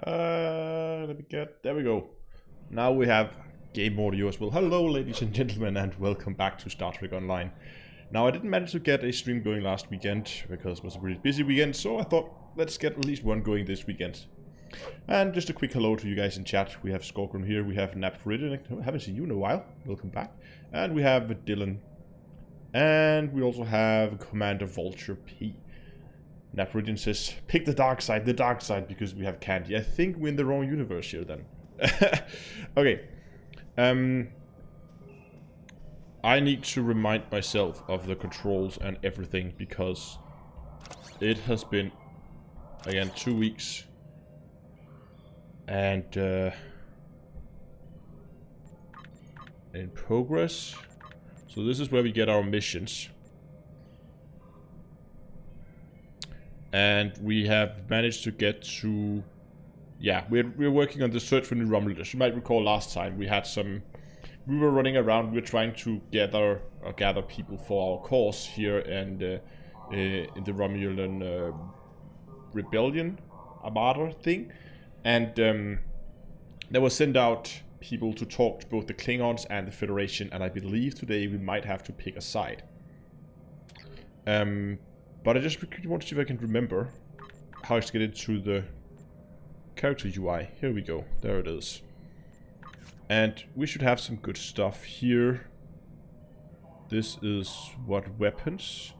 Let me get... There we go. Now we have game audio as well. Hello, ladies and gentlemen, and welcome back to Star Trek Online. Now, I didn't manage to get a stream going last weekend, because it was a really busy weekend, so I thought, let's get at least one going this weekend. And just a quick hello to you guys in chat. We have Skorgrim here, we have Napfridin, haven't seen you in a while, welcome back. And we have Dylan. And we also have Commander Vulture P. Napfridin says, pick the dark side, because we have candy. I think we're in the wrong universe here then. Okay. I need to remind myself of the controls and everything, because it has been, again, 2 weeks. And in progress. So this is where we get our missions. And we have managed to get to... Yeah, we're working on the search for new Romulans. You might recall last time we had some... We were running around, we were trying to gather people for our cause here and in the Romulan Rebellion Armada thing. And they will send out people to talk to both the Klingons and the Federation, and I believe today we might have to pick a side. But I just want to see if I can remember how to get into the character UI. Here we go, there it is. And we should have some good stuff here. This is what, weapons?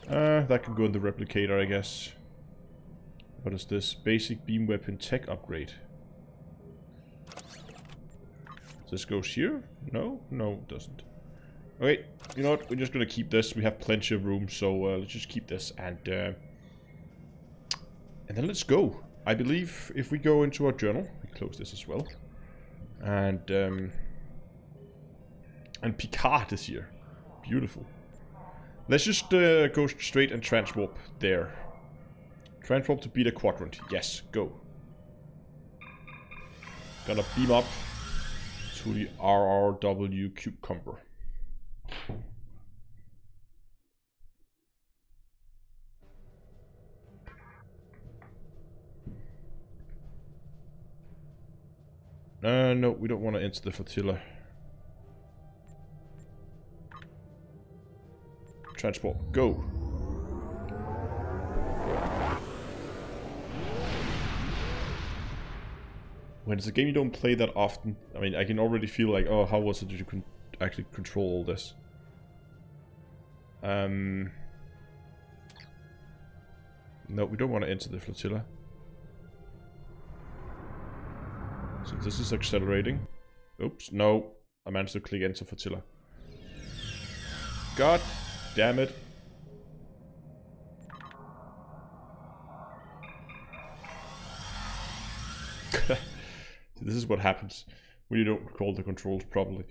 That can go in the replicator, I guess. What is this? Basic beam weapon tech upgrade. This goes here? No? No, it doesn't. Okay, you know what? We're just gonna keep this. We have plenty of room, so let's just keep this and then let's go. I believe if we go into our journal, we close this as well. And Picard is here. Beautiful. Let's just go straight and transwarp there. Transwarp to Beta Quadrant. Yes, go. Gonna beam up to the RRW Cucumber. No, we don't want to enter the flotilla. Transport, go. When it's a game you don't play that often, I mean, I can already feel like, oh, how was it that you can actually control all this? No, we don't want to enter the flotilla. So this is accelerating. Oops, no. I managed to click enter flotilla. God damn it. This is what happens when you don't recall the controls properly.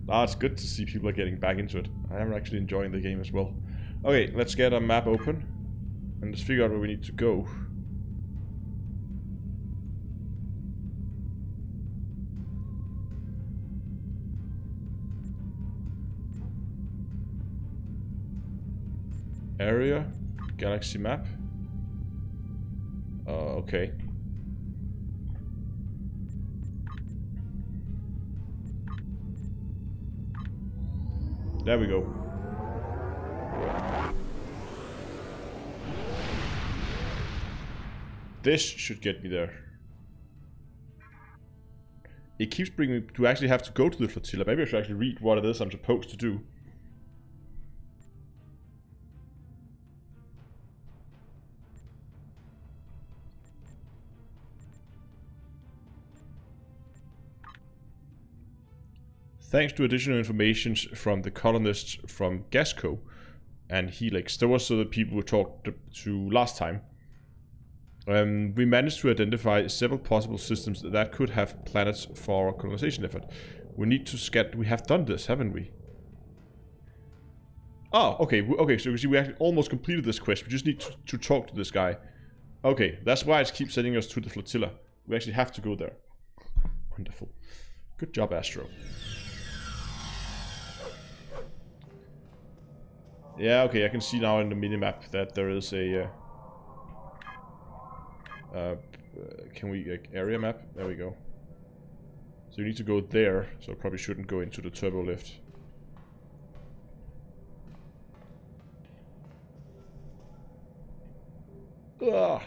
Ah, it's good to see people are getting back into it. I am actually enjoying the game as well. Okay, let's get a map open and let's figure out where we need to go. Area, galaxy map. Okay. There we go. This should get me there. It keeps bringing me to actually have to go to the flotilla. Maybe I should actually read what it is I'm supposed to do. Thanks to additional information from the colonists from Gasco and Helix, there was the people we talked to last time. We managed to identify several possible systems that could have planets for our colonization effort. We need to scan. We have done this, haven't we? Oh, okay. Okay, so you see, we actually almost completed this quest. We just need to talk to this guy. Okay, that's why it keeps sending us to the flotilla. We actually have to go there. Wonderful. Good job, Astro. Yeah, okay, I can see now in the minimap that there is a... can we... area map? There we go. So you need to go there, so I probably shouldn't go into the turbo lift. Ugh.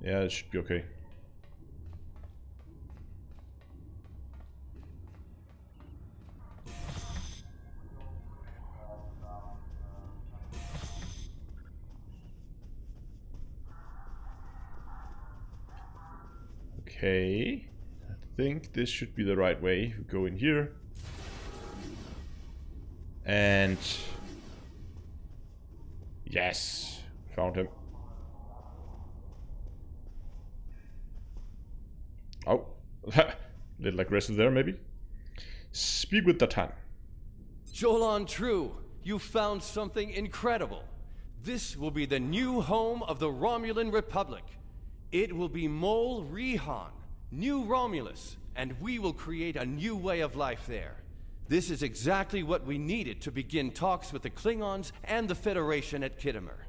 Yeah, it should be okay. Okay, I think this should be the right way. We go in here. And... yes! Found him. Oh, little aggressive there, maybe. Speak with Datan. Jolan True, you found something incredible. This will be the new home of the Romulan Republic. It will be Mol Rihan, New Romulus, and we will create a new way of life there. This is exactly what we needed to begin talks with the Klingons and the Federation at Khitomer.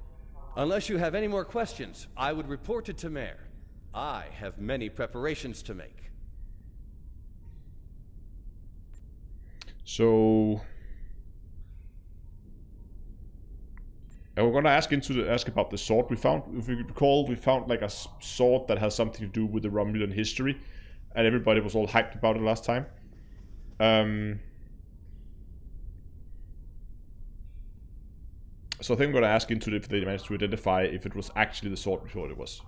Unless you have any more questions, I would report to Khitomer. I have many preparations to make. So... and we're gonna ask about the sword we found. If you recall, we found like a sword that has something to do with the Romulan history, and everybody was all hyped about it last time. So I think I'm gonna ask into it if they managed to identify if it was actually the sword we thought it was.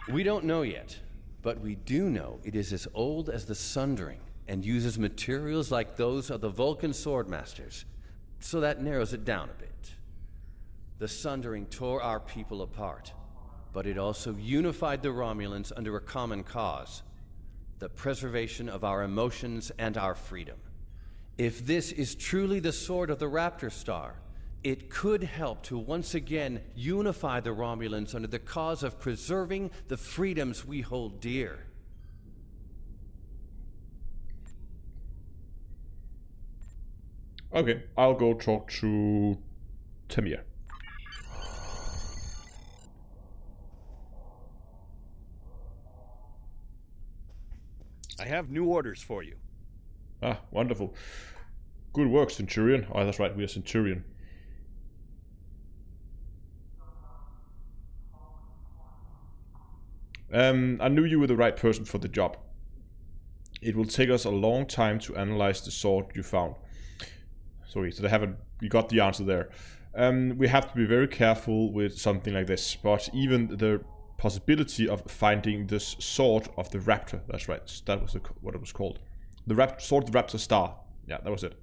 We don't know yet, but we do know it is as old as the Sundering and uses materials like those of the Vulcan Swordmasters, so that narrows it down a bit. The Sundering tore our people apart, but it also unified the Romulans under a common cause: the preservation of our emotions and our freedom. If this is truly the sword of the Raptor Star, it could help to once again unify the Romulans under the cause of preserving the freedoms we hold dear. Okay, I'll go talk to Tamir. I have new orders for you. Ah, wonderful. Good work, Centurion. Oh, that's right, we are Centurion. I knew you were the right person for the job. It will take us a long time to analyze the sword you found. Sorry, so we got the answer there. We have to be very careful with something like this, but even the possibility of finding this sword of the Raptor, that's right, that was what it was called. The sword of the Raptor Star, yeah, that was it,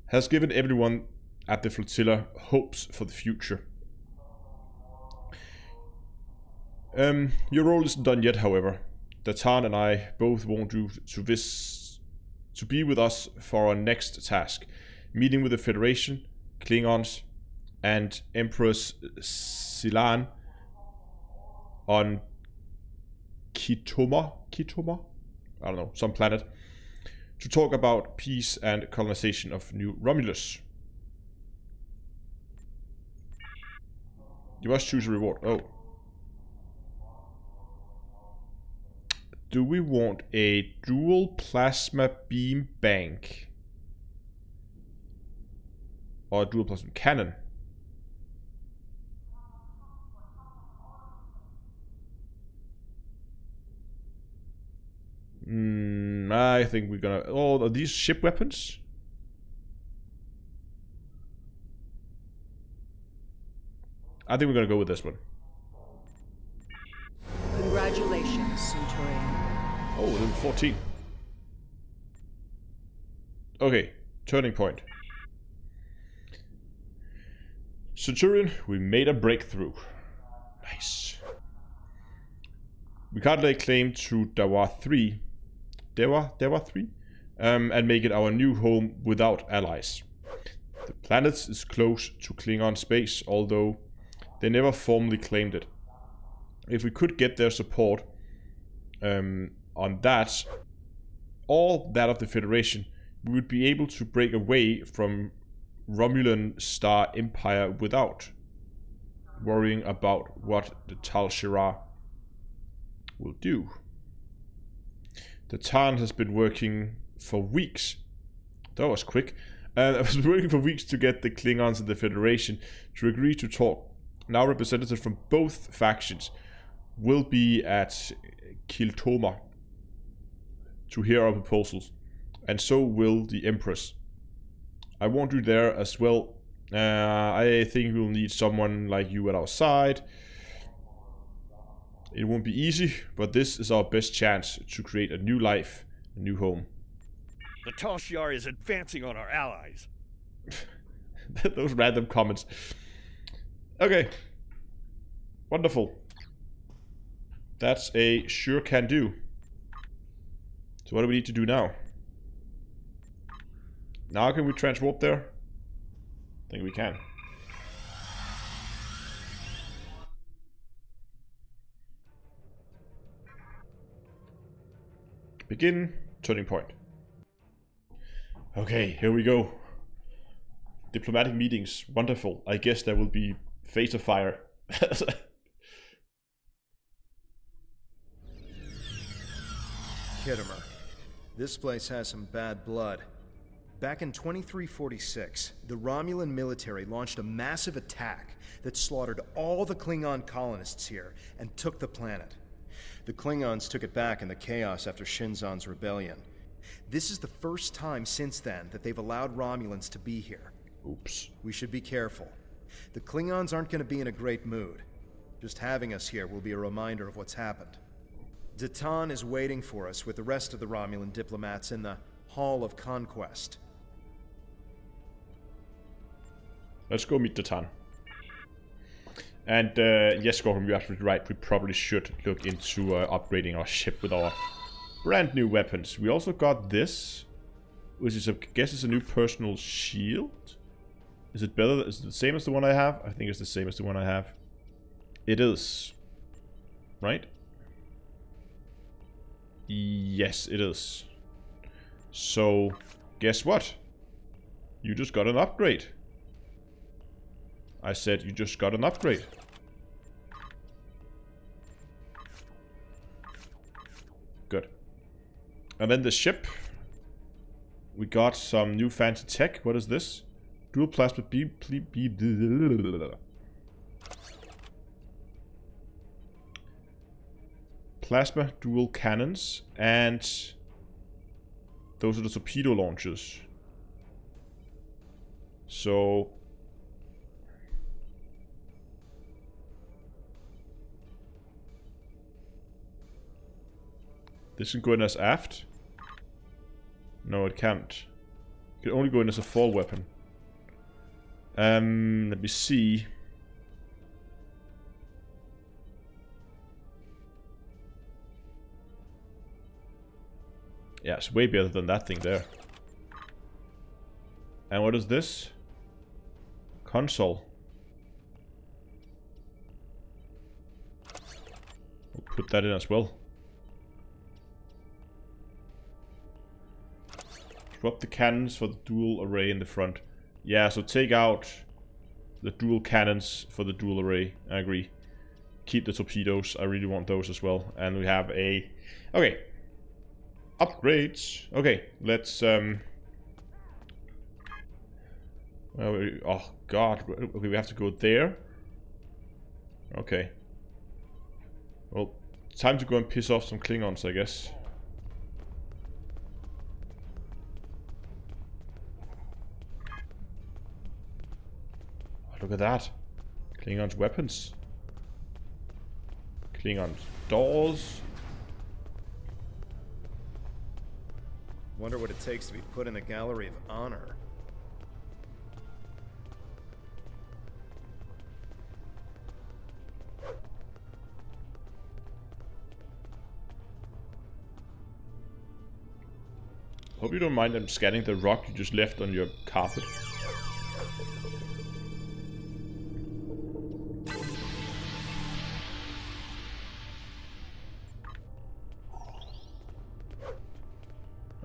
has given everyone at the flotilla hopes for the future. Your role isn't done yet, however. Datan and I both want you to be with us for our next task. Meeting with the Federation, Klingons, and Empress Silan on Khitomer? I don't know, some planet. To talk about peace and colonization of New Romulus. You must choose a reward. Oh. Do we want a dual plasma beam bank? Or a dual plasma cannon? I think we're gonna... oh, are these ship weapons? I think we're gonna go with this one. Congratulations, Centurion. Oh, level 14. Okay, turning point. Centurion, we made a breakthrough. Nice. We can't lay claim to Dawar 3, Deva 3, and make it our new home without allies. The planet is close to Klingon space, although they never formally claimed it. If we could get their support on that, or that of the Federation, we would be able to break away from Romulan Star Empire without worrying about what the Tal Shirar will do. The Tarn has been working for weeks. That was quick. Has been working for weeks to get the Klingons and the Federation to agree to talk. Now representatives from both factions will be at Khitomer to hear our proposals, and so will the Empress. I want you there as well. I think we'll need someone like you at our side. It won't be easy, but this is our best chance to create a new life, a new home. The Tal Shiar is advancing on our allies. Those random comments. Okay. Wonderful. That's a sure can do. So what do we need to do now? Now can we transwarp there? I think we can. Begin turning point. Okay, here we go. Diplomatic meetings. Wonderful. I guess there will be phaser fire. Khitomer. This place has some bad blood. Back in 2346, the Romulan military launched a massive attack that slaughtered all the Klingon colonists here and took the planet. The Klingons took it back in the chaos after Shinzon's rebellion. This is the first time since then that they've allowed Romulans to be here. Oops. We should be careful. The Klingons aren't going to be in a great mood. Just having us here will be a reminder of what's happened. Datan is waiting for us with the rest of the Romulan diplomats in the Hall of Conquest. Let's go meet Datan. And yes, Gorham, you're absolutely right. We probably should look into upgrading our ship with our brand new weapons. We also got this, which is, I guess, is a new personal shield. Is it better? Is it the same as the one I have? I think it's the same as the one I have. It is. Right? Yes, it is. So, guess what? You just got an upgrade. I said you just got an upgrade. Good. And then the ship. We got some new fancy tech. What is this? Dual plasma beam. Plasma dual cannons, and those are the torpedo launchers. So this can go in as aft. No, it can't. It can only go in as a fall weapon. Let me see. Yeah, it's way better than that thing there. And what is this? Console. We'll put that in as well. Drop the cannons for the dual array in the front. Yeah, so take out the dual cannons for the dual array. I agree. Keep the torpedoes. I really want those as well. And we have a... Okay. Upgrades. Okay, let's well, oh god. Okay, we have to go there. Okay. Well, time to go and piss off some Klingons, I guess. Oh, look at that. Klingons' weapons. Klingons' doors. Wonder what it takes to be put in the Gallery of Honor. Hope you don't mind them scanning the rock you just left on your carpet.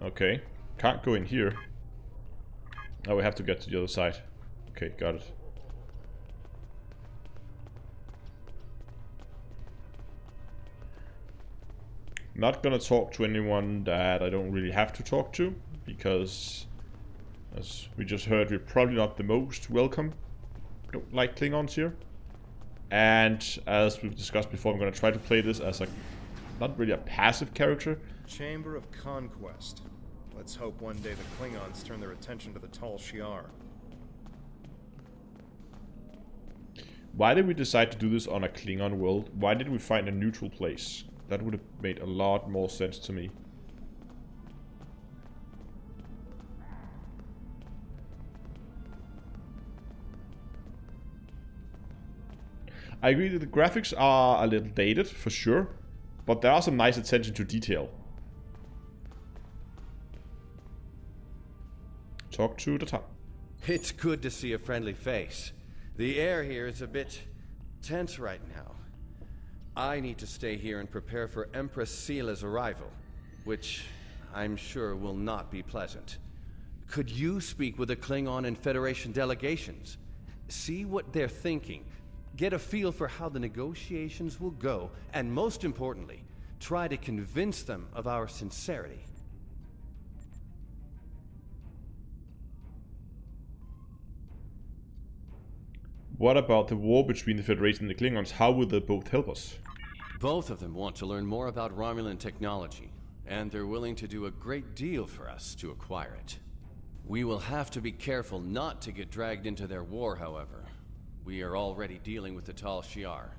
Okay, can't go in here. Oh, we have to get to the other side. Okay, got it. Not gonna talk to anyone that I don't really have to talk to, because as we just heard, we're probably not the most welcome. Don't like Klingons here. And as we've discussed before, I'm gonna try to play this as a not really a passive character. Chamber of Conquest. Let's hope one day the Klingons turn their attention to the Tal Shiar. Why did we decide to do this on a Klingon world? Why did we find a neutral place? That would have made a lot more sense to me. I agree that the graphics are a little dated, for sure, but there are some nice attention to detail. Talk to the top. It's good to see a friendly face. The air here is a bit tense right now. I need to stay here and prepare for Empress Seela's arrival, which I'm sure will not be pleasant. Could you speak with the Klingon and Federation delegations? See what they're thinking, get a feel for how the negotiations will go, and most importantly, try to convince them of our sincerity. What about the war between the Federation and the Klingons? How will they both help us? Both of them want to learn more about Romulan technology, and they're willing to do a great deal for us to acquire it. We will have to be careful not to get dragged into their war, however. We are already dealing with the Tal Shiar,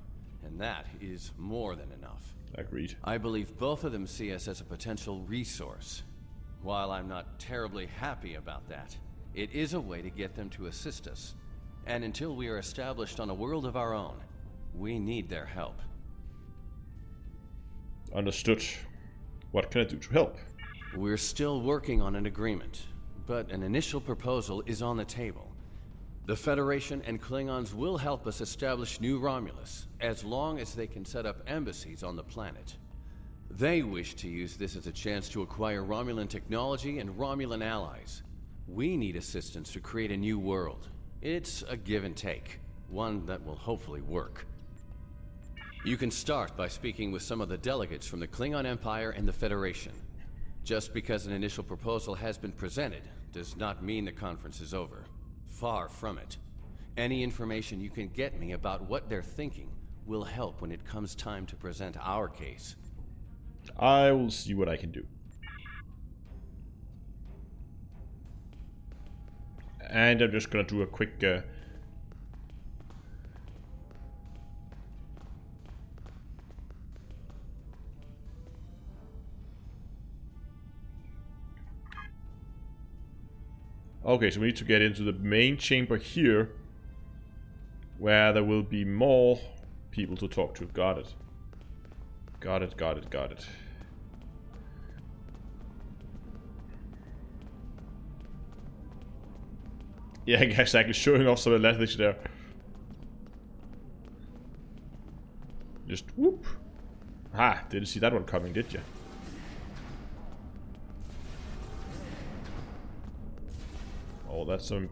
and that is more than enough. Agreed. I believe both of them see us as a potential resource. While I'm not terribly happy about that, it is a way to get them to assist us. And until we are established on a world of our own, we need their help. Understood. What can I do to help? We're still working on an agreement, but an initial proposal is on the table. The Federation and Klingons will help us establish New Romulus, as long as they can set up embassies on the planet. They wish to use this as a chance to acquire Romulan technology and Romulan allies. We need assistance to create a new world. It's a give and take, one that will hopefully work. You can start by speaking with some of the delegates from the Klingon Empire and the Federation. Just because an initial proposal has been presented does not mean the conference is over. Far from it. Any information you can get me about what they're thinking will help when it comes time to present our case. I will see what I can do. And I'm just gonna do a quick okay, so we need to get into the main chamber here, where there will be more people to talk to. Got it. Got it, got it, got it. Yeah, exactly. Showing off some athletics there. Just whoop. Ha! Didn't see that one coming, did you? Oh, that's some.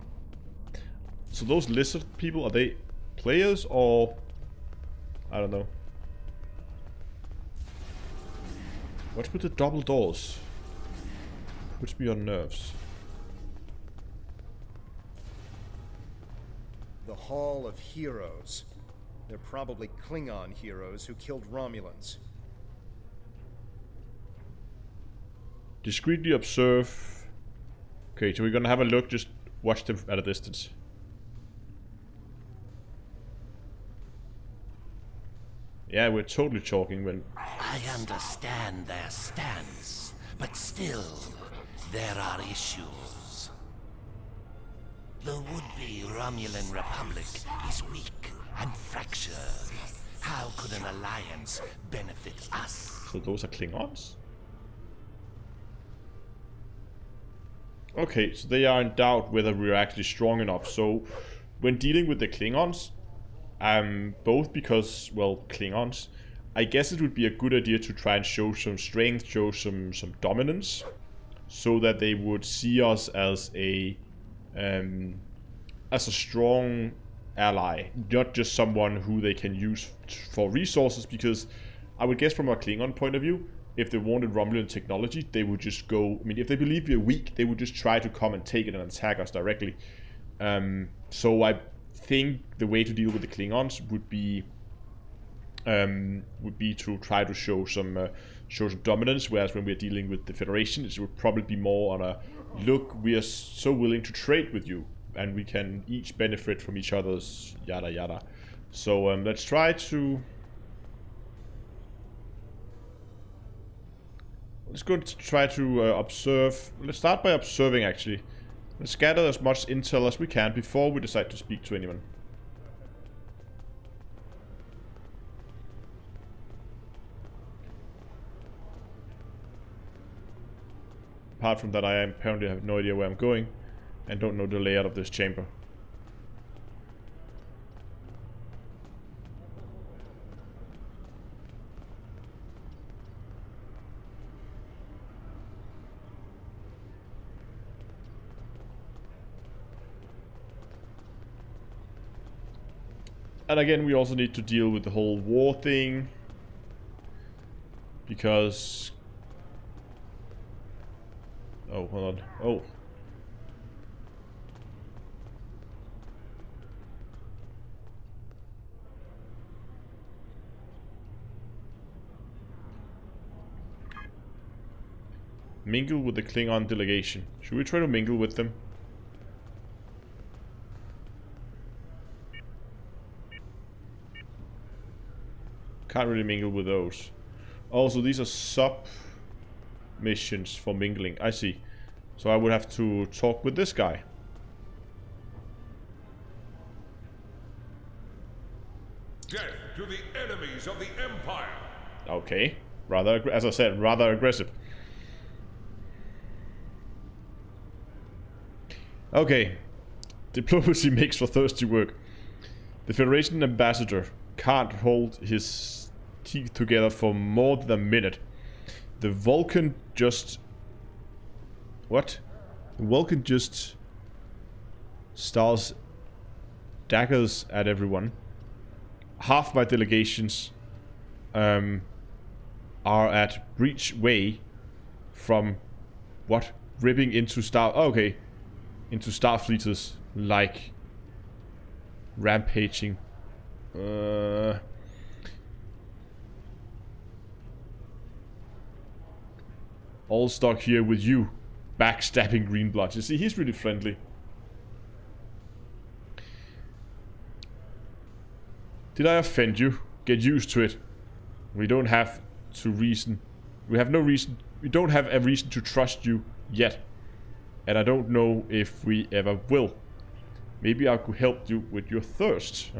So those lizard people, are they players or I don't know? What's with the double doors? Puts me on nerves. The Hall of Heroes. They're probably Klingon heroes who killed Romulans. Discreetly observe. Okay, so we're gonna have a look, just watch them at a distance. Yeah, we're totally talking when... I understand their stance, but still, there are issues. The would-be Romulan Republic is weak and fractured. How could an alliance benefit us? So those are Klingons? Okay, so they are in doubt whether we're actually strong enough. So, when dealing with the Klingons, both because, well, Klingons, I guess it would be a good idea to try and show some strength, show some dominance, so that they would see us as a strong ally, not just someone who they can use for resources. Because I would guess from a Klingon point of view, if they wanted Romulan technology, they would just go... I mean, if they believe we're weak, they would just try to come and take it and attack us directly. So I think the way to deal with the Klingons would be to try to show some dominance, whereas when we're dealing with the Federation, it would probably be more on a, look, we are so willing to trade with you, and we can each benefit from each other's yada yada. So let's try to... Let's go to try to observe. Let's start by observing, actually. Let's gather as much intel as we can before we decide to speak to anyone. Apart from that, I apparently have no idea where I'm going and don't know the layout of this chamber. And again, we also need to deal with the whole war thing, because... Oh, hold on. Oh. Mingle with the Klingon delegation. Should we try to mingle with them? Can't really mingle with those. Also, these are sub-missions for mingling. I see. So I would have to talk with this guy. Death to the enemies of the Empire! Okay. Rather, as I said, rather aggressive. Okay. Diplomacy makes for thirsty work. The Federation ambassador can't hold his teeth together for more than a minute. The Vulcan just... What? The Vulcan just stars daggers at everyone. Half my delegations are at Breach Way from... What? Ripping into Star... Oh, okay. Into Starfleeters, like... Rampaging. All stuck here with you, backstabbing Greenblood. You see, he's really friendly. Did I offend you? Get used to it. We don't have to reason. We have no reason. We don't have a reason to trust you yet. And I don't know if we ever will. Maybe I could help you with your thirst.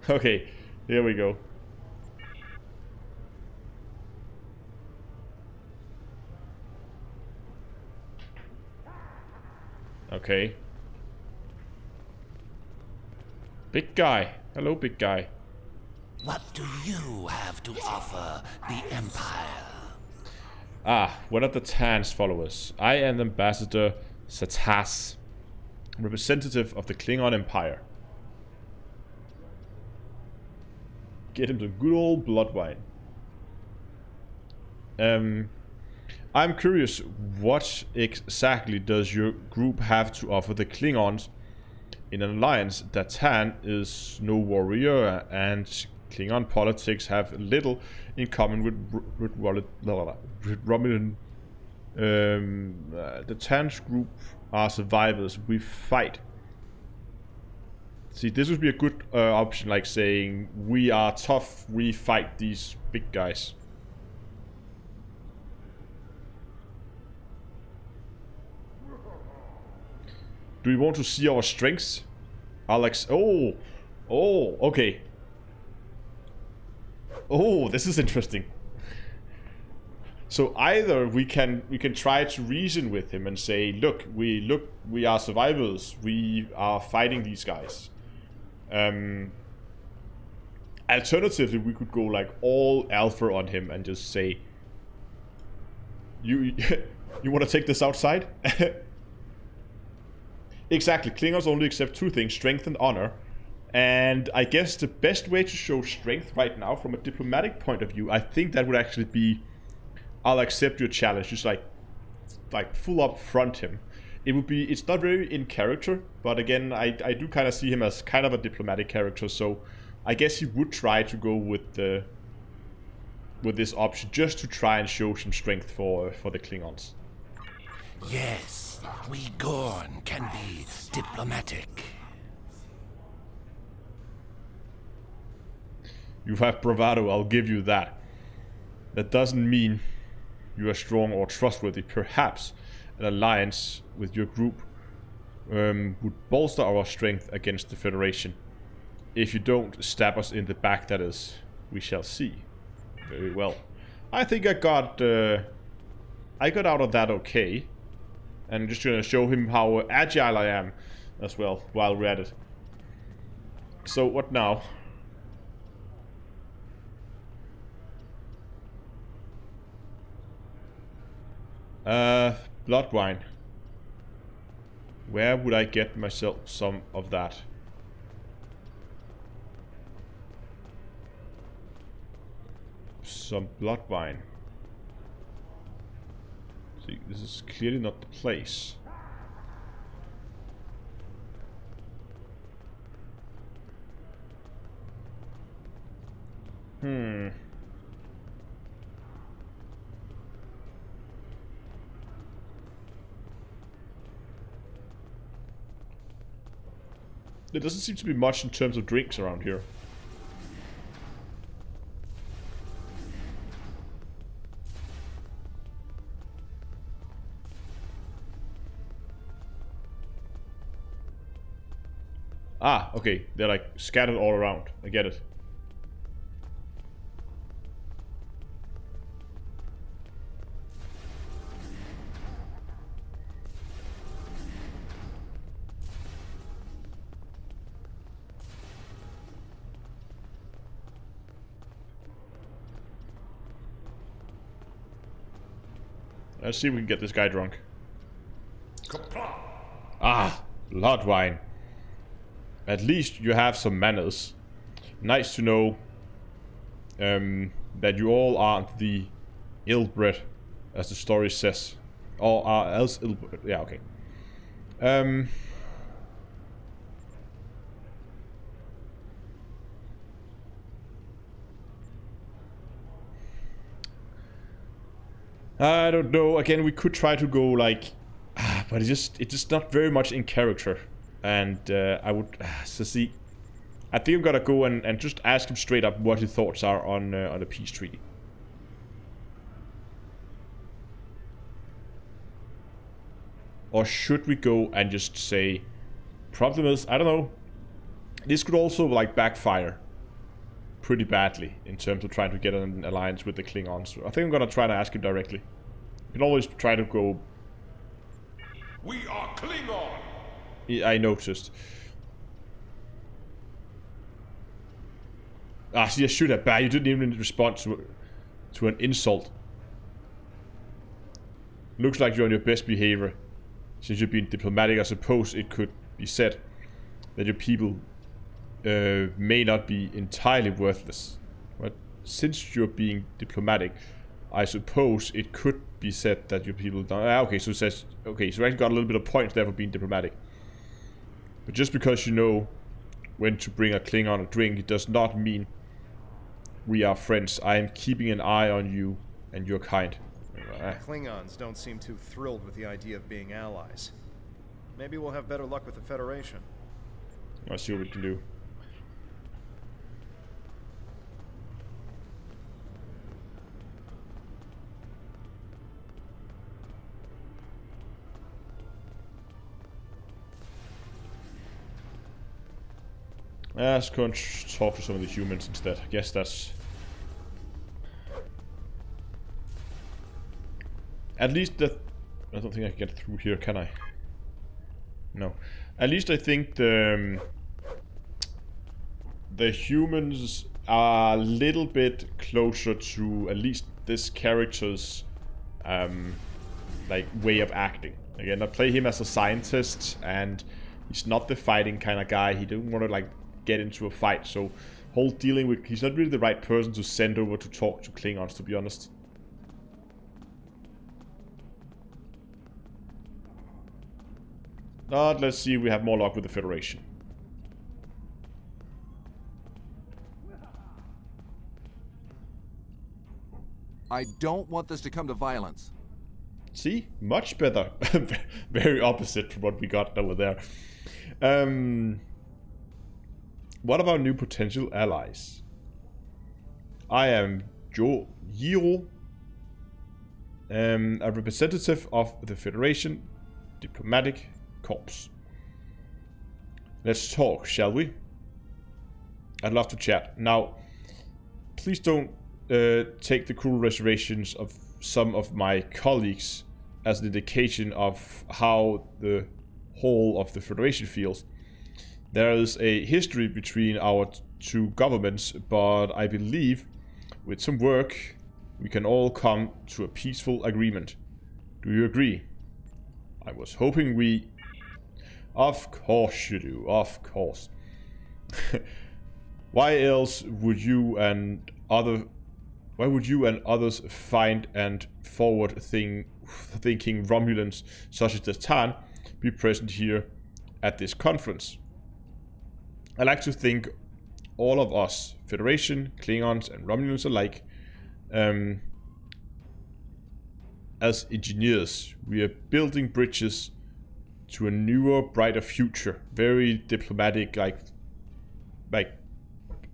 Okay, here we go. Okay. Big guy. Hello, big guy. What do you have to offer the Empire? Ah, one of the Tan's followers. I am Ambassador Satas, representative of the Klingon Empire. Get him some good old blood wine. I'm curious, what exactly does your group have to offer the Klingons in an alliance? That Tan is no warrior, and Klingon politics have little in common with Romulan. The Tan's group are survivors. We fight. See, this would be a good option, like saying, we are tough, we fight these big guys. Do we want to see our strengths? Alex, oh, okay. Oh, this is interesting. So either we can try to reason with him and say, look, we are survivors. We are fighting these guys. Alternatively, we could go like all alpha on him and just say, you want to take this outside? Exactly. Klingons only accept two things: strength and honor. And I guess the best way to show strength right now, from a diplomatic point of view, I think that would actually be, I'll accept your challenge. Just like full up front him. It would be. It's not very in character, but again, I do kind of see him as kind of a diplomatic character. So I guess he would try to go with this option just to try and show some strength for the Klingons. Yes, we Gorn can be diplomatic. You have bravado, I'll give you that. That doesn't mean you are strong or trustworthy. Perhaps an alliance with your group would bolster our strength against the Federation. If you don't stab us in the back, that is, we shall see. Very well. I think I got out of that okay. And I'm just gonna show him how agile I am as well while we're at it. So what now? Blood wine. Where would I get myself some of that? Some blood wine. See, this is clearly not the place. There doesn't seem to be much in terms of drinks around here. Ah, okay. They're like scattered all around. I get it. Let's see if we can get this guy drunk. Ah, blood wine. At least you have some manners. Nice to know that you all aren't the ill-bred, as the story says. Or are else ill-bred. Yeah, okay. I don't know. Again, we could try to go like, but it's just not very much in character. And I would so see. I think I'm gonna go and just ask him straight up what his thoughts are on the peace treaty. Or should we go and just say, problem is, I don't know. This could also like backfire pretty badly in terms of trying to get an alliance with the Klingons. So I think I'm gonna try to ask him directly. You can always try to go. We are Klingon. I noticed. Ah, see, I should have. But you didn't even respond to an insult. Looks like you're on your best behavior. Since you're being diplomatic, I suppose it could be said that your people may not be entirely worthless. But since you're being diplomatic, I suppose it could be said that your people don't. Okay, so it says. Okay, so I actually got a little bit of points there for being diplomatic. But just because you know when to bring a Klingon a drink, it does not mean we are friends. I am keeping an eye on you and your kind. Klingons don't seem too thrilled with the idea of being allies. Maybe we'll have better luck with the Federation. Let's see what we can do. Let's go and talk to some of the humans instead. I guess that's... At least the... I don't think I can get through here, can I? No. At least I think the humans are a little bit closer to at least this character's like way of acting. Again, I play him as a scientist, and he's not the fighting kind of guy. He didn't want to like get into a fight, so whole dealing with... He's not really the right person to send over to talk to Klingons, to be honest. But let's see if we have more luck with the Federation. I don't want this to come to violence. See? Much better. Very opposite from what we got over there. What about new potential allies? I am Yiro, a representative of the Federation Diplomatic Corps. Let's talk, shall we? I'd love to chat. Now, please don't take the cruel reservations of some of my colleagues as an indication of how the whole of the Federation feels. There is a history between our two governments, but I believe with some work we can all come to a peaceful agreement. Do you agree? I was hoping we... Of course you do, of course. Why else would you and others find and forward thinking Romulans such as the Tan be present here at this conference? I like to think all of us, Federation, Klingons and Romulans alike, as engineers, we are building bridges to a newer, brighter future. Very diplomatic, like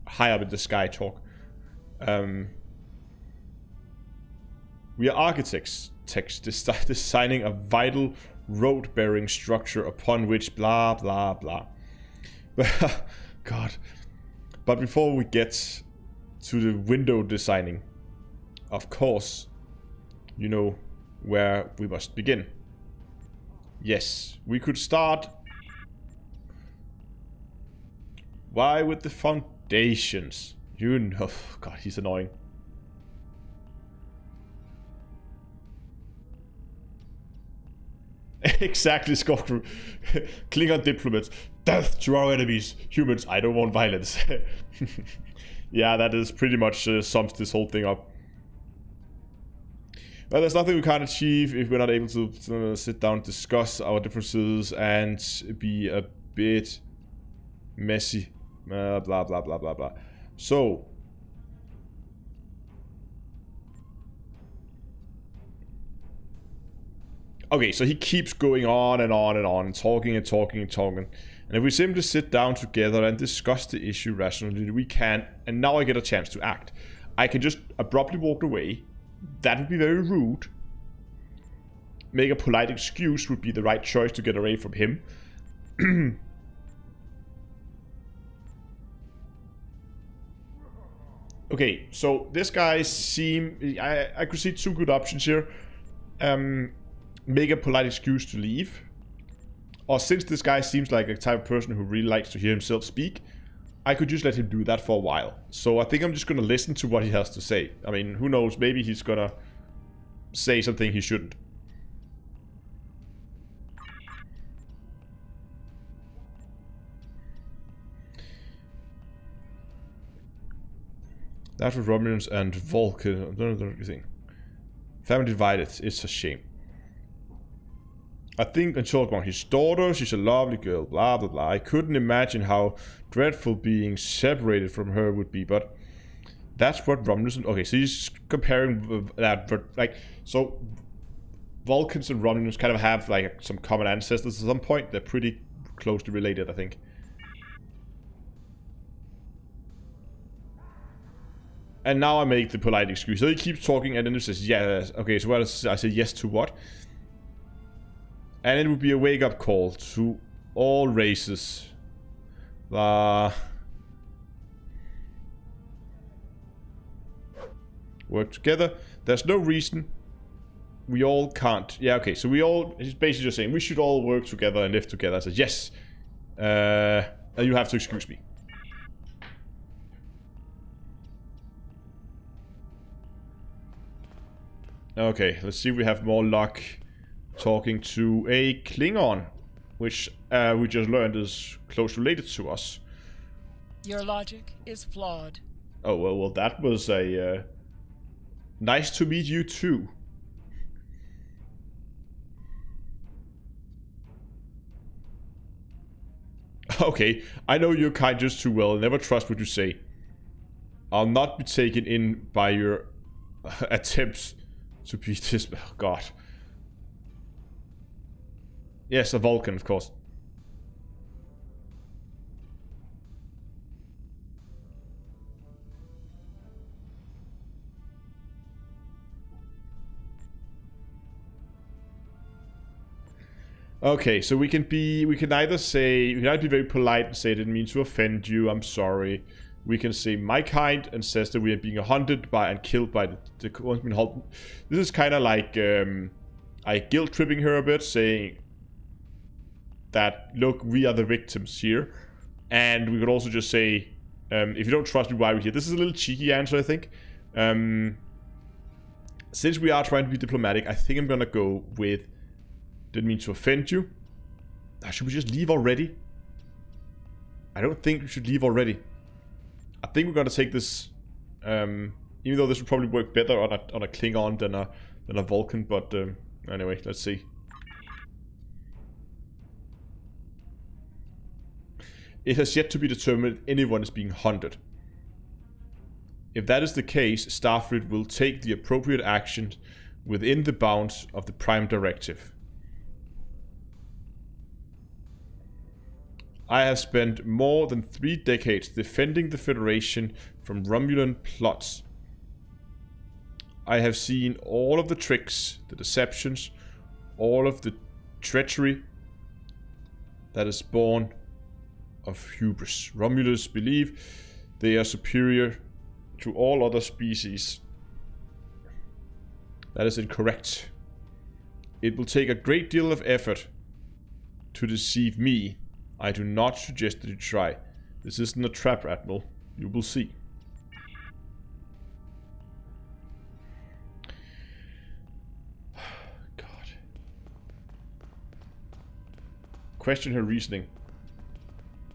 high up in the sky talk. We are architects, designing a vital road-bearing structure upon which blah blah blah. God. But before we get to the window designing, of course, you know where we must begin. Yes, we could start. Why with the foundations? You know, God, he's annoying. Exactly, Scorpion. Klingon diplomats. Death to our enemies. Humans, I don't want violence. Yeah, that is pretty much sums this whole thing up. Well, there's nothing we can't achieve if we're not able to sit down and discuss our differences and be a bit messy. Blah, blah, blah, blah, blah. So... okay, so he keeps going on and on and on, talking and talking and talking. And if we simply sit down together and discuss the issue rationally, we can. And now I get a chance to act. I can just abruptly walk away. That would be very rude. Make a polite excuse would be the right choice to get away from him. Okay, so this guy I could see two good options here. Make a polite excuse to leave. Or since this guy seems like a type of person who really likes to hear himself speak, I could just let him do that for a while. So I think I'm just gonna listen to what he has to say. I mean, who knows, maybe he's gonna say something he shouldn't. That's what Romulans and Vulcan, I don't know anything. Family divided, it's a shame. I think and talk about his daughter, she's a lovely girl, blah blah blah. I couldn't imagine how dreadful being separated from her would be, but that's what Romulans... okay, so he's comparing that, but like, so Vulcans and Romulans kind of have like some common ancestors at some point. They're pretty closely related, I think. And now I make the polite excuse. So he keeps talking and then he says, yes. Okay, so what I say yes to what? And it would be a wake-up call to all races. Work together. There's no reason we all can't. Yeah, okay, so we all, he's basically just saying we should all work together and live together. I said, yes. You have to excuse me. Okay, let's see if we have more luck talking to a Klingon, which we just learned is close related to us. Your logic is flawed. Oh, well, that was a... nice to meet you too. Okay, I know your kind just too well. Never trust what you say. I'll not be taken in by your attempts to be this... Oh, God. Yes, a Vulcan, of course. Okay, so we can either say, we can either be very polite and say I didn't mean to offend you, I'm sorry. We can say my kind and says that we are being hunted by and killed by the ones being hunted. This is kind of like guilt tripping her a bit, saying that look, we are the victims here. And we could also just say, if you don't trust me, why are we here? This is a little cheeky answer, I think. Since we are trying to be diplomatic, I think I'm gonna go with didn't mean to offend you. Should we just leave already? I don't think we should leave already. I think we're gonna take this, even though this would probably work better on a Klingon than a Vulcan, but anyway, let's see. It has yet to be determined if anyone is being hunted. If that is the case, Starfleet will take the appropriate action within the bounds of the Prime Directive. I have spent more than 3 decades defending the Federation from Romulan plots. I have seen all of the tricks, the deceptions, all of the treachery that is born of hubris. Romulans believe they are superior to all other species. That is incorrect. It will take a great deal of effort to deceive me. I do not suggest that you try. This isn't a trap, Admiral. You will see. God. Question her reasoning.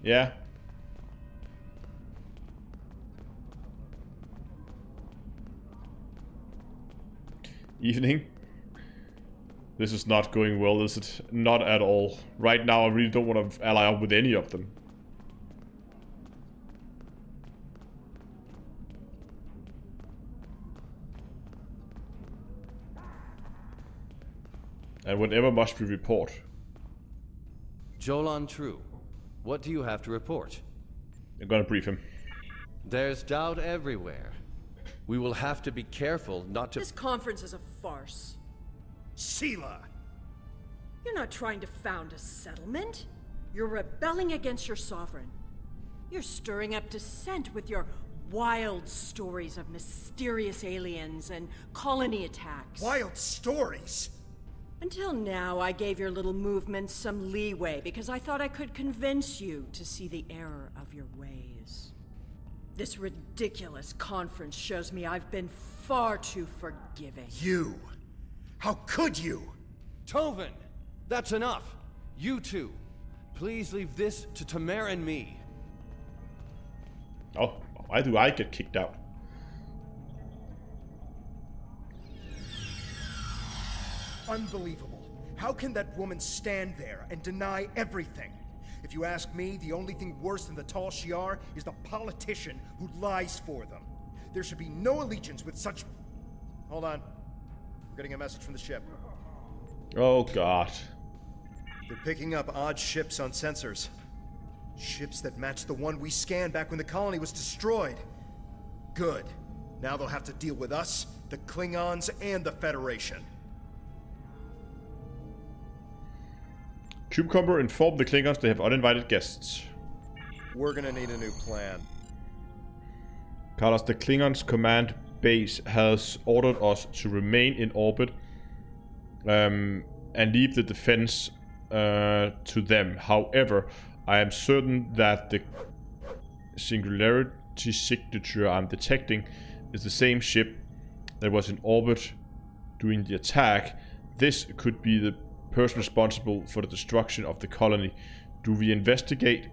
Yeah. Evening. This is not going well, is it? Not at all. Right now, I really don't want to ally up with any of them. And whatever must we report? Jolan True, what do you have to report? I'm gonna brief him. There's doubt everywhere. We will have to be careful not to... This conference is a farce. Sela! You're not trying to found a settlement. You're rebelling against your sovereign. You're stirring up dissent with your wild stories of mysterious aliens and colony attacks. Wild stories? Until now, I gave your little movements some leeway because I thought I could convince you to see the error of your ways. This ridiculous conference shows me I've been far too forgiving. You! How could you? Tovin! That's enough! You two, please leave this to Khitomer and me. Oh, why do I get kicked out? Unbelievable. How can that woman stand there and deny everything? If you ask me, the only thing worse than the Tal Shiar is the politician who lies for them. There should be no allegiance with such... Hold on. We're getting a message from the ship. Oh, God. They're picking up odd ships on sensors. Ships that match the one we scanned back when the colony was destroyed. Good. Now they'll have to deal with us, the Klingons, and the Federation. Cucumber informed the Klingons they have uninvited guests. We're gonna need a new plan. Carlos, the Klingons' command base has ordered us to remain in orbit and leave the defense to them. However, I am certain that the singularity signature I'm detecting is the same ship that was in orbit during the attack. This could be the person responsible for the destruction of the colony. Do we investigate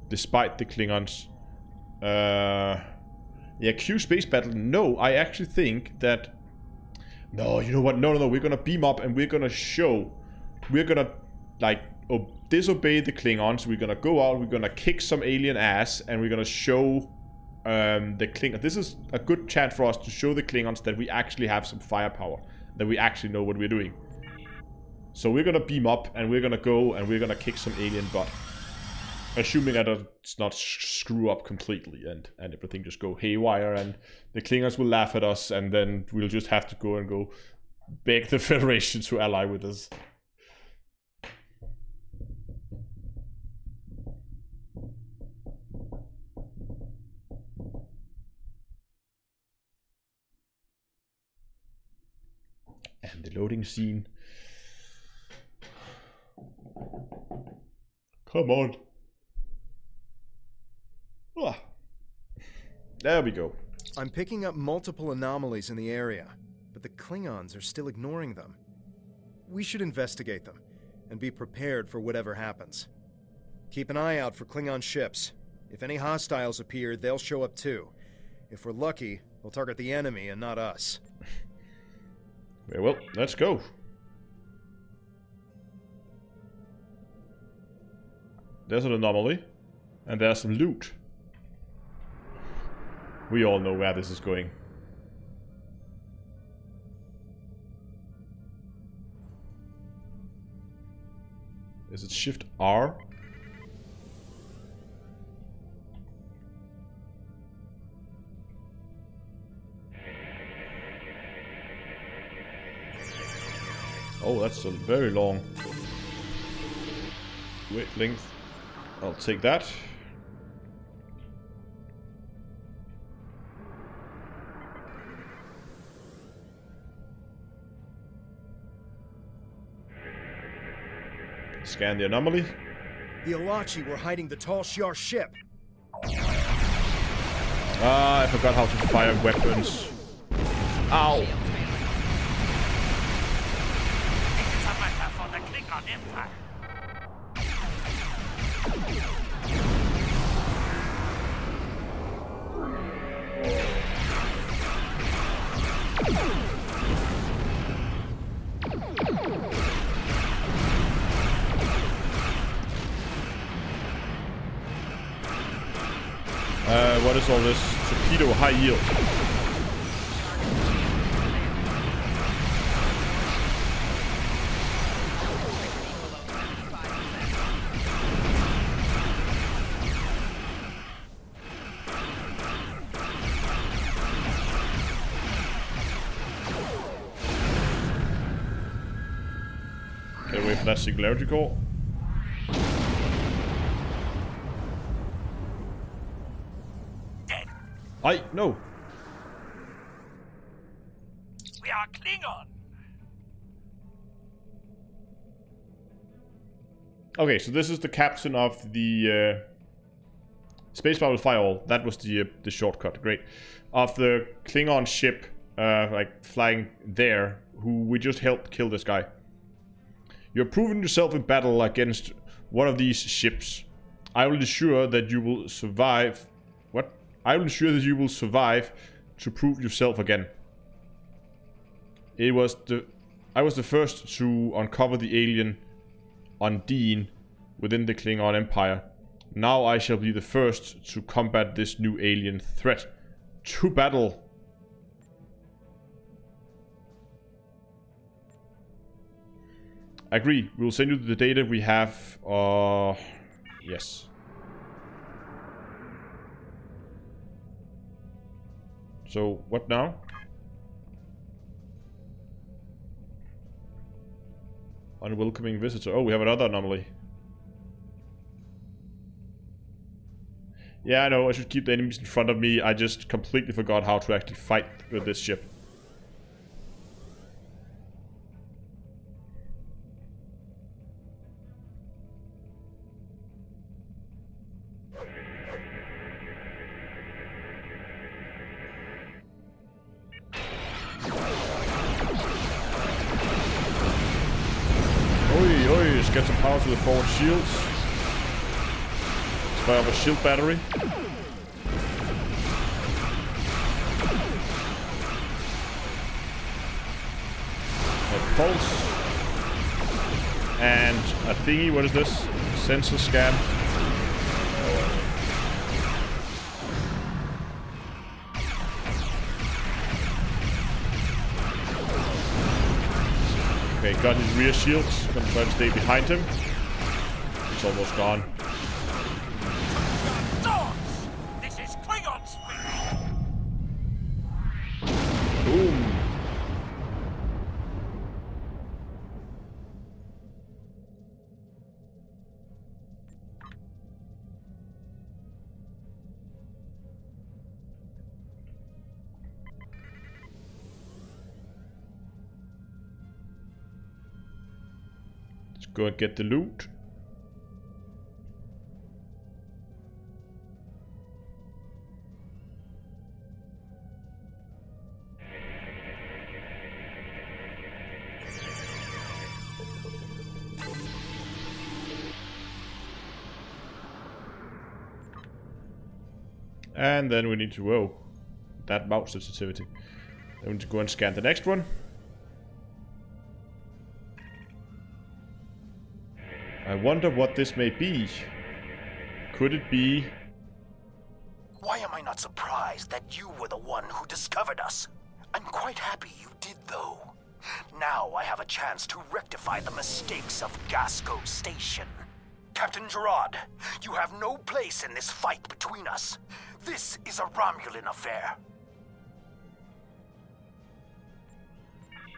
despite the Klingons? Yeah, Q space battle. No, I actually think that... No, you know what? No, we're gonna beam up and we're gonna show... We're gonna, like, disobey the Klingons. We're gonna go out, we're gonna kick some alien ass, and we're gonna show the Klingons. This is a good chance for us to show the Klingons that we actually have some firepower. That we actually know what we're doing. So we're gonna beam up and we're gonna go and we're gonna kick some alien butt. Assuming that it's not screw up completely and everything just go haywire and the Klingons will laugh at us and then we'll just have to go beg the Federation to ally with us. And the loading scene. Come on. Ah. There we go. I'm picking up multiple anomalies in the area, but the Klingons are still ignoring them. We should investigate them, and be prepared for whatever happens. Keep an eye out for Klingon ships. If any hostiles appear, they'll show up too. If we're lucky, they'll target the enemy and not us. Very well, let's go. There's an anomaly, and there's some loot. We all know where this is going. Is it Shift R? Oh, that's a very long wavelength. I'll take that. Scan the anomaly. The Alachi were hiding the Tall Shiar ship. Ah, I forgot how to fire weapons. Ow! This is a matter for the Klingon Empire. What is all this? Torpedo high yield. Okay, wait for that singularity core. No. We are Klingon. Okay, so this is the captain of the Space Battle Firewall. That was the shortcut. Great. Of the Klingon ship, like flying there, who we just helped kill this guy. You're proving yourself in battle against one of these ships. I will ensure that you will survive. What? I will ensure that you will survive to prove yourself again. I was the first to uncover the alien Undine within the Klingon Empire. Now I shall be the first to combat this new alien threat. To battle. Agree. We will send you the data we have. Yes. So, what now? Unwelcoming visitor. Oh, we have another anomaly. Yeah, I know, I should keep the enemies in front of me. I just completely forgot how to actually fight with this ship. just get some power to the forward shields. Fire up a shield battery. A pulse. And a thingy, what is this? Sensor scan. Okay, got his rear shields. Gonna try to stay behind him. He's almost gone. Dogs! This is Klingon speak! Boom. Let's go and get the loot. And then we need to, whoa, that mouse sensitivity. Then we need to go and scan the next one. I wonder what this may be. Could it be? Why am I not surprised that you were the one who discovered us? I'm quite happy you did, though. Now I have a chance to rectify the mistakes of Gasco Station. Captain Gerard, you have no place in this fight between us. This is a Romulan affair.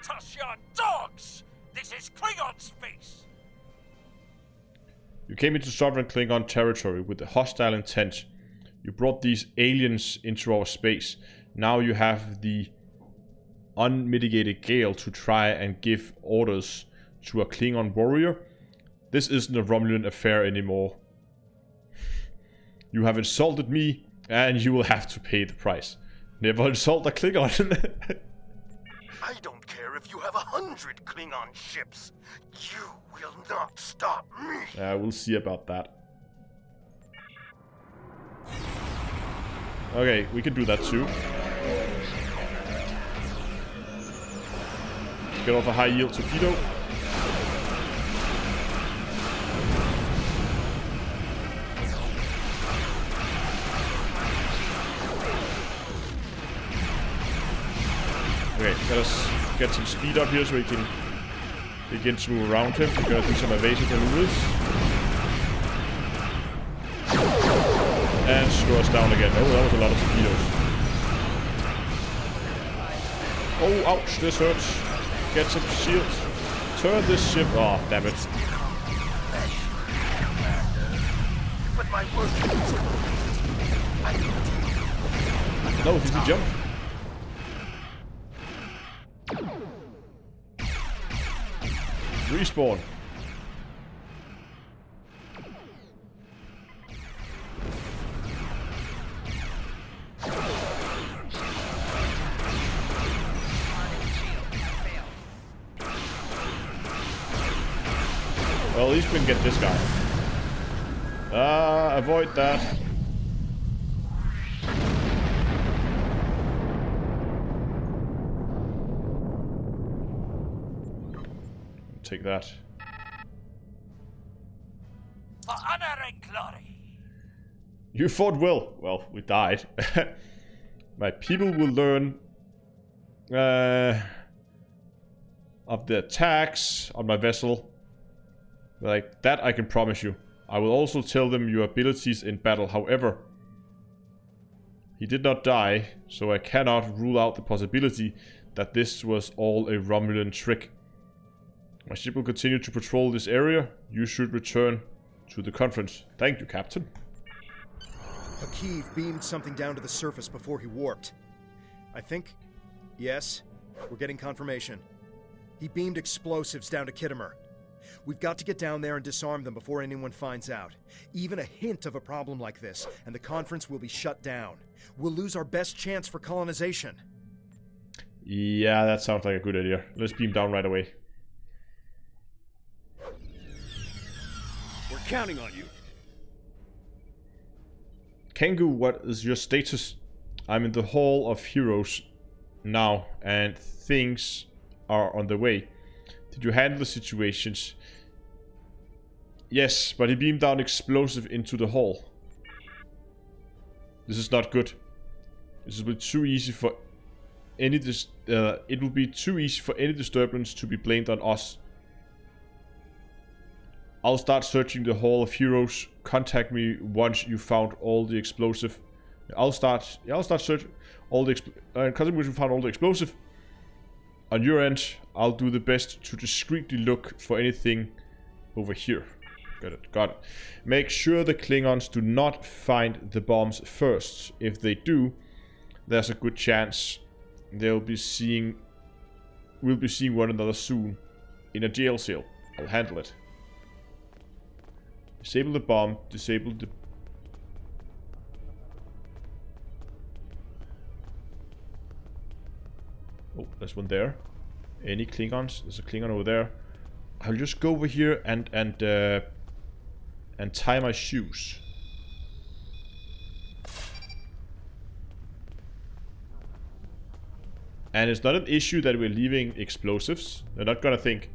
Toss your dogs! This is Klingon space! You came into sovereign Klingon territory with a hostile intent. You brought these aliens into our space. Now you have the unmitigated gale to try and give orders to a Klingon warrior. This isn't a Romulan affair anymore. You have insulted me, and you will have to pay the price. Never insult a Klingon. I don't care if you have 100 Klingon ships. You will not stop me. We'll see about that. Okay, we can do that too. Get off a high yield torpedo. Okay, let us get some speed up here so we can begin to move around him. We're gonna do some evasive maneuvers. And slow us down again. Oh, that was a lot of torpedoes. Oh, ouch, this hurts. Get some shields. Turn this ship. Oh, damn it. But my work is No, did he jump? Respawn. Well, at least we can get this guy. Avoid that. Take that. for honor and glory. You fought well. Well, we died. My people will learn of the attacks on my vessel. Like, that I can promise you. I will also tell them your abilities in battle. However, he did not die, so I cannot rule out the possibility that this was all a Romulan trick. My ship will continue to patrol this area. You should return to the conference. Thank you, Captain. Akiv beamed something down to the surface before he warped. I think... yes, we're getting confirmation. He beamed explosives down to Khitomer. We've got to get down there and disarm them before anyone finds out. Even a hint of a problem like this, and the conference will be shut down. We'll lose our best chance for colonization. Yeah, that sounds like a good idea. Let's beam down right away. counting on you. Kengu, what is your status? I'm in the Hall of Heroes now, and things are on the way. Did you handle the situations? Yes, but he beamed down explosive into the hall. This is not good. This will be too easy for any it will be too easy for any disturbance to be blamed on us. I'll start searching the Hall of Heroes. Contact me once you found all the explosive. I'll start searching all the contact me once you found all the explosive. On your end, I'll do the best to discreetly look for anything over here. Got it. Make sure the Klingons do not find the bombs first. If they do, there's a good chance we'll be seeing one another soon in a jail cell. I'll handle it. Disable the bomb. Disable the... Oh, there's one there. Any Klingons? There's a Klingon over there. I'll just go over here and tie my shoes. And it's not an issue that we're leaving explosives. They're not gonna think,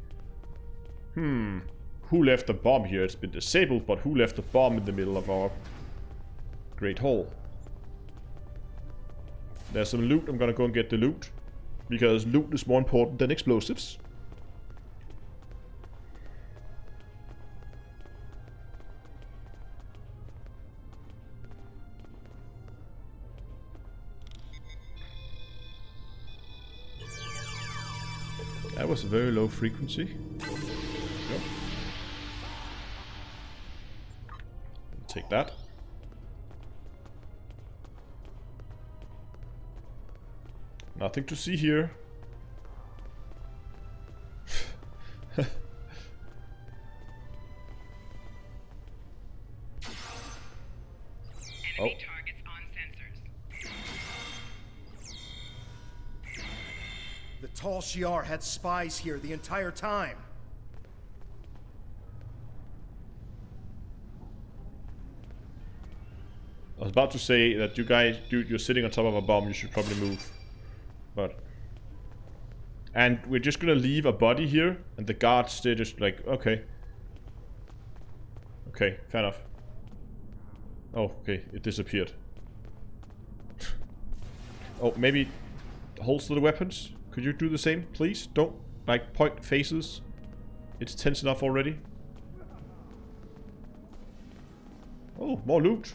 who left the bomb here? It's been disabled, but who left the bomb in the middle of our great hall? There's some loot. I'm gonna go and get the loot, because loot is more important than explosives. That was a very low frequency. Yep. Take that. Nothing to see here. Enemy targets on sensors. The Tal Shiar had spies here the entire time. I was about to say that you guys, dude, you're sitting on top of a bomb, you should probably move. But... And we're just gonna leave a body here, and the guards, they're just like, okay. Okay, fair enough. Oh, okay, it disappeared. Oh, maybe holster the weapons? Could you do the same, please? Don't, like, point faces. It's tense enough already. Oh, more loot.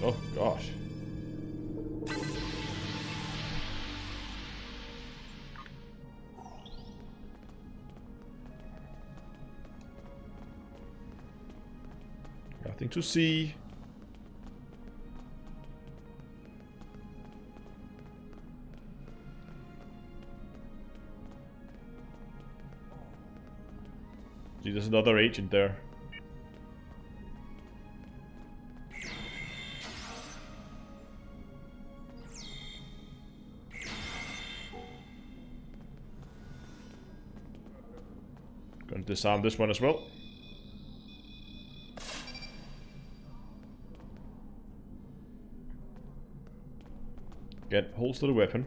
Oh, gosh. Nothing to see. See, there's another agent there. Gonna disarm this one as well. Get holster the weapon.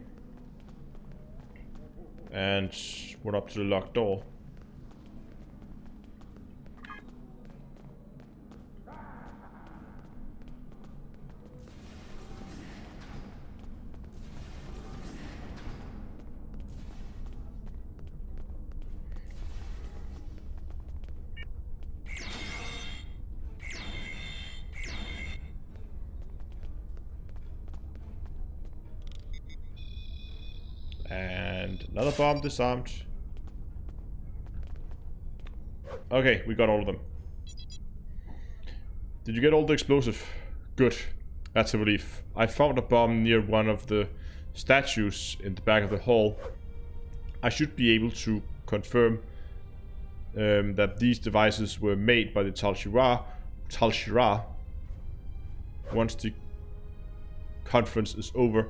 And run up to the locked door. And another bomb disarmed. Okay, we got all of them. Did you get all the explosive? Good. That's a relief. I found a bomb near one of the statues in the back of the hall. I should be able to confirm that these devices were made by the Tal Shiar. Once the conference is over.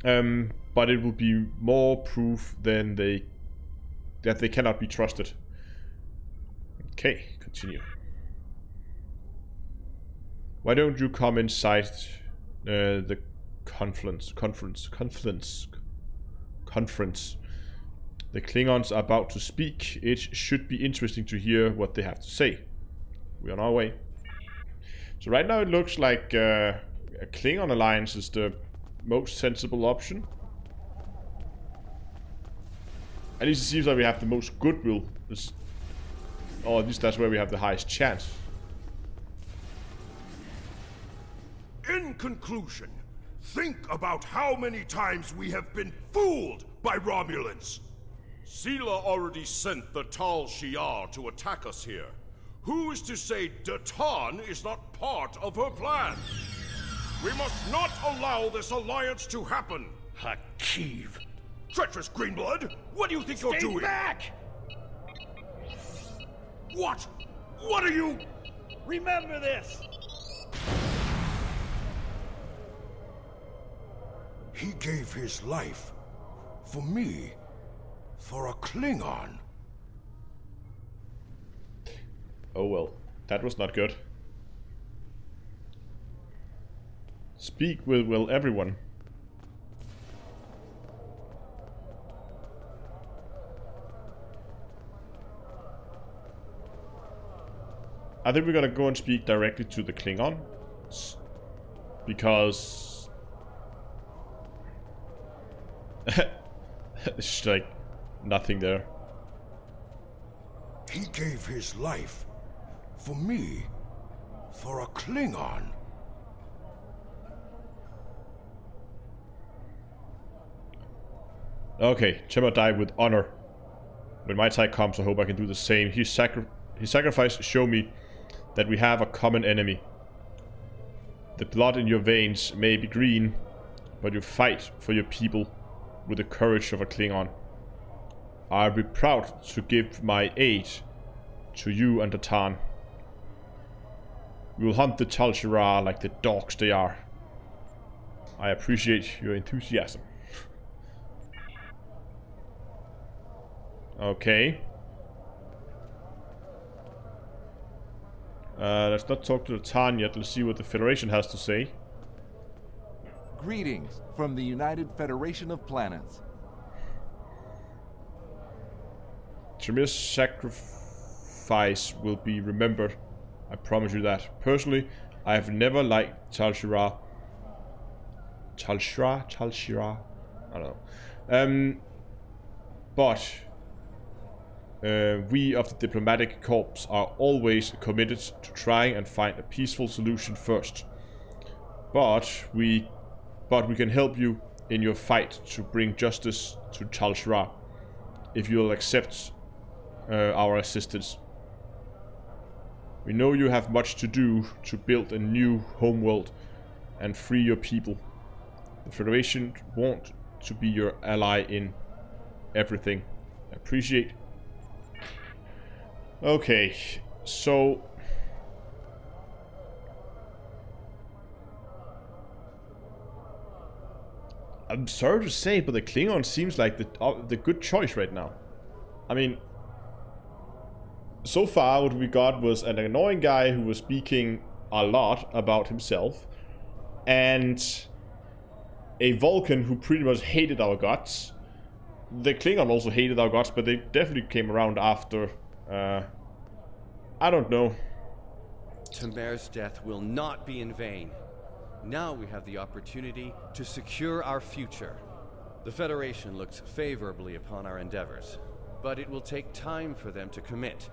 But it will be more proof than that they cannot be trusted. Okay, continue. Why don't you come inside the conference? The Klingons are about to speak. It should be interesting to hear what they have to say. We're on our way. So right now it looks like a Klingon alliance is the most sensible option. At least it seems like we have the most goodwill. Or at least that's where we have the highest chance. In conclusion, think about how many times we have been fooled by Romulans. Sela already sent the Tal Shiar to attack us here. Who is to say Datan is not part of her plan? We must not allow this alliance to happen. Hakiv. Treacherous Greenblood, what do you think you're doing? Stay back! What? What are you? Remember this! He gave his life. For me. For a Klingon. Oh well, that was not good. Speak with, well, everyone. I think we're gonna go and speak directly to the Klingons. Because... it's like nothing there. He gave his life. For me. For a Klingon. Okay, Chema died with honor. When my time comes, I hope I can do the same. His sacrifice show me that we have a common enemy. The blood in your veins may be green, but you fight for your people with the courage of a Klingon. I'll be proud to give my aid to you and Datan. We will hunt the Tal Shiar like the dogs they are. I appreciate your enthusiasm. Okay. Let's not talk to Datan yet. Let's see what the Federation has to say. Greetings from the United Federation of Planets. Jamir's sacrifice will be remembered. I promise you that. Personally, I have never liked Tal Shiar. Tal Shiar? I don't know. But we of the diplomatic corps are always committed to trying and find a peaceful solution first. But we can help you in your fight to bring justice to Tal Shiar if you'll accept our assistance. We know you have much to do to build a new homeworld and free your people. The Federation wants to be your ally in everything. Appreciate. Okay, so I'm sorry to say, but the Klingon seems like the good choice right now. I mean, so far what we got was an annoying guy who was speaking a lot about himself, and a Vulcan who pretty much hated our guts. The Klingon also hated our guts, but they definitely came around after, I don't know. Khitomer's death will not be in vain. Now we have the opportunity to secure our future. The Federation looks favorably upon our endeavors, but it will take time for them to commit.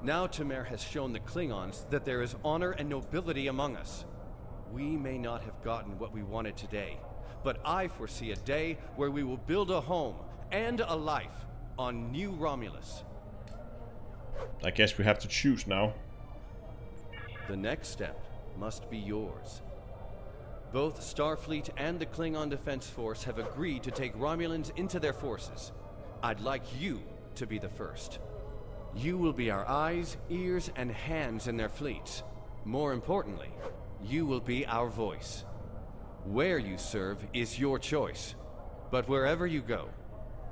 Now Khitomer has shown the Klingons that there is honor and nobility among us. We may not have gotten what we wanted today, but I foresee a day where we will build a home and a life on New Romulus. I guess we have to choose now. The next step must be yours. Both Starfleet and the Klingon Defense Force have agreed to take Romulans into their forces. I'd like you to be the first. You will be our eyes, ears, and hands in their fleets. More importantly, you will be our voice. Where you serve is your choice. But wherever you go,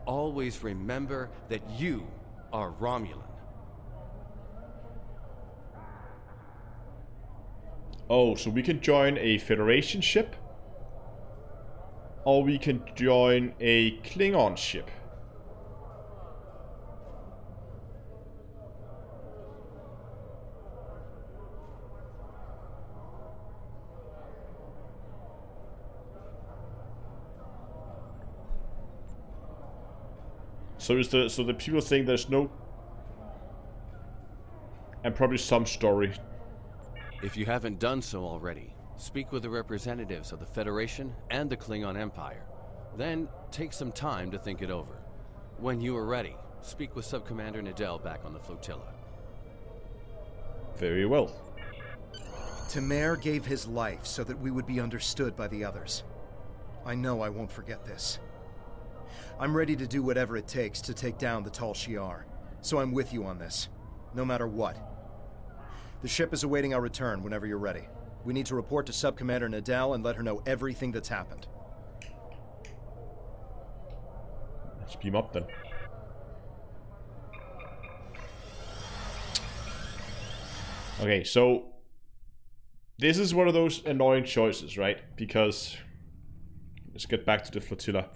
always remember that you are Romulan. Oh, so we can join a Federation ship? Or we can join a Klingon ship? So the people saying there's no, and probably some story. If you haven't done so already, speak with the representatives of the Federation and the Klingon Empire. Then take some time to think it over. When you are ready, speak with Subcommander Nadell back on the flotilla. Very well. Khitomer gave his life so that we would be understood by the others. I know I won't forget this. I'm ready to do whatever it takes to take down the Tal Shiar, so I'm with you on this, no matter what. The ship is awaiting our return whenever you're ready. We need to report to Subcommander Nadell and let her know everything that's happened. Let's beam up then. Okay, so this is one of those annoying choices, right? Because let's get back to the flotilla.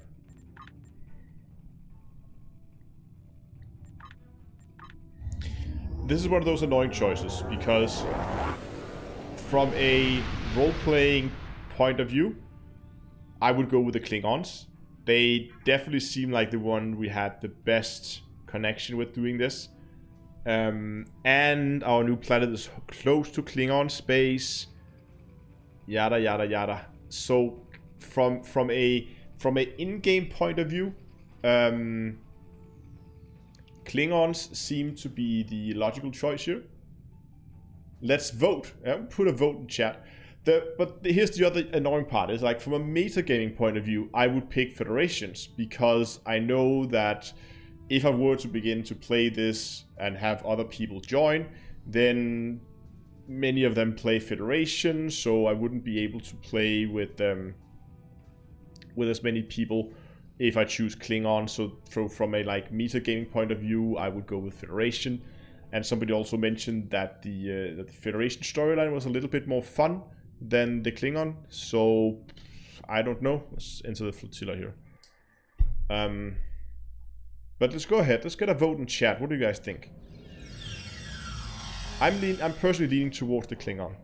This is one of those annoying choices because from a role-playing point of view, I would go with the Klingons. They definitely seem like the one we had the best connection with doing this. And our new planet is close to Klingon space. Yada yada yada. So from a in-game point of view, Klingons seem to be the logical choice here. Let's vote. Put a vote in chat. But here's the other annoying part. Is like from a metagaming point of view, I would pick Federations because I know that if I were to begin to play this and have other people join, then many of them play Federation, so I wouldn't be able to play with as many people if I choose Klingon. So from a like metagaming point of view, I would go with Federation. And somebody also mentioned that the Federation storyline was a little bit more fun than the Klingon. So I don't know. Let's enter the flotilla here. But let's go ahead. Let's get a vote in chat. What do you guys think? I'm personally leaning towards the Klingon.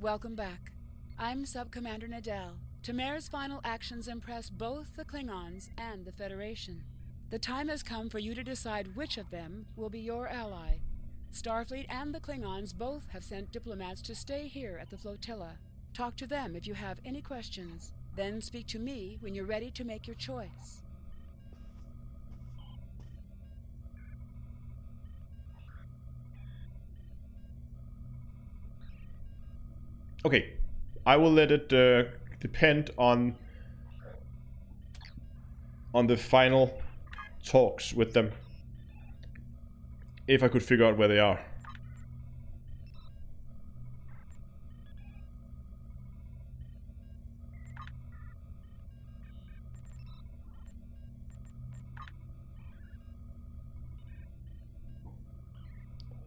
Welcome back. I'm Subcommander Nadell. Khitomer's final actions impressed both the Klingons and the Federation. The time has come for you to decide which of them will be your ally. Starfleet and the Klingons both have sent diplomats to stay here at the flotilla. Talk to them if you have any questions. Then speak to me when you're ready to make your choice. Okay, I will let it depend on the final talks with them. If I could figure out where they are.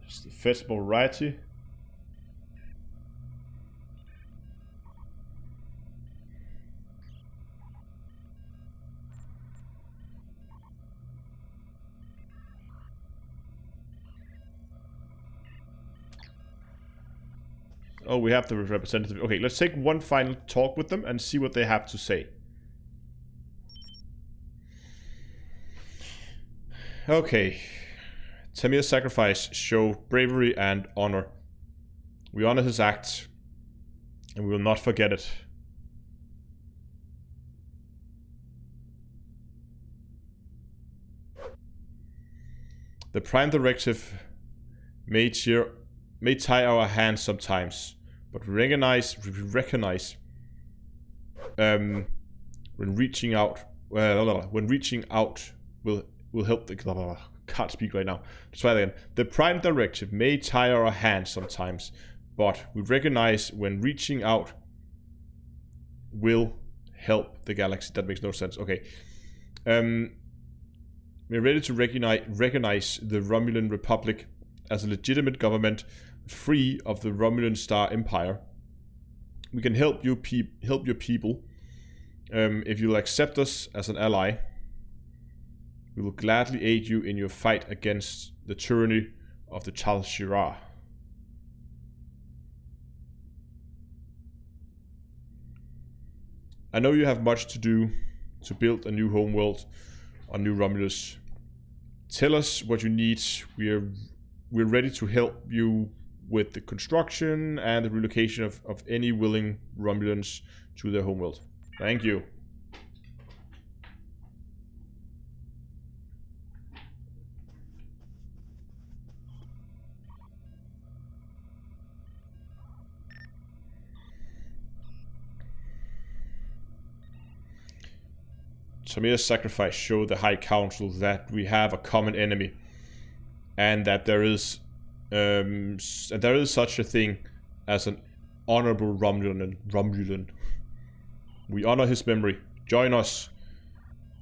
It's the festival variety. Oh, we have the representative. Okay, let's take one final talk with them and see what they have to say. Okay. Tamir's sacrifice show bravery and honor. We honor his act, and we will not forget it. The Prime Directive may tie our hands sometimes, but we recognize when reaching out will help the can't speak right now. Let's try that again. The Prime Directive may tie our hands sometimes, but we recognize when reaching out will help the galaxy. That makes no sense. Okay. We're ready to recognize the Romulan Republic as a legitimate government free of the Romulan Star Empire. We can help your people if you'll accept us as an ally. We will gladly aid you in your fight against the tyranny of the Tal Shirar. I know you have much to do to build a new homeworld on New Romulus. Tell us what you need. We're ready to help you with the construction and the relocation of any willing Romulans to their homeworld. Thank you. Tamir's sacrifice showed the High Council that we have a common enemy, and that there is such a thing as an honorable Romulan. We honor his memory. Join us.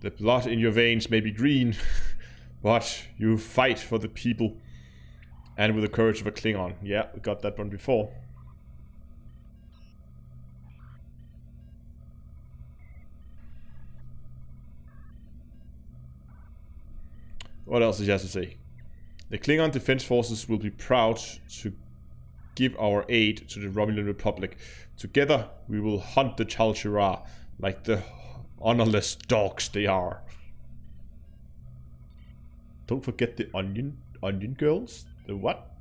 The blood in your veins may be green, but you fight for the people, and with the courage of a Klingon. Yeah, we got that one before. What else does he have to say? The Klingon Defense Forces will be proud to give our aid to the Romulan Republic. Together, we will hunt the Tal Shirar like the honorless dogs they are. Don't forget the onion girls. The what?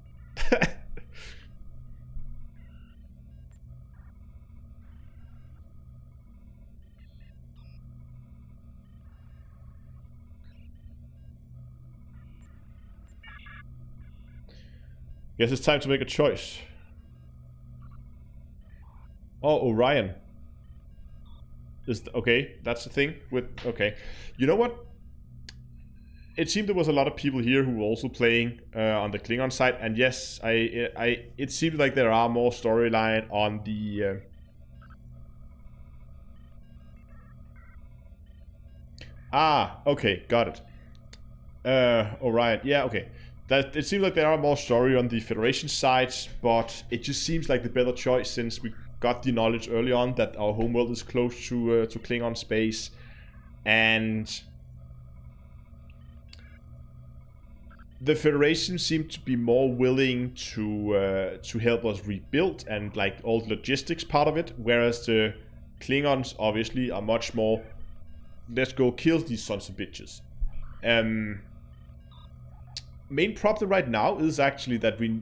Guess it's time to make a choice. Oh, Orion. Okay, that's the thing with... Okay. You know what? It seemed there was a lot of people here who were also playing on the Klingon side. And yes, it seemed like there are more storyline on the... okay, got it. Orion. Yeah, okay. That it seems like there are more story on the Federation side, but it just seems like the better choice since we got the knowledge early on that our homeworld is close to Klingon space, and the Federation seemed to be more willing to help us rebuild and like all the logistics part of it, whereas the Klingons obviously are much more, let's go kill these sons of bitches. Main problem right now is actually that we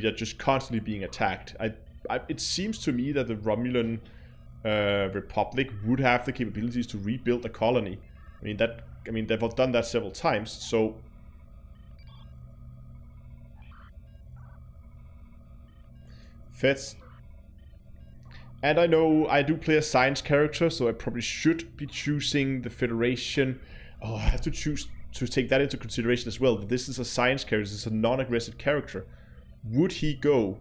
are just constantly being attacked. It seems to me that the Romulan Republic would have the capabilities to rebuild a colony. I mean they've done that several times. So Feds. And I know I do play a science character, so I probably should be choosing the Federation. Oh, I have to choose to take that into consideration as well. This is a science character, this is a non-aggressive character. Would he go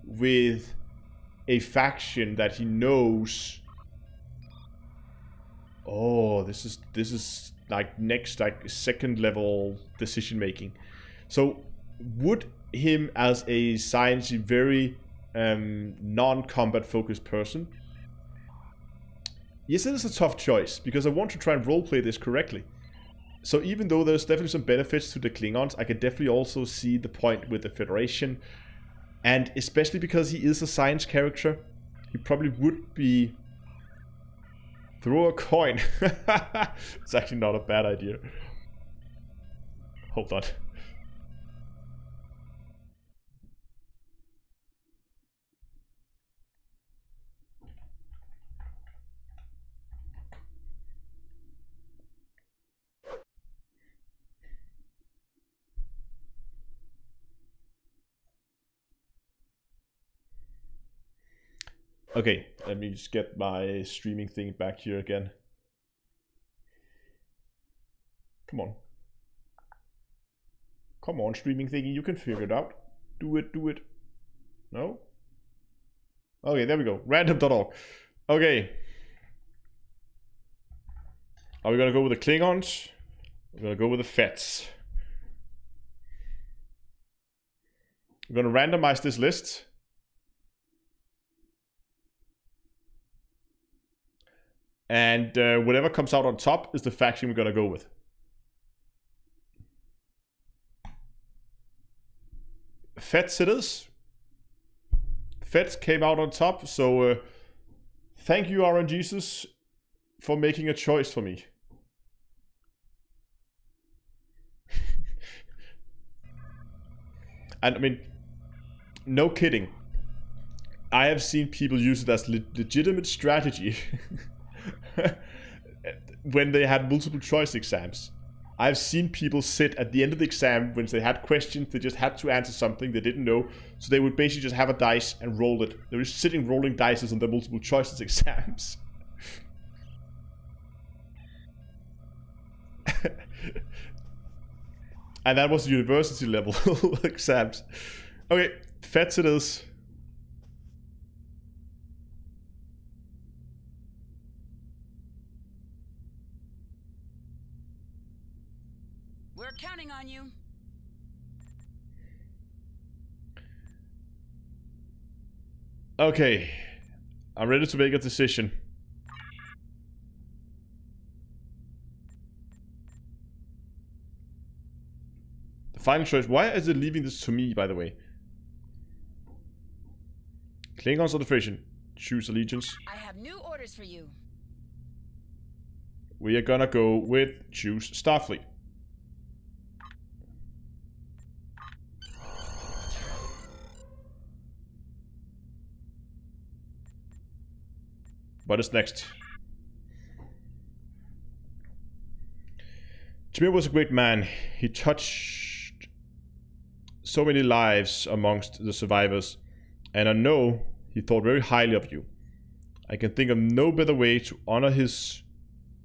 with a faction that he knows? Oh, this is like next, like second level decision making. So would him as a science very non-combat focused person? Yes, it is a tough choice, because I want to try and roleplay this correctly. So even though there's definitely some benefits to the Klingons, I can definitely also see the point with the Federation. And especially because he is a science character, he probably would be... Throw a coin. It's actually not a bad idea. Hold on. Okay, let me just get my streaming thing back here again. Come on. Come on, streaming thingy, you can figure it out. Do it, do it. No? Okay, there we go. Random.org. Okay. Are we gonna go with the Klingons? We're gonna go with the Feds. We're gonna randomize this list. And whatever comes out on top is the faction we're gonna go with. Feds it is. Feds came out on top, so thank you, RNGesus, for making a choice for me. And I mean, no kidding. I have seen people use it as legitimate strategy when they had multiple choice exams. I've seen people sit at the end of the exam when they had questions, they just had to answer something they didn't know, so they would basically just have a dice and roll it. They were just sitting rolling dice on the multiple choices exams. And that was university level exams. Okay, Feds it is. We're counting on you. Okay, I'm ready to make a decision. The final choice. Why is it leaving this to me, by the way? Klingons or the Frisian? Choose allegiance. I have new orders for you. We are gonna go with choose Starfleet. What is next? Jameer was a great man. He touched so many lives amongst the survivors, and I know he thought very highly of you. I can think of no better way to honor his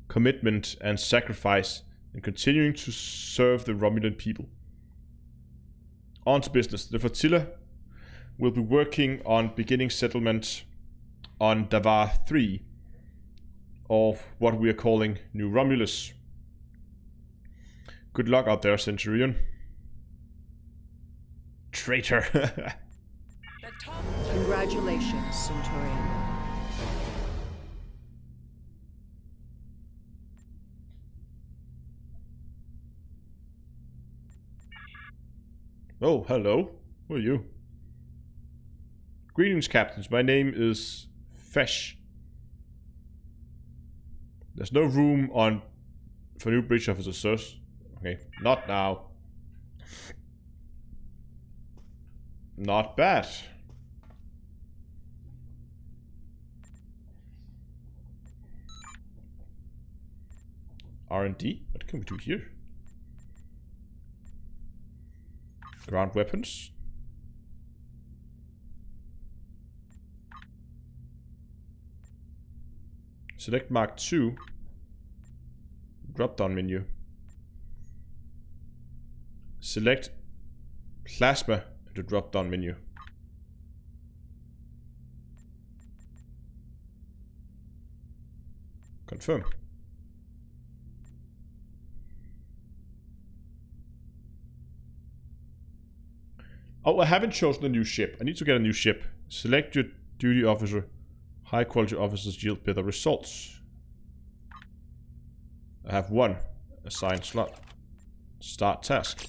commitment and sacrifice than continuing to serve the Romulan people. On to business. The flotilla will be working on beginning settlement on Davar 3, or what we are calling New Romulus. Good luck out there, Centurion. Traitor. Congratulations, Centurion. Oh, hello. Who are you? Greetings, captains. My name is Fesh. There's no room on for new bridge officers, sirs. Okay, not now. Not bad. R&D? What can we do here? Ground weapons. Select Mark II. Drop down menu. Select Plasma to drop down menu. Confirm. Oh, I haven't chosen a new ship. I need to get a new ship. Select your duty officer. High quality officers yield better results. I have one assigned slot. Start task.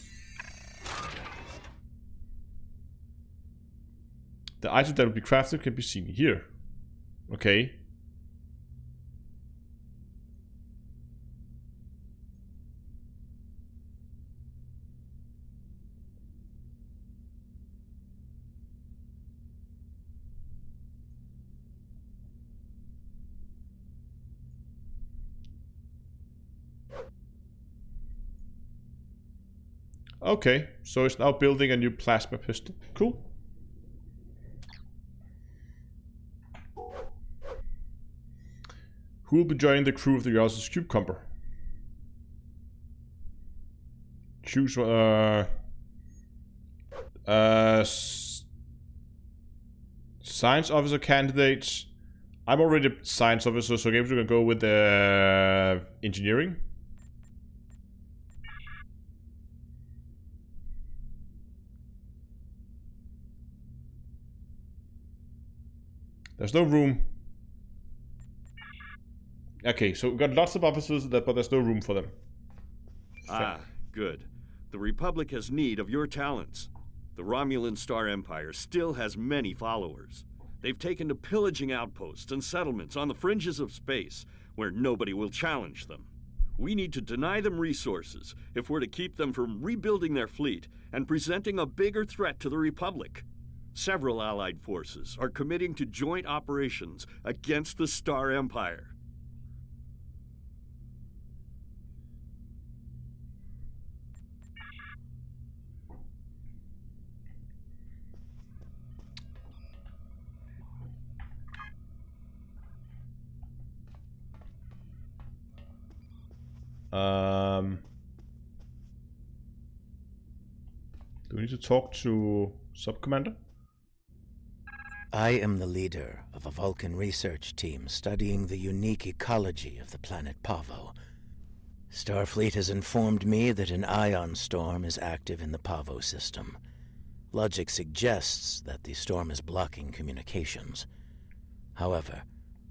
The item that will be crafted can be seen here. Okay. Okay, so it's now building a new plasma pistol. Cool. Who will be joining the crew of the Ursus Cucumber? choose science officer candidates. I'm already a science officer, so maybe we can go with engineering. There's no room. Okay, so we've got lots of officers, but there's no room for them. Ah, good. The Republic has need of your talents. The Romulan Star Empire still has many followers. They've taken to pillaging outposts and settlements on the fringes of space, where nobody will challenge them. We need to deny them resources if we're to keep them from rebuilding their fleet and presenting a bigger threat to the Republic. Several Allied forces are committing to joint operations against the Star Empire. Do we need to talk to Sub-Commander? I am the leader of a Vulcan research team studying the unique ecology of the planet Pavo. Starfleet has informed me that an ion storm is active in the Pavo system. Logic suggests that the storm is blocking communications. However,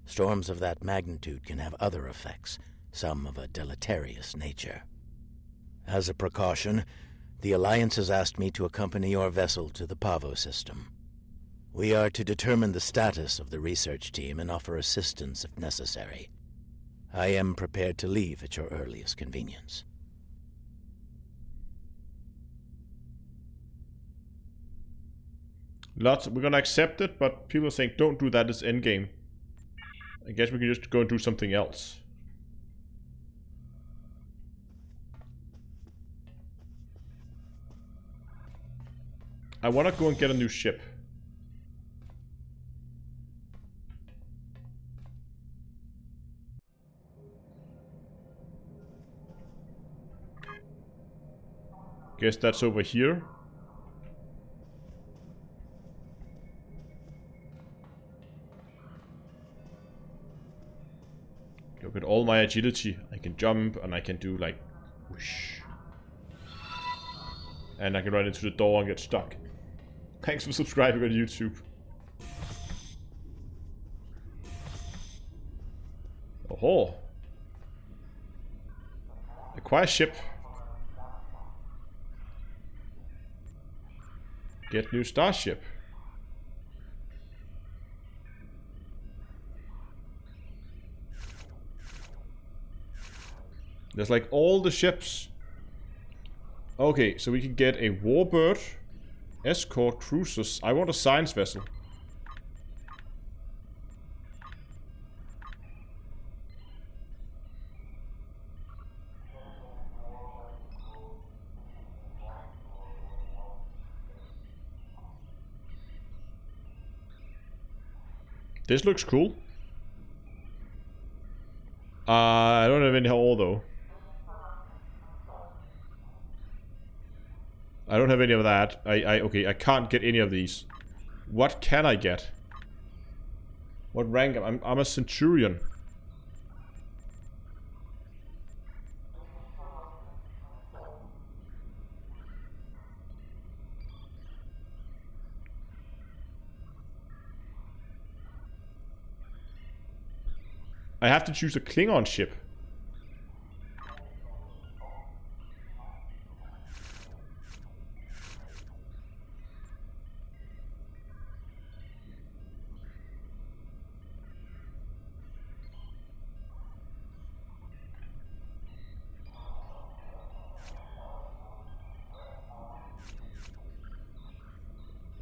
storms of that magnitude can have other effects, some of a deleterious nature. As a precaution, the Alliance has asked me to accompany your vessel to the Pavo system. We are to determine the status of the research team and offer assistance if necessary. I am prepared to leave at your earliest convenience. We're gonna accept it, but people are saying don't do that, it's endgame. I guess we can just go and do something else. I wanna go and get a new ship. Guess that's over here. Look at all my agility. I can jump and I can do like whoosh. And I can run into the door and get stuck. Thanks for subscribing on YouTube. Oh, acquire ship. Get new starship. There's like all the ships. Okay, so we can get a warbird, escort, cruisers. I want a science vessel. This looks cool. I don't have any ore though. I don't have any of that. Okay, I can't get any of these. What can I get? What rank? I'm a centurion. I have to choose a Klingon ship.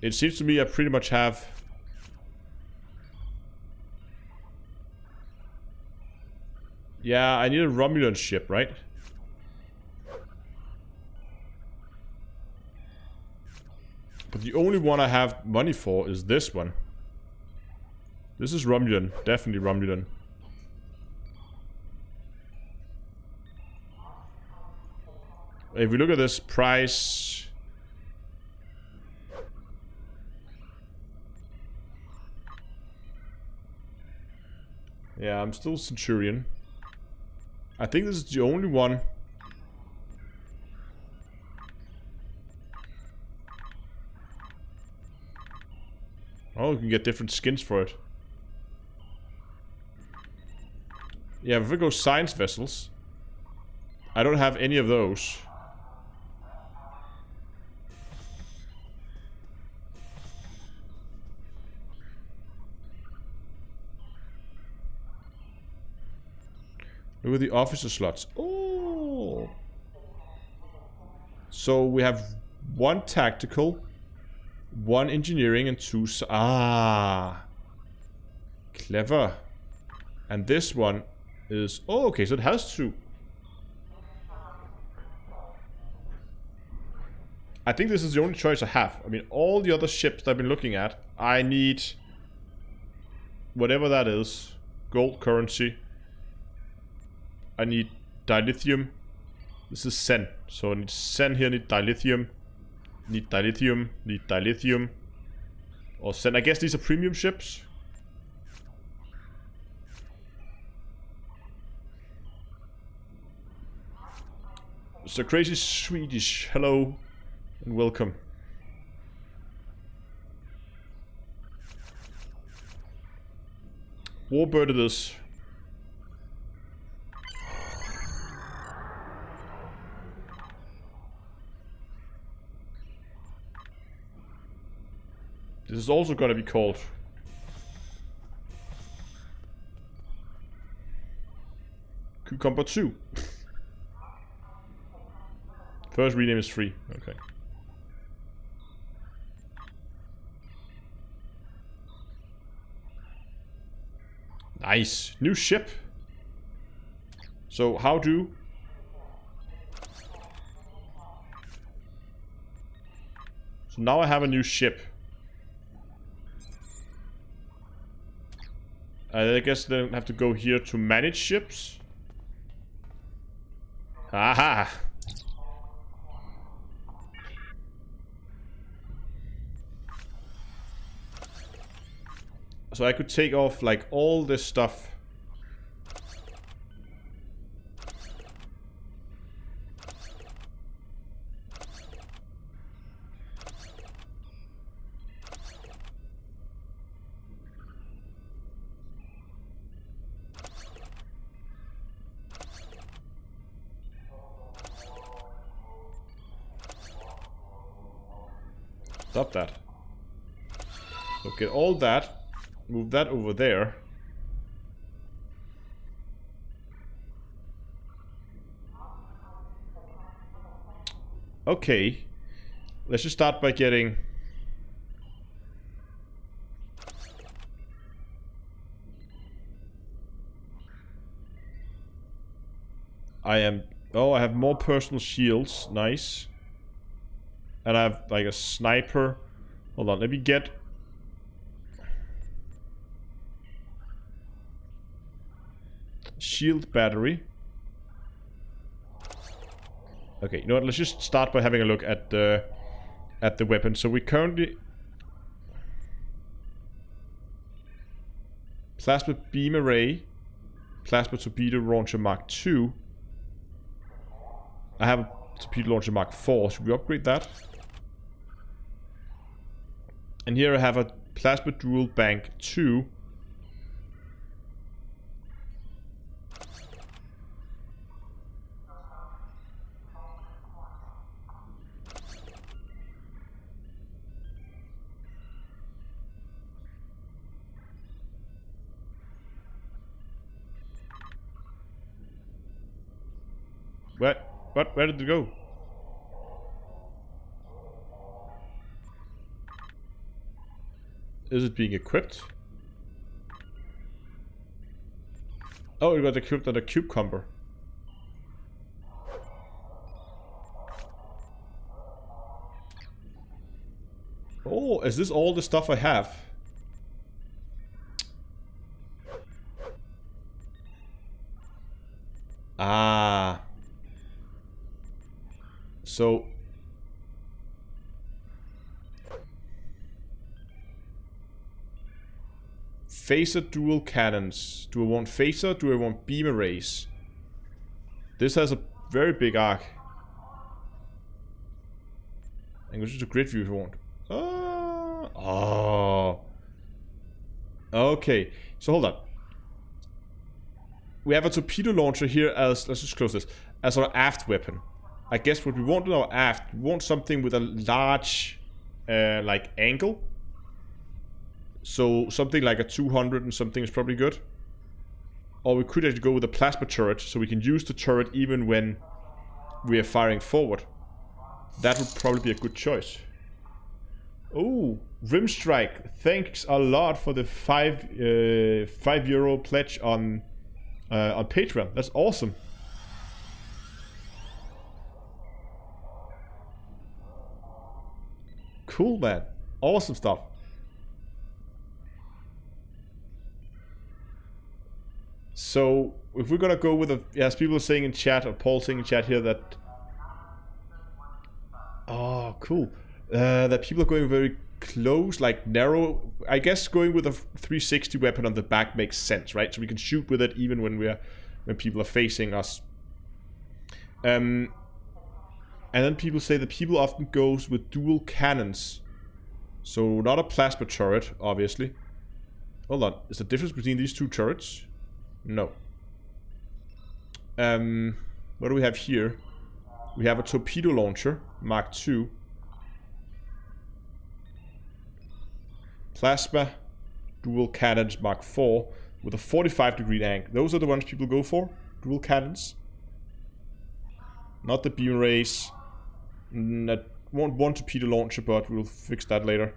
It seems to me I pretty much have... Yeah, I need a Romulan ship, right? But the only one I have money for is this one. This is Romulan, definitely Romulan. If we look at this price... Yeah, I'm still Centurion. I think this is the only one. Oh, you can get different skins for it. Yeah, if we go science vessels, I don't have any of those. Look at the officer slots. Oh! So we have 1 tactical, 1 engineering, and 2... Ah! Clever. And this one is... Oh, okay, so it has 2. I think this is the only choice I have. I mean, all the other ships that I've been looking at, I need... whatever that is. Gold currency. I need dilithium. This is Sen. So I need Sen here, need dilithium. Need dilithium, need dilithium. Or Sen. I guess these are premium ships. So crazy Swedish. Hello and welcome. Warbird it is. This is also gonna be called Cucumber 2. First rename is free. Okay. Nice. New ship. So how do... So now I have a new ship. I guess then I have to go here to manage ships. Aha! So I could take off like all this stuff. Stop that. So get all that. Move that over there. Okay. Let's just start by getting... Oh, I have more personal shields. Nice. And I have like a sniper. Hold on, let me get... Shield battery. Okay, you know what? Let's just start by having a look at the weapon. So we currently... Plasma beam array. Plasma torpedo launcher Mark II. I have a torpedo launcher Mark IV. Should we upgrade that? And here I have a plasma dual bank 2. What? Where did it go? Is it being equipped? Oh, it got equipped at a cucumber. Oh, is this all the stuff I have? Ah. So phaser dual cannons. Do I want phaser? Do I want beam arrays? This has a very big arc. And go to grid view if you want. Oh. Okay. So hold on. We have a torpedo launcher here as, let's just close this, as our aft weapon. I guess what we want in our aft, we want something with a large, like, angle. So something like a 200 and something is probably good. Or we could actually go with a plasma turret, so we can use the turret even when we are firing forward. That would probably be a good choice. Oh, Rimstrike, thanks a lot for the €5 pledge on Patreon. That's awesome. Cool, man. Awesome stuff. So, if we're gonna go with a... Yes, people are saying in chat, or Paul saying in chat here that... Oh, cool. That people are going very close, like narrow. I guess going with a 360 weapon on the back makes sense, right? So we can shoot with it even when people are facing us. And then people say that people often goes with dual cannons. So not a plasma turret, obviously. Hold on, is the difference between these two turrets? No. What do we have here? We have a torpedo launcher, Mark II. Plasma dual cannons, Mark IV, with a 45-degree angle. Those are the ones people go for, dual cannons. Not the beam arrays. I want one torpedo launcher, but we'll fix that later.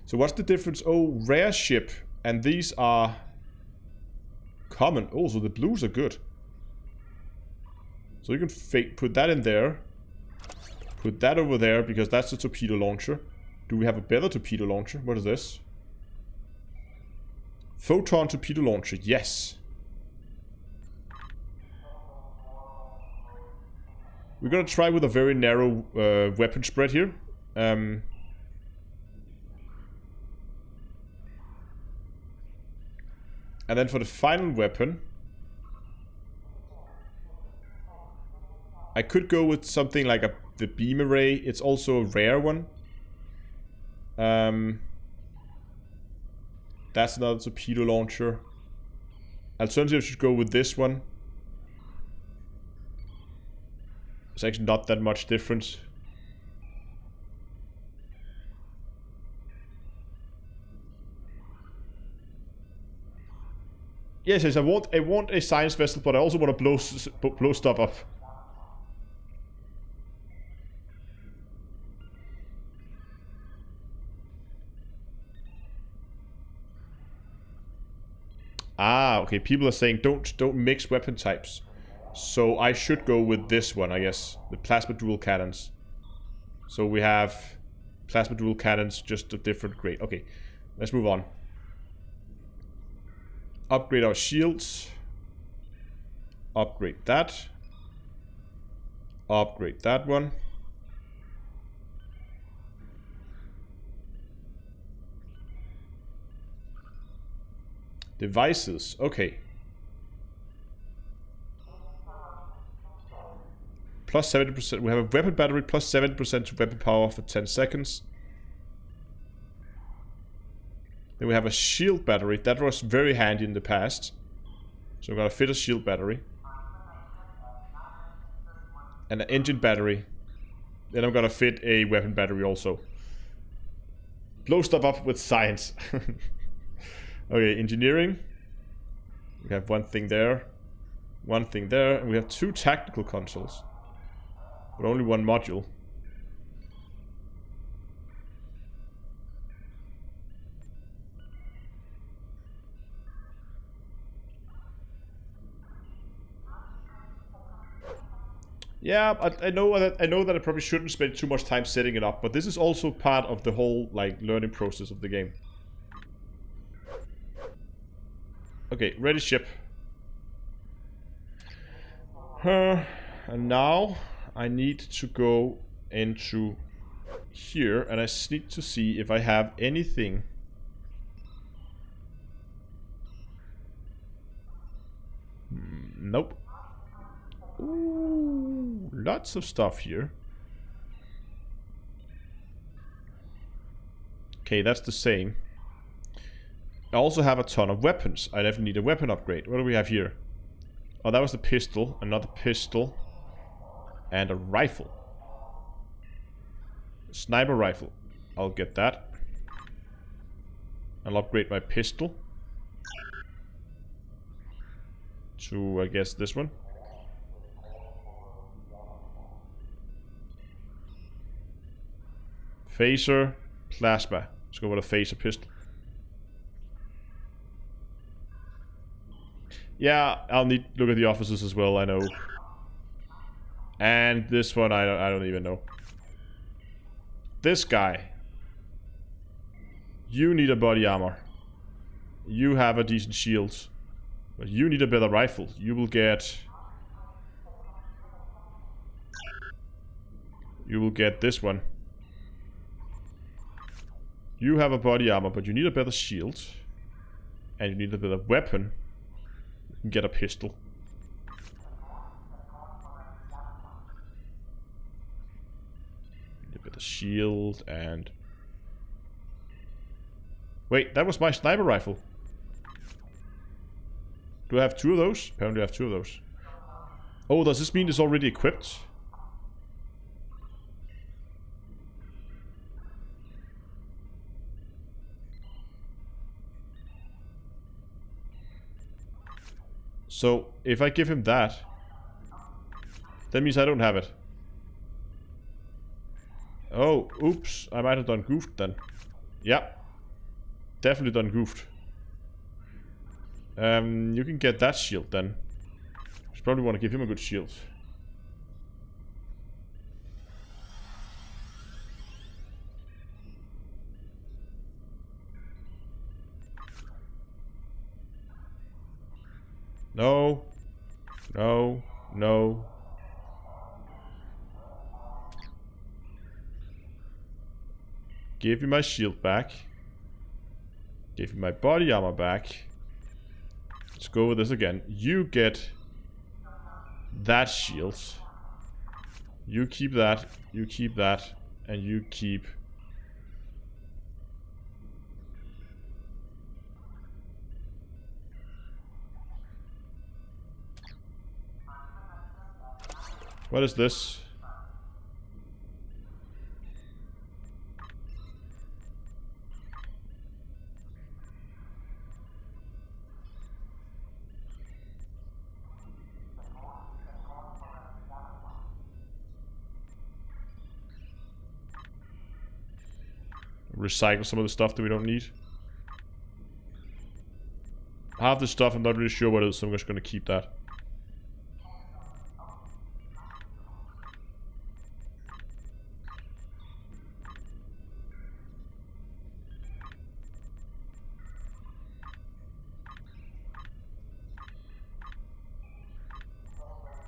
So what's the difference? Oh, rare ship. And these are common. Oh, so the blues are good. So you can put that in there. Put that over there, because that's the torpedo launcher. Do we have a better torpedo launcher? What is this? Photon torpedo launcher. Yes. We're gonna try with a very narrow weapon spread here. And then for the final weapon, I could go with something like the beam array. It's also a rare one. That's another torpedo launcher. Alternatively, I should go with this one. It's actually not that much difference. Yes, I want a science vessel, but I also want to blow stuff up. Ah, okay. People are saying don't mix weapon types. So I should go with this one, I guess. The plasma dual cannons. So we have plasma dual cannons, just a different grade. Okay, let's move on. Upgrade our shields. Upgrade that. Upgrade that one. Devices, okay. Plus 70%. We have a weapon battery plus 70% to weapon power for 10 seconds. Then we have a shield battery. That was very handy in the past. So we're gonna fit a shield battery. And an engine battery. Then I'm gonna fit a weapon battery also. Blow stuff up with science. Okay, engineering. We have one thing there. One thing there. And we have 2 tactical consoles. But only one module. Yeah, I know that I probably shouldn't spend too much time setting it up, but this is also part of the whole like learning process of the game. Okay, ready ship. And now I need to go into here, and I need to see if I have anything. Nope. Ooh, lots of stuff here. Okay, that's the same. I also have a ton of weapons. I definitely need a weapon upgrade. What do we have here? Oh, that was the pistol. Another pistol. And a rifle. Sniper rifle. I'll get that. I'll upgrade my pistol. To, I guess, this one. Phaser. Plasma. Let's go with a phaser pistol. Yeah, I'll need to look at the officers as well, I know. And this one, I don't even know. This guy. You need a body armor. You have a decent shield. But you need a better rifle. You will get... You will get this one. You have a body armor, but you need a better shield. And you need a better weapon. You can get a pistol. Need a better shield and... Wait, that was my sniper rifle. Do I have two of those? Apparently I have two of those. Oh, does this mean it's already equipped? So, if I give him that, that means I don't have it. Oh, oops. I might have done goofed then. Yeah. Definitely done goofed. You can get that shield then. You probably want to give him a good shield. No. No. No. Give me my shield back. Give me my body armor back. Let's go with this again. You get that shield. You keep that. You keep that. And you keep... What is this? Recycle some of the stuff that we don't need. Half the stuff I'm not really sure what it is, so I'm just gonna keep that.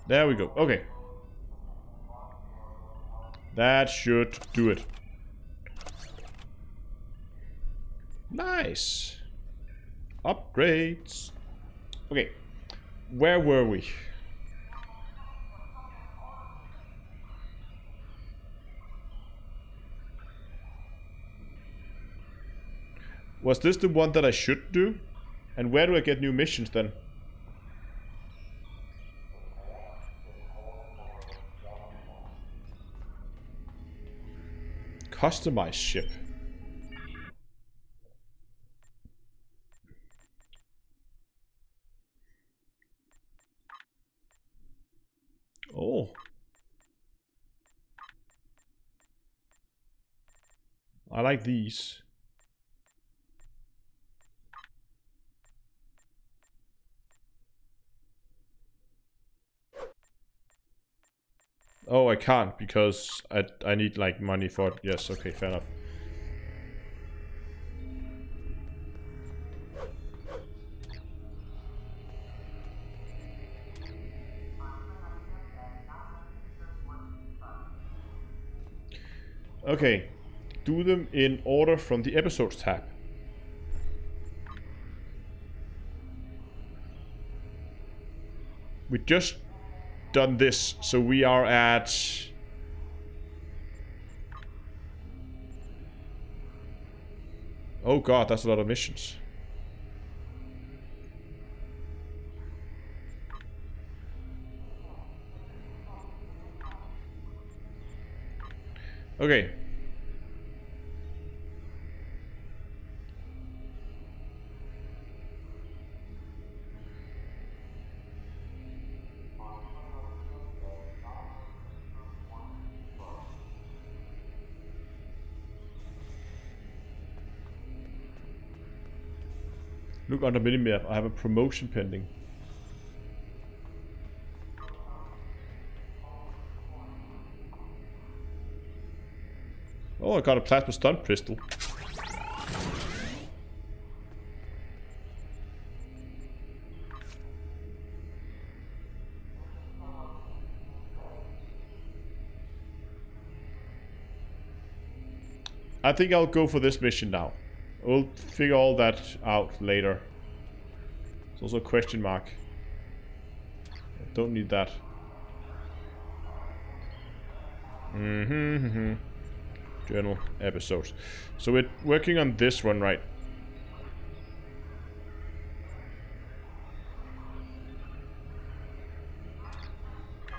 There we go. Okay. That should do it. Nice. Upgrades. Okay. Where were we? Was this the one that I should do? And where do I get new missions then? Customize ship. Oh. I like these. Oh, I can't because I need like money for it. Yes, okay, fair enough. Okay. Do them in order from the episodes tab. We just done this, so we are at... Oh god, that's a lot of missions. Okay. Look under minimap, I have a promotion pending. Oh, I got a plasma stun pistol. I think I'll go for this mission now. We'll figure all that out later. There's also a question mark. Don't need that. Journal episodes. So we're working on this one, right?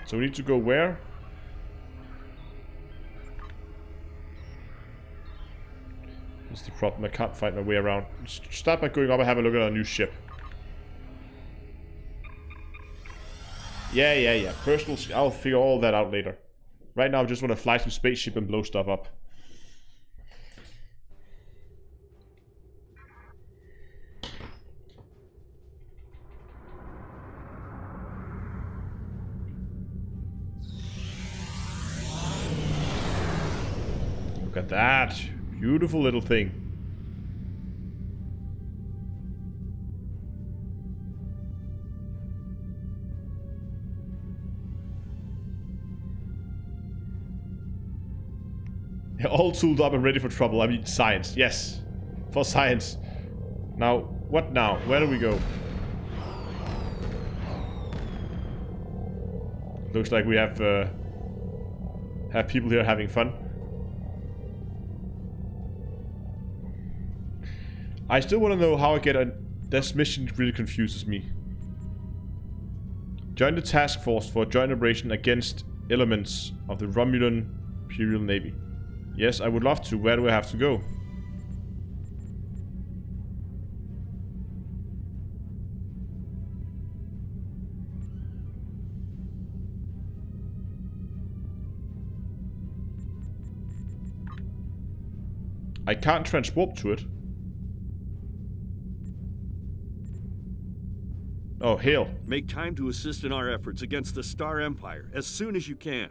So we need to go where? That's the problem. I can't find my way around. Start by going up and have a look at our new ship. Yeah. Personal... I'll figure all that out later. Right now I just want to fly some spaceship and blow stuff up. Look at that. Beautiful little thing. All tooled up and ready for trouble. I mean, science. Yes. For science. Now, what now? Where do we go? Looks like we have people here having fun. I still want to know how I get a... This mission really confuses me. Join the task force for a joint operation against elements of the Romulan Imperial Navy. Yes, I would love to. Where do I have to go? I can't transport to it. Oh, hail. Make time to assist in our efforts against the Star Empire as soon as you can.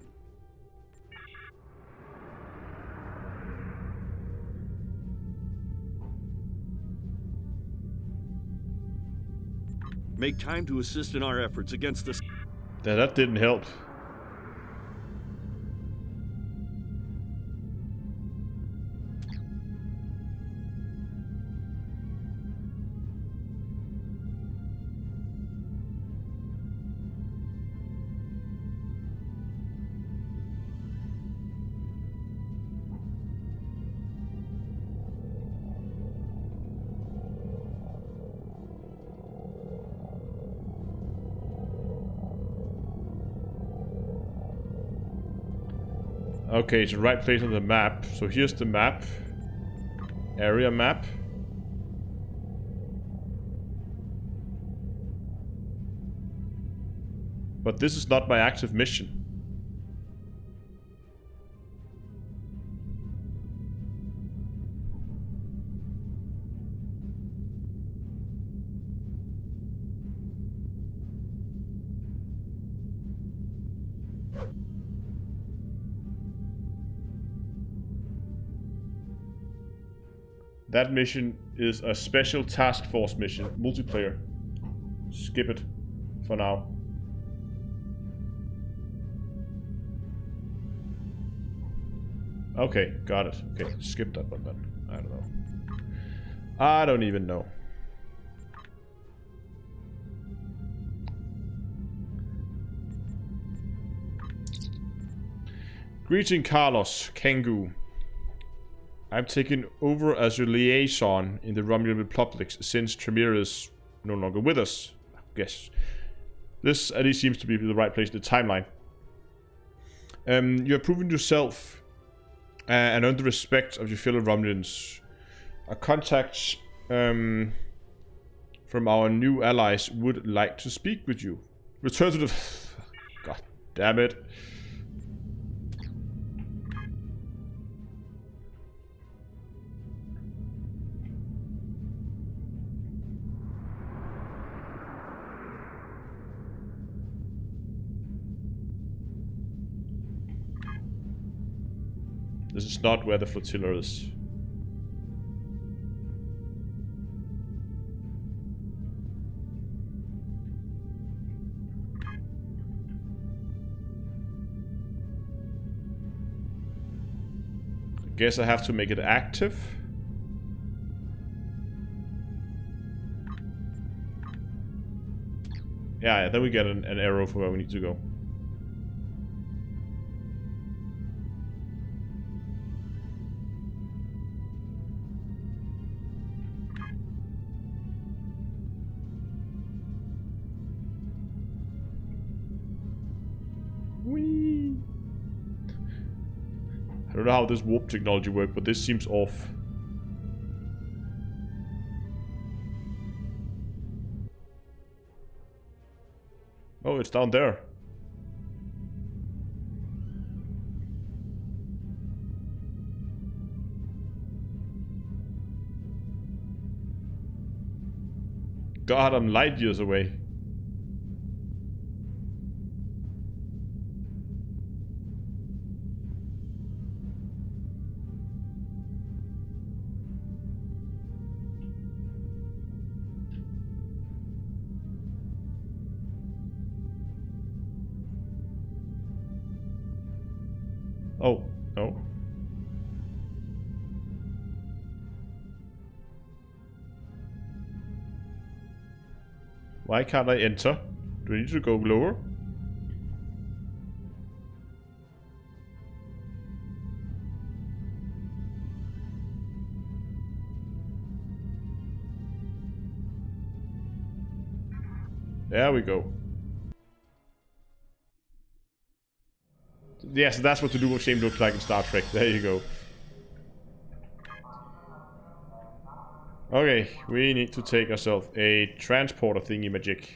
Make time to assist in our efforts against the... That didn't help. Okay, it's the right place on the map. So here's the map. Area map. But this is not my active mission. That mission is a special task force mission, multiplayer. Skip it for now. Okay, got it. Okay, skip that one then. I don't know. I don't even know. Greeting, Carlos, Kangoo. I'm taking over as your liaison in the Romulan Republic since Tremere is no longer with us. Yes. This at least seems to be the right place in the timeline. You have proven yourself and earned the respect of your fellow Romulans. Our contacts from our new allies would like to speak with you. Return to the... God damn it. This is not where the flotilla is. I guess I have to make it active. Yeah, then we get an arrow for where we need to go. I don't know how this warp technology works, but this seems off. Oh, it's down there. God, I'm light years away. Oh, no. Why can't I enter? Do I need to go lower? There we go. Yes, that's what the dual shame looks like in Star Trek. There you go. Okay, we need to take ourselves a transporter thingy magic.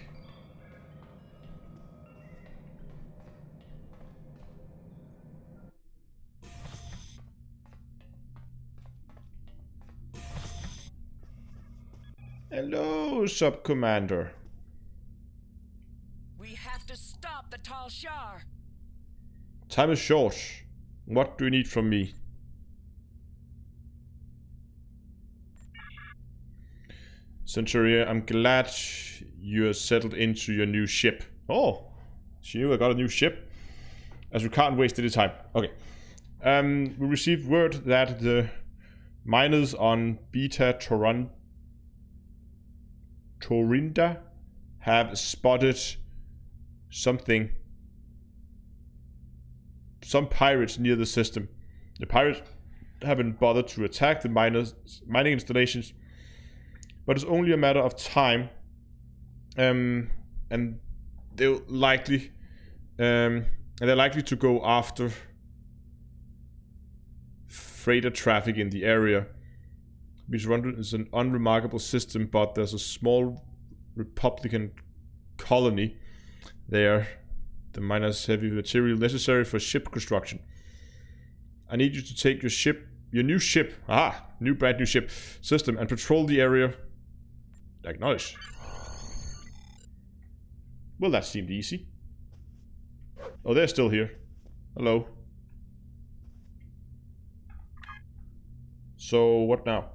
Hello, Sub-Commander. We have to stop the Tal Shar. Time is short. What do you need from me? Centurion, I'm glad you're settled into your new ship. Oh, she knew I got a new ship. As we can't waste any time. Okay. We received word that the miners on Beta Torinda have spotted something. Some pirates near the system. The pirates haven't bothered to attack the mining installations, but it's only a matter of time. And they're likely to go after freighter traffic in the area. Which is an unremarkable system, but there's a small Republican colony there. The miners heavy material necessary for ship construction. I need you to take your new ship, brand new ship system and patrol the area. Acknowledge. Well, that seemed easy. Oh, they're still here. Hello. So, what now?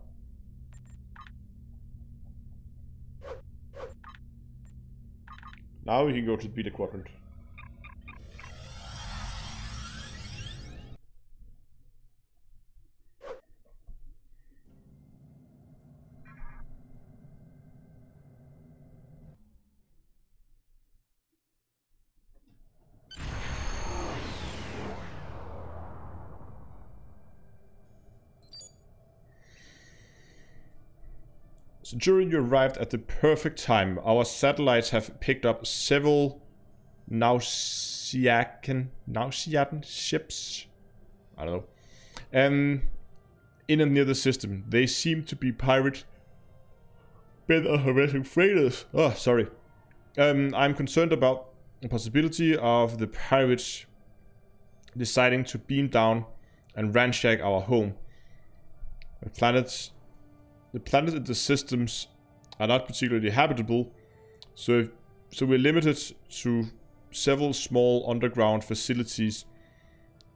Now we can go to the Beta Quadrant. Centurion, you arrived at the perfect time. Our satellites have picked up several Nausican ships. I don't know. In and near the system. They seem to be pirate bent on harassing freighters. Oh, sorry. I'm concerned about the possibility of the pirates deciding to beam down and ransack our home. The planets in the systems are not particularly habitable, so we're limited to several small underground facilities.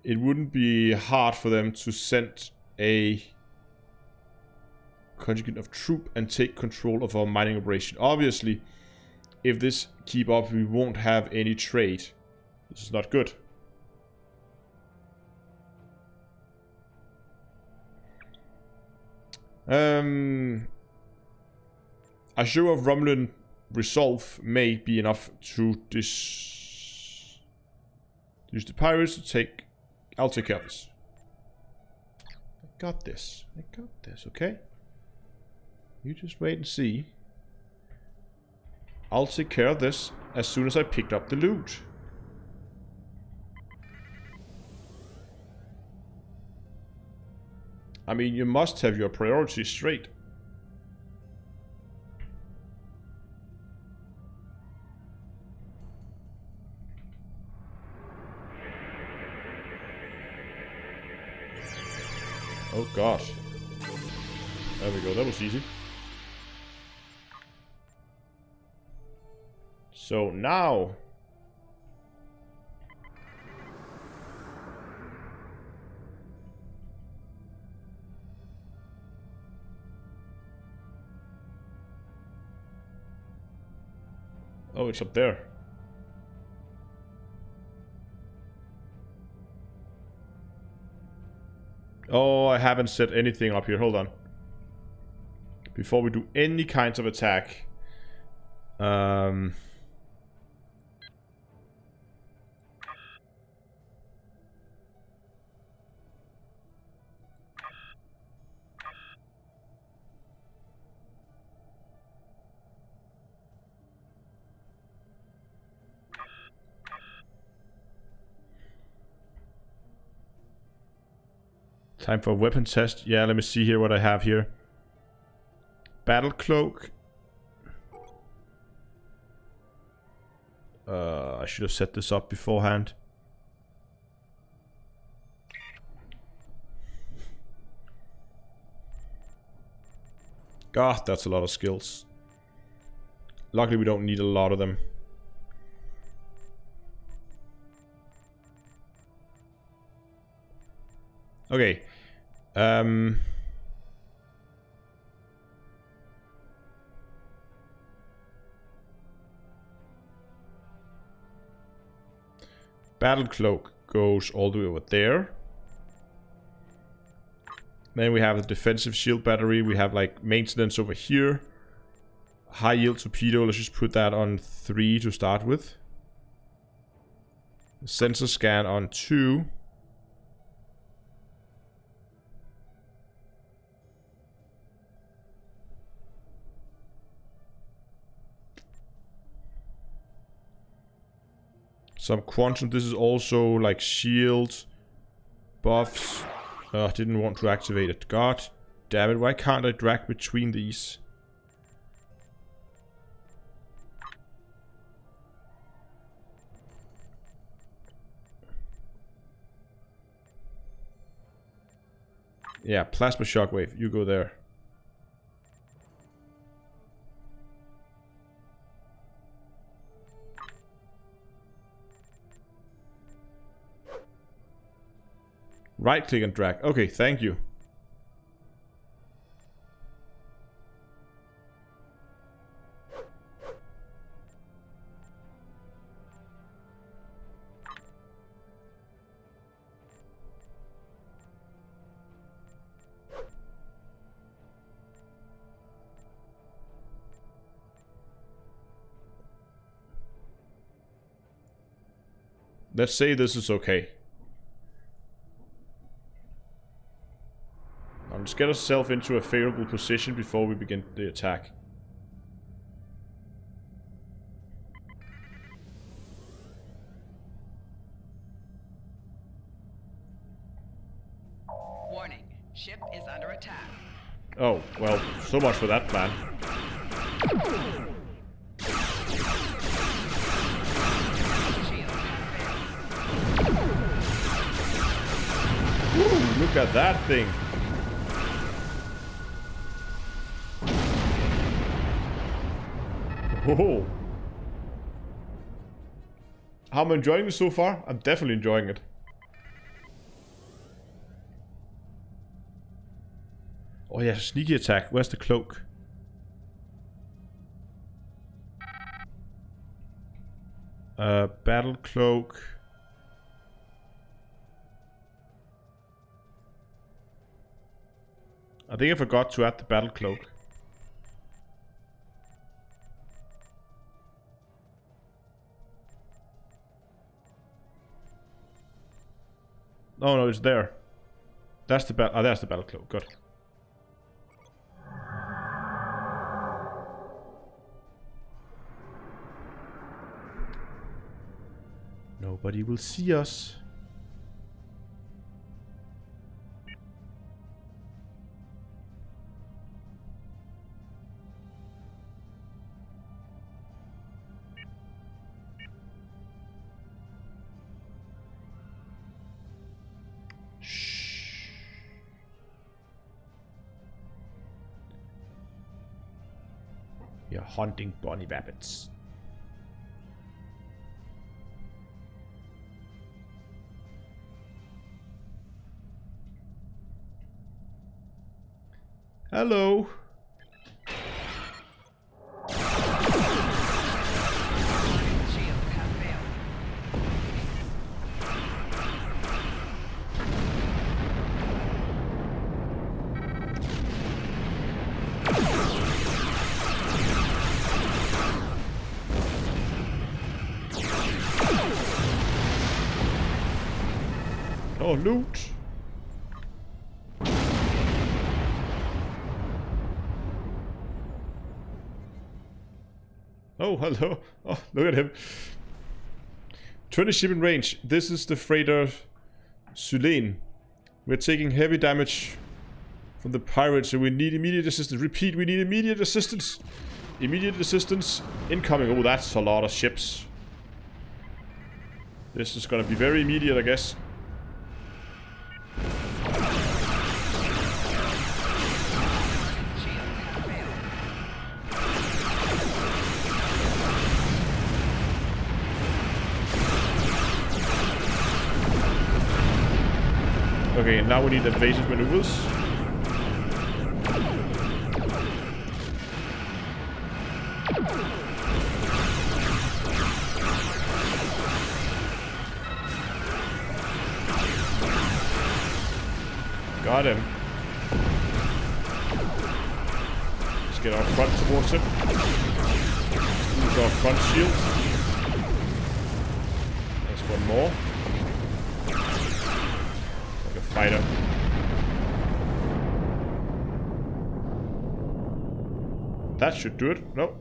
It wouldn't be hard for them to send a contingent of troop and take control of our mining operation. Obviously, if this keep up, we won't have any trade. This is not good. A show of Romulan resolve may be enough to use the pirates to take... I'll take care of this. I got this, okay? You just wait and see. I'll take care of this as soon as I picked up the loot. I mean, you must have your priorities straight. Oh god. There we go, that was easy. So now... Oh, it's up there. Oh, I haven't set anything up here. Hold on. Before we do any kinds of attack. Time for a weapon test. Yeah, let me see here what I have here. Battle cloak. I should have set this up beforehand. God, that's a lot of skills. Luckily we don't need a lot of them. Okay. Battle cloak goes all the way over there. Then we have the defensive shield battery. We have like maintenance over here. High yield torpedo. Let's just put that on 3 to start with. Sensor scan on 2. Some quantum. This is also like shield buffs. Didn't want to activate it. God damn it. Why can't I drag between these? Yeah, plasma shockwave. You go there. Right click and drag. Okay, thank you. Let's say this is okay. I'll Let's get ourselves into a favorable position before we begin the attack. Warning, ship is under attack. Oh, well, so much for that plan. Ooh, look at that thing. Oh. How am I enjoying this so far? I'm definitely enjoying it. Oh yeah, sneaky attack. Where's the cloak? Battle cloak. I think I forgot to add the battle cloak. Oh no, it's there. That's the that's the battle cloak. Good. Nobody will see us. You're hunting bunny rabbits. Hello. Oh, loot. Oh, hello. Oh, look at him. 20 ship in range. This is the freighter Sulain. We're taking heavy damage from the pirates, so we need immediate assistance. Repeat, we need immediate assistance. Immediate assistance incoming. Oh, that's a lot of ships. This is gonna be very immediate, I guess. Okay, now we need evasive maneuvers. Got him. Let's get our front towards him. Use our front shield. There's one more. Fighter. That should do it. Nope.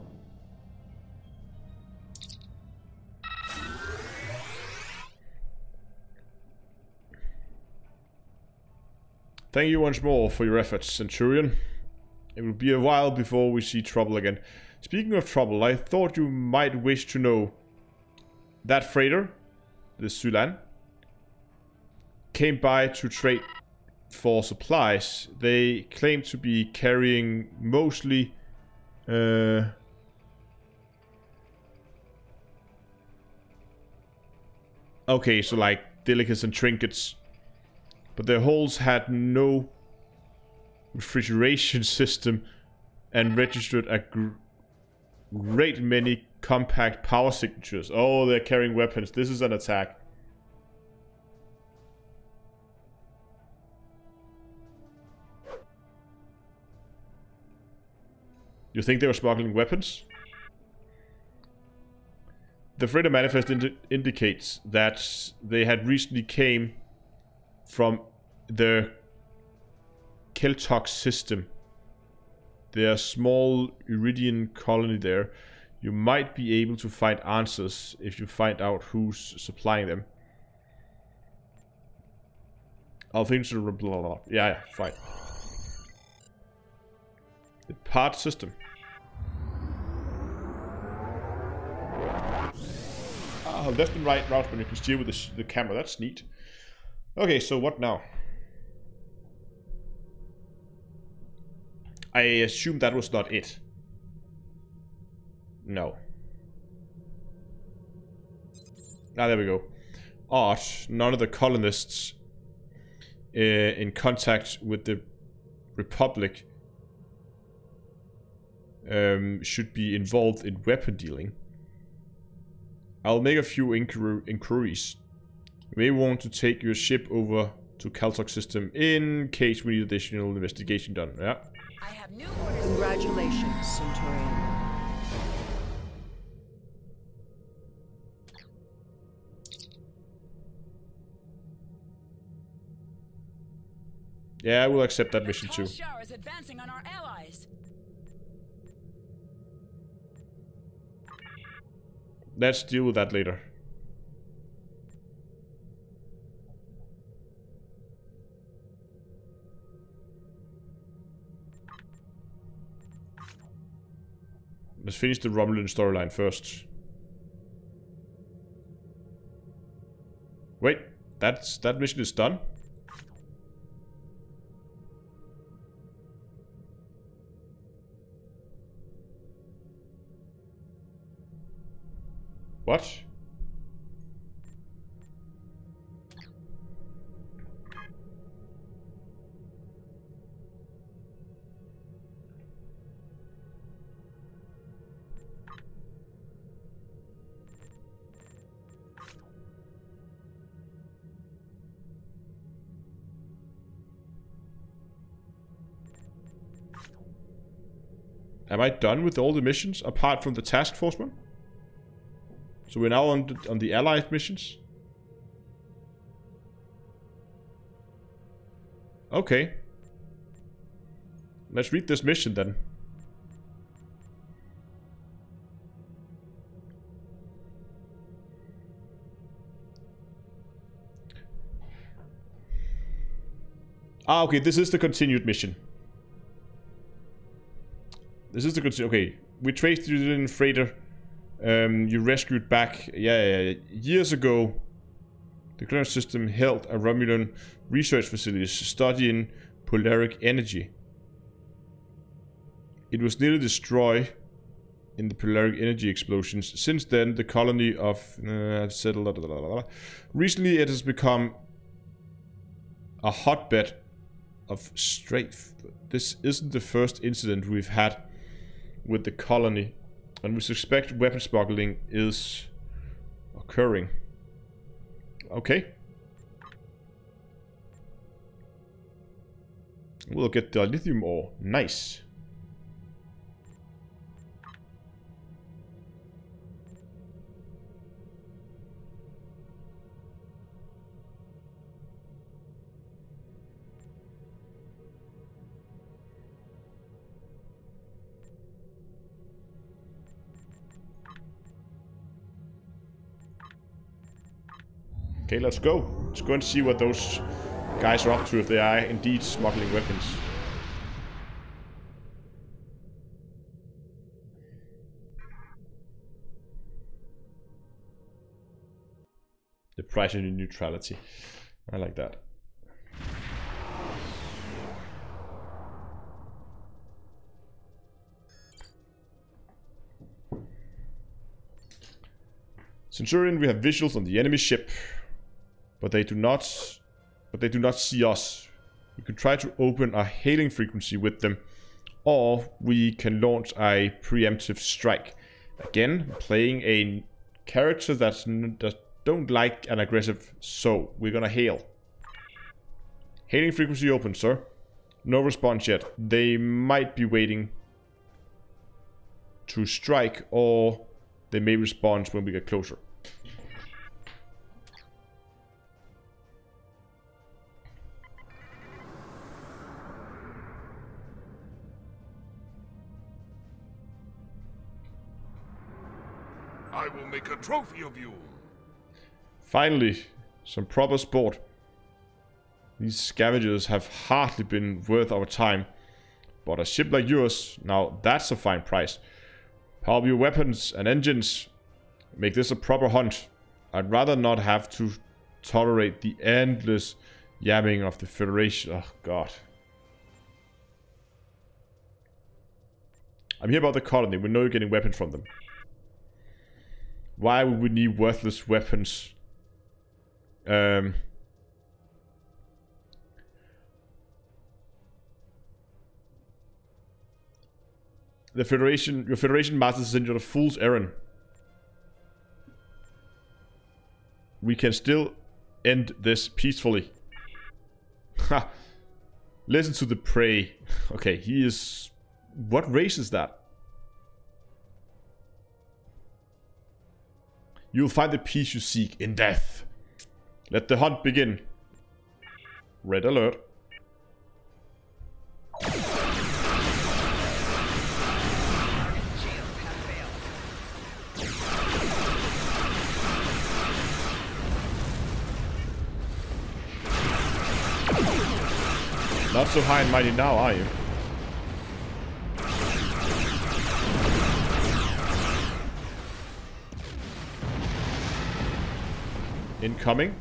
Thank you once more for your efforts, Centurion. It will be a while before we see trouble again. Speaking of trouble, I thought you might wish to know that freighter, the Sulain, came by to trade for supplies. They claim to be carrying mostly okay, so like delicacies and trinkets, but their hulls had no refrigeration system and registered a great many compact power signatures. Oh, they're carrying weapons. This is an attack. You think they were smuggling weapons? The freighter manifest indicates that they had recently came from the Khitomer system. There's a small Iridian colony there. You might be able to find answers if you find out who's supplying them. I'll think to blah, blah, blah. Yeah, fine. The part system. Left and right route when you can steer with the camera. That's neat. Okay, so what now? I assume that was not it. No. Ah, there we go. Odd. None of the colonists in contact with the Republic should be involved in weapon dealing. I'll make a few inquiries. You may want to take your ship over to Khitomer system in case we need additional investigation done. Yeah. I have new orders. Congratulations, Centurion. Yeah, I will accept that mission too. The Tall Shar is advancing on our allies. Let's deal with that later. Let's finish the Romulan storyline first. Wait, that mission is done? What? Am I done with all the missions apart from the task force one? So we're now on the allied missions? Okay. Let's read this mission then. Ah, okay, this is the continued mission. This is the good. Okay, we traced you in freighter. You rescued back. Yeah. Years ago, the current system held a Romulan research facility studying polaric energy. It was nearly destroyed in the polaric energy explosions. Since then, the colony of settled. Recently, it has become a hotbed of strafe. This isn't the first incident we've had with the colony, and we suspect weapon smuggling is occurring. Okay. We'll get the lithium ore. Nice. Okay, let's go. Let's go and see what those guys are up to, if they are indeed smuggling weapons. The price of neutrality. I like that. Centurion, we have visuals on the enemy ship. But they do not see us. We could try to open a hailing frequency with them, or we can launch a preemptive strike. Again, playing a character that don't like an aggressive, so we're gonna hail. Hailing frequency open, sir. No response yet. They might be waiting to strike, or they may respond when we get closer. I will make a trophy of you. Finally, some proper sport. These scavengers have hardly been worth our time. But a ship like yours, now that's a fine price. Power up your weapons and engines. Make this a proper hunt. I'd rather not have to tolerate the endless yamming of the Federation. Oh god. I'm here about the colony. We know you're getting weapons from them. Why would we need worthless weapons? The Federation, your Federation master sent you on a fool's errand. We can still end this peacefully. Ha! Listen to the prey. Okay, he is... What race is that? You'll find the peace you seek in death. Let the hunt begin. Red alert. Not so high and mighty now, are you? Incoming.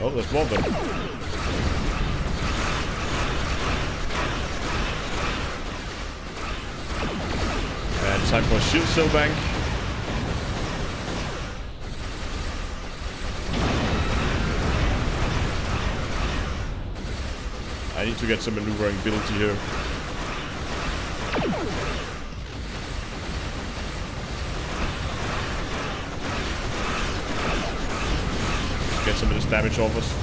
Oh, there's more of them. And time for a shield cell bank. I need to get some maneuvering ability here. Get some of this damage off us.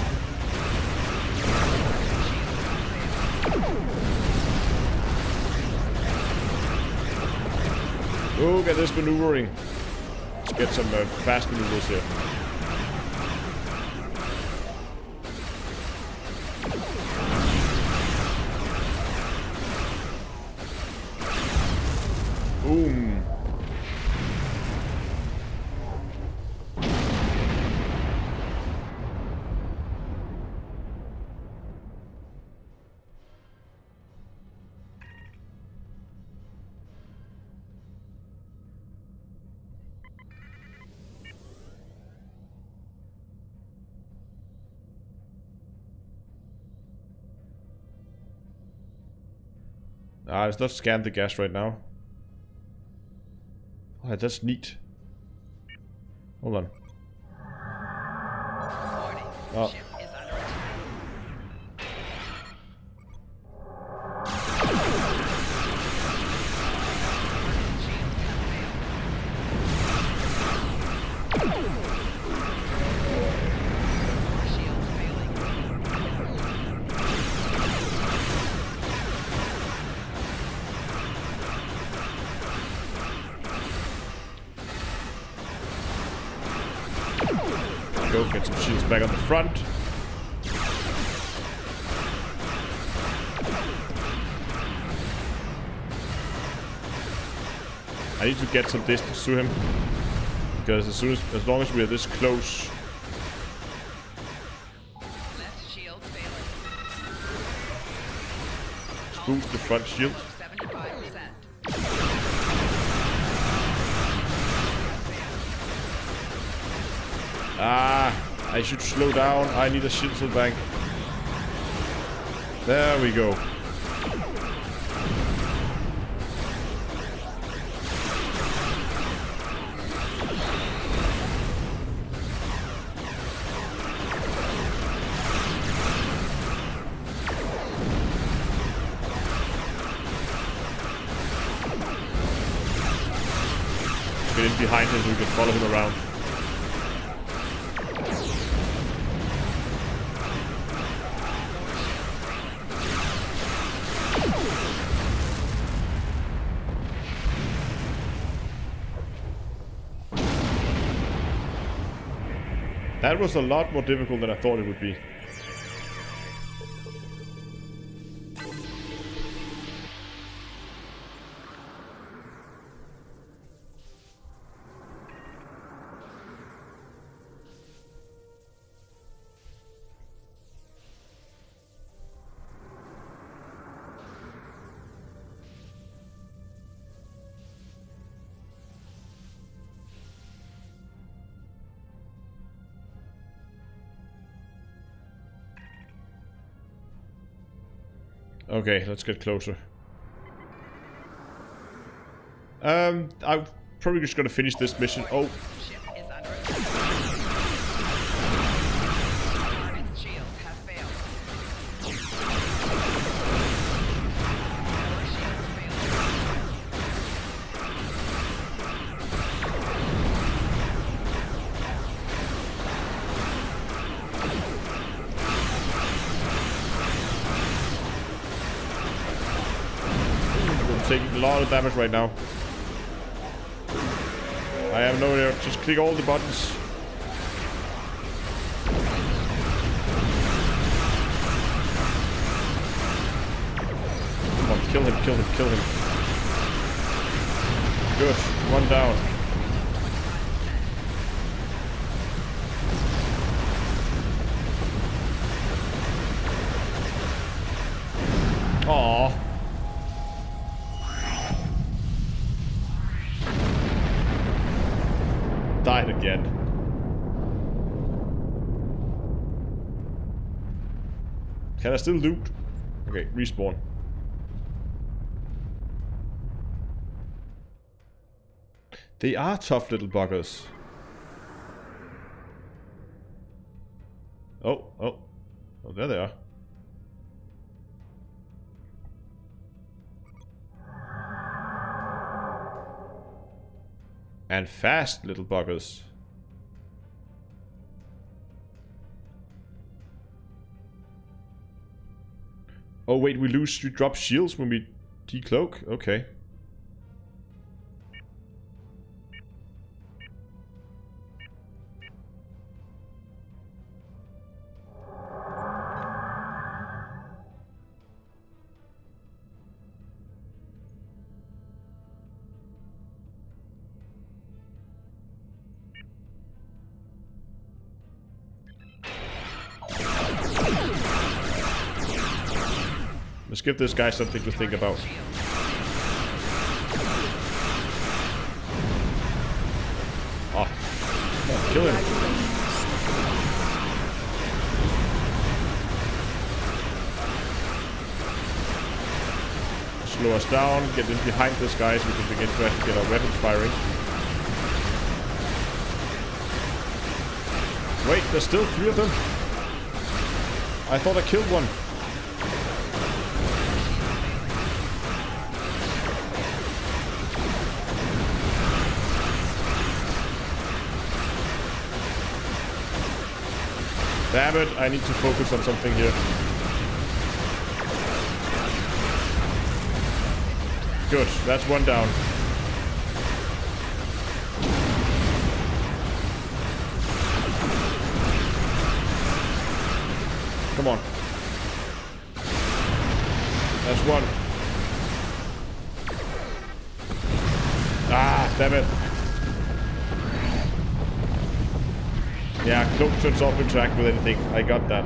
Oh, get this maneuvering. Let's get some fast maneuvers here. Boom. Let's not scan the gas right now. Oh, that's neat. Hold on. Oh. Go get some shields back on the front. I need to get some distance to him, because as long as we are this close. Boost the front shield. I should slow down. I need a shield cell bank. There we go. Get in behind him so we can follow him around. That was a lot more difficult than I thought it would be. Okay, let's get closer. I'm probably just gonna finish this mission. Oh. Ship is under attack. Target's shield has failed. Our shields I'm taking a lot of damage right now. I have no idea. Just click all the buttons. Come on, kill him, kill him, kill him. Good. One down. Aww. Died again. Can I still loot? Okay, respawn. They are tough little buggers. Oh, there they are. And fast little buggers. Oh wait, we drop shields when we decloak? Okay. Let's give this guy something to think about. Oh, kill him. Slow us down, get in behind this guy so we can begin to actually get our weapons firing. Wait, there's still 3 of them? I thought I killed one. Damn it, I need to focus on something here. Good, that's one down. Come on. That's one. Ah, damn it. Yeah, cloak turns off interact with anything. I got that.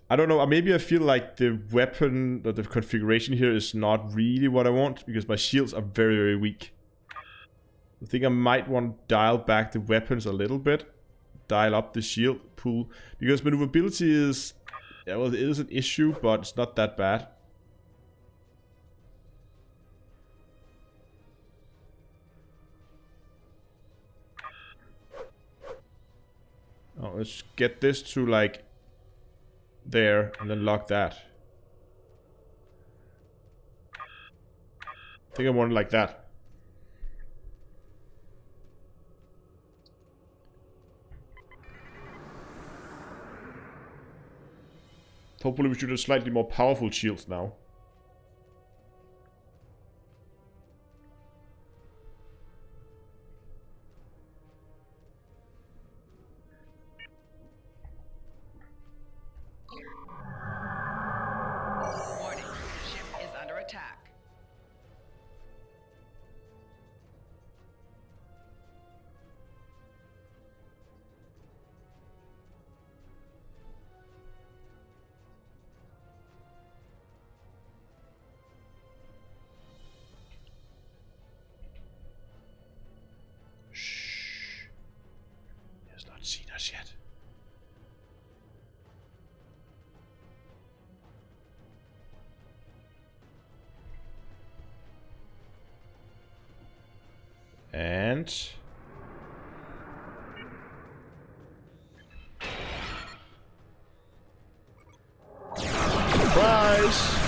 I don't know, maybe I feel like the weapon, or the configuration here is not really what I want, because my shields are very, very weak. I think I might want to dial back the weapons a little bit. Dial up the shield pool, because maneuverability is... yeah, well, it is an issue, but it's not that bad. Oh, let's get this to like there and then lock that. I think I want it like that. Hopefully we should have slightly more powerful shields now. Shit. And surprise!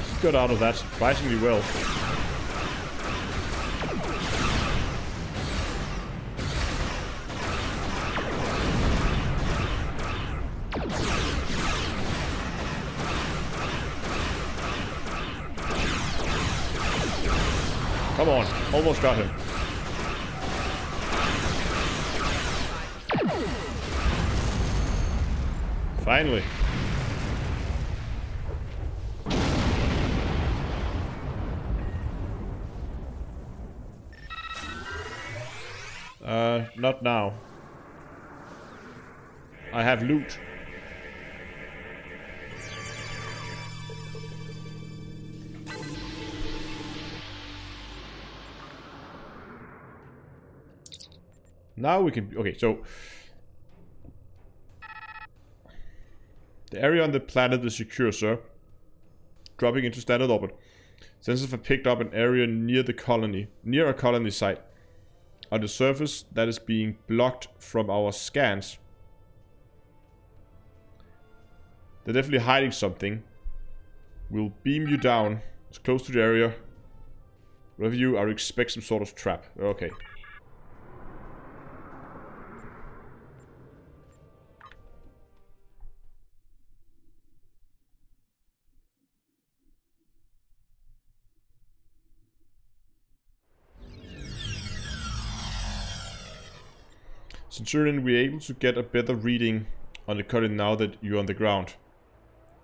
He got out of that surprisingly well. Come on, almost got him. Finally. Not now. I have loot. Now we can... Okay, so... The area on the planet is secure, sir. Dropping into standard orbit. Sensors have picked up an area near the colony. Near a colony site. On the surface, that is being blocked from our scans. They're definitely hiding something. We'll beam you down as close to the area. Wherever you are, expect some sort of trap. Okay. Centurion, we're able to get a better reading on the colony now that you're on the ground.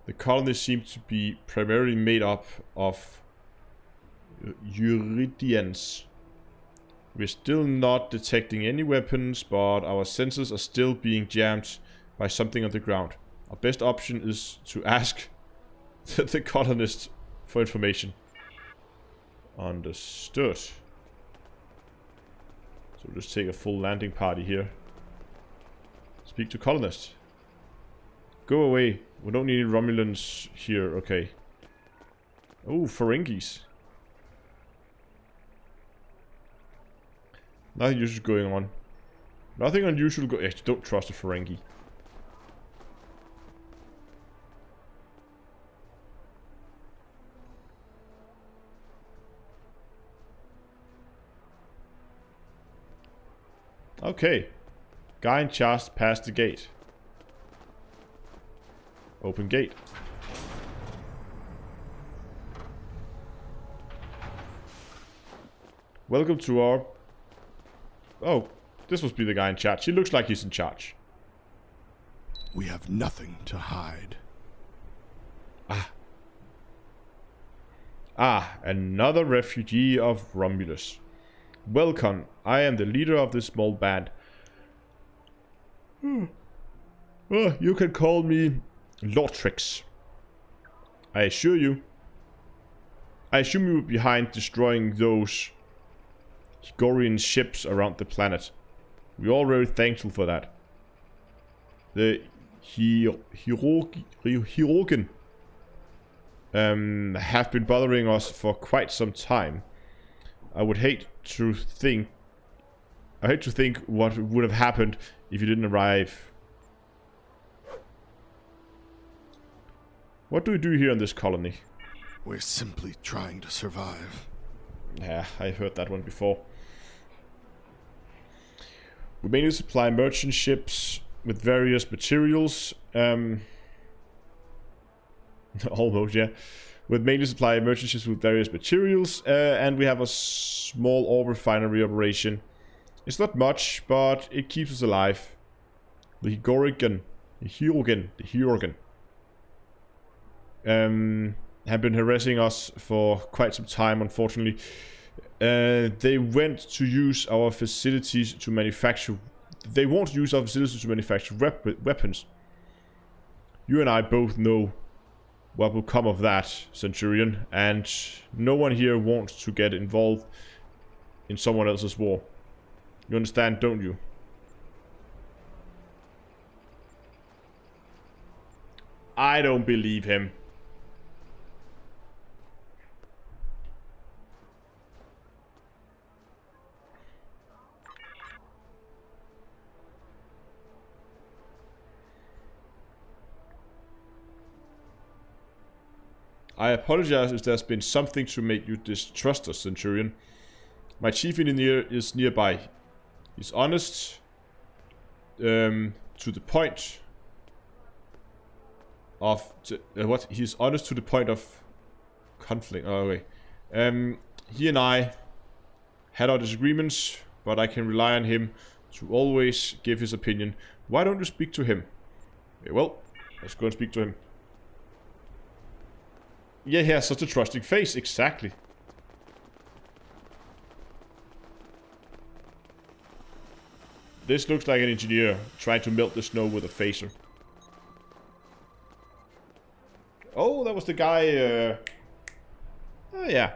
The colony seems to be primarily made up of Uridians. We're still not detecting any weapons, but our sensors are still being jammed by something on the ground. Our best option is to ask the colonists for information. Understood. So we'll just take a full landing party here. Speak to colonists. Go away. We don't need any Romulans here. Okay. Oh, Ferengis. Nothing usual going on. Nothing unusual go. Actually, don't trust a Ferengi. Okay. Guy in charge passed the gate. Open gate. Welcome to our... Oh, this must be the guy in charge. He looks like he's in charge. We have nothing to hide. Another refugee of Romulus. Welcome. I am the leader of this small band. You can call me Lortrix. I assure you. I assume you were behind destroying those Higorian ships around the planet. We're all very thankful for that. The Hirogen have been bothering us for quite some time. I hate to think what would have happened if you didn't arrive. What do we do here in this colony? We're simply trying to survive. Yeah, I've heard that one before. We mainly supply merchant ships with various materials. Almost, yeah. We mainly supply merchant ships with various materials, and we have a small ore refinery operation. It's not much, but it keeps us alive. The Hirogen have been harassing us for quite some time, unfortunately. They went to use our facilities to manufacture... They want to use our facilities to manufacture weapons. You and I both know what will come of that, Centurion, and no one here wants to get involved in someone else's war. You understand, don't you? I don't believe him. I apologize if there's been something to make you distrust us, Centurion. My chief engineer is nearby. He's honest to the point of what? He's honest to the point of conflict. Oh wait. He and I had our disagreements, but I can rely on him to always give his opinion. Why don't you speak to him? Okay, well, let's go and speak to him. Yeah, he has such a trusting face, exactly. This looks like an engineer trying to melt the snow with a phaser. Oh, that was the guy, Oh, yeah.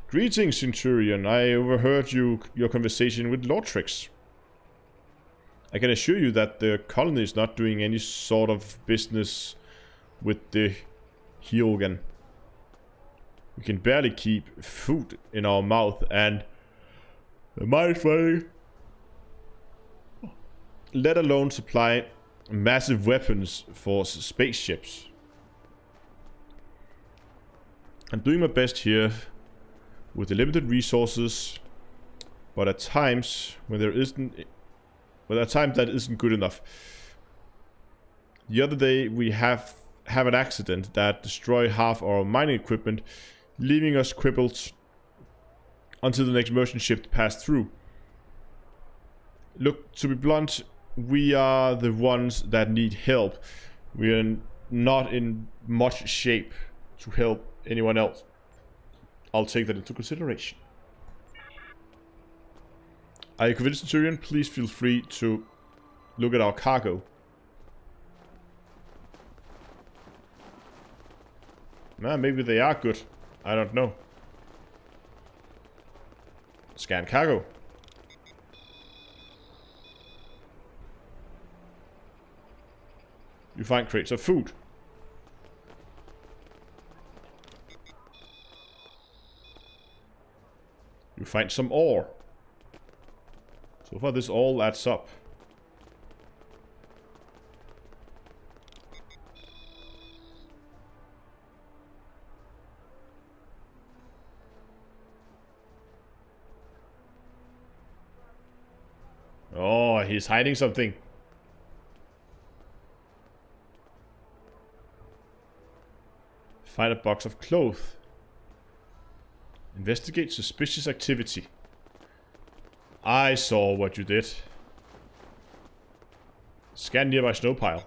Greetings, Centurion. I overheard your conversation with Lortrix. I can assure you that the colony is not doing any sort of business with the Hyogen. We can barely keep food in our mouth and might as well, let alone supply massive weapons for spaceships. I'm doing my best here with the limited resources, but at times when there isn't, at times that isn't good enough. The other day we have an accident that destroyed half our mining equipment, leaving us crippled until the next merchant ship passed through. Look, to be blunt, we are the ones that need help. We are not in much shape to help anyone else. I'll take that into consideration. Are you convinced, Centurion? Please feel free to look at our cargo. Nah, maybe they are good. I don't know. Scan cargo. You find crates of food. You find some ore. So far this all adds up. Oh, he's hiding something. Find a box of clothes. Investigate suspicious activity. I saw what you did. Scan nearby snow pile.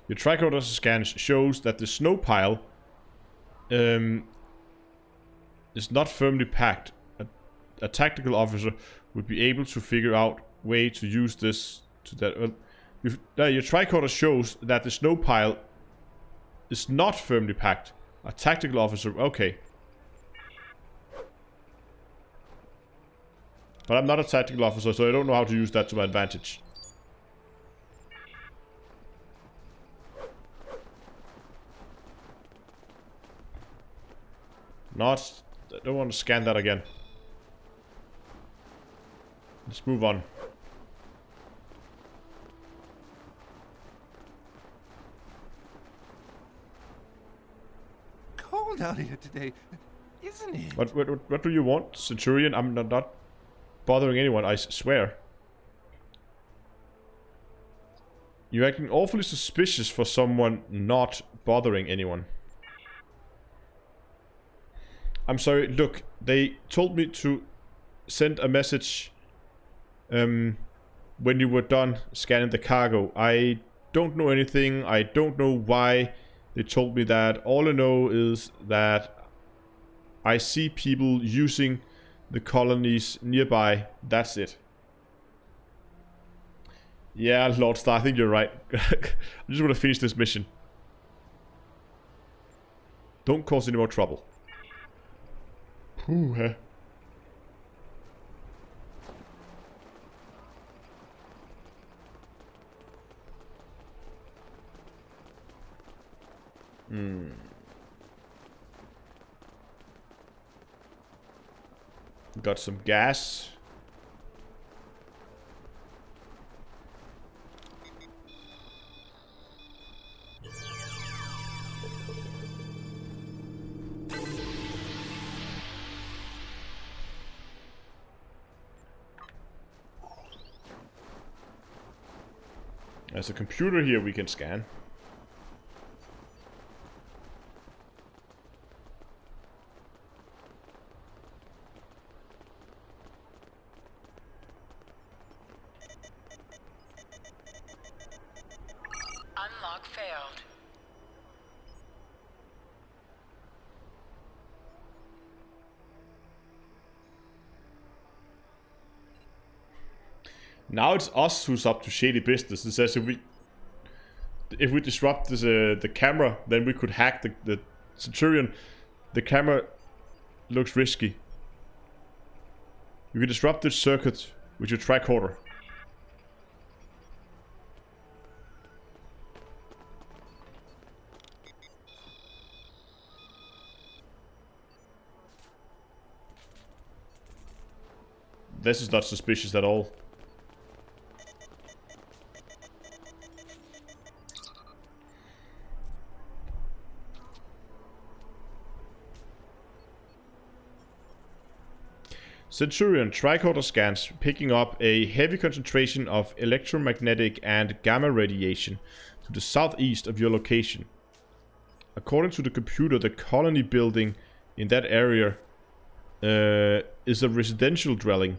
Your tricorder scan shows that the snow pile is not firmly packed. A tactical officer would be able to figure out way to use this to that. Your tricorder shows that the snow pile is not firmly packed. A tactical officer, okay. But I'm not a tactical officer, so I don't know how to use that to my advantage. Not... I don't want to scan that again. Let's move on. Cold out here today, isn't it? What do you want, Centurion? I'm not bothering anyone, I swear. You're acting awfully suspicious for someone not bothering anyone. I'm sorry, look, they told me to send a message when you were done scanning the cargo. I don't know anything, I don't know why they told me that. All I know is that I see people using the colonies nearby, that's it. Yeah, Lord Star, I think you're right. I just want to finish this mission. Don't cause any more trouble. Ooh, huh. Got some gas. There's a computer here we can scan. Unlock failed. Now it's us who's up to shady business. It says if we disrupt this, the camera, then we could hack the Centurion. The camera looks risky. You can disrupt this circuit with your tricorder. This is not suspicious at all. Centurion tricorder scans picking up a heavy concentration of electromagnetic and gamma radiation to the southeast of your location. According to the computer, the colony building in that area is a residential dwelling.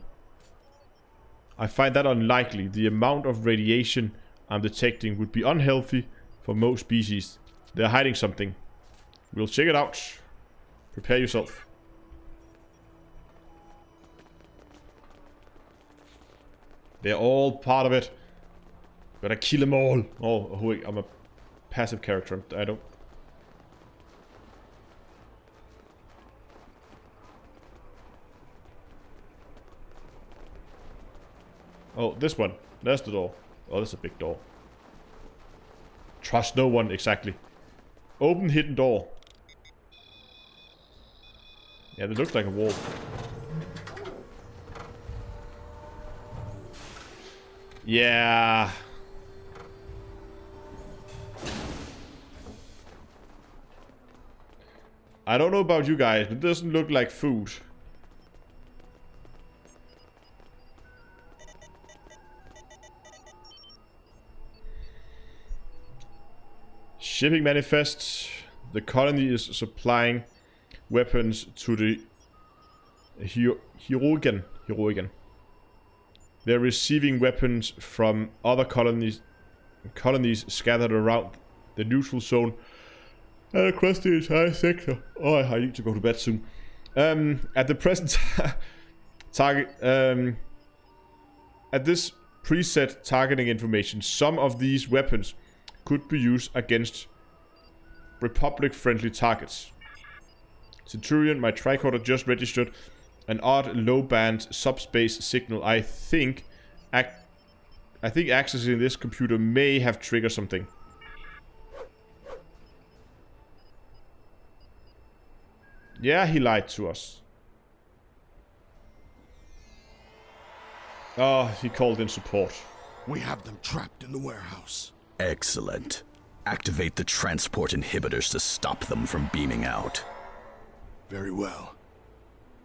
I find that unlikely. The amount of radiation I'm detecting would be unhealthy for most species. They're hiding something. We'll check it out. Prepare yourself. They're all part of it. Gotta kill them all. Oh, wait, I'm a passive character. I don't... Oh, this one. There's the door. Oh, that's a big door. Trust no one, exactly. Open hidden door. Yeah, that looks like a wall. Yeah. I don't know about you guys, but it doesn't look like food. Shipping manifests. The colony is supplying weapons to the Hirogen. They're receiving weapons from other colonies scattered around the neutral zone and across the entire sector. Oh, I need to go to bed soon. At the present target, at this preset targeting information, some of these weapons could be used against Republic-friendly targets. Centurion, my tricorder just registered an odd low-band subspace signal. I think accessing this computer may have triggered something. Yeah, he lied to us. Oh, he called in support. We have them trapped in the warehouse. Excellent. Activate the transport inhibitors to stop them from beaming out. Very well.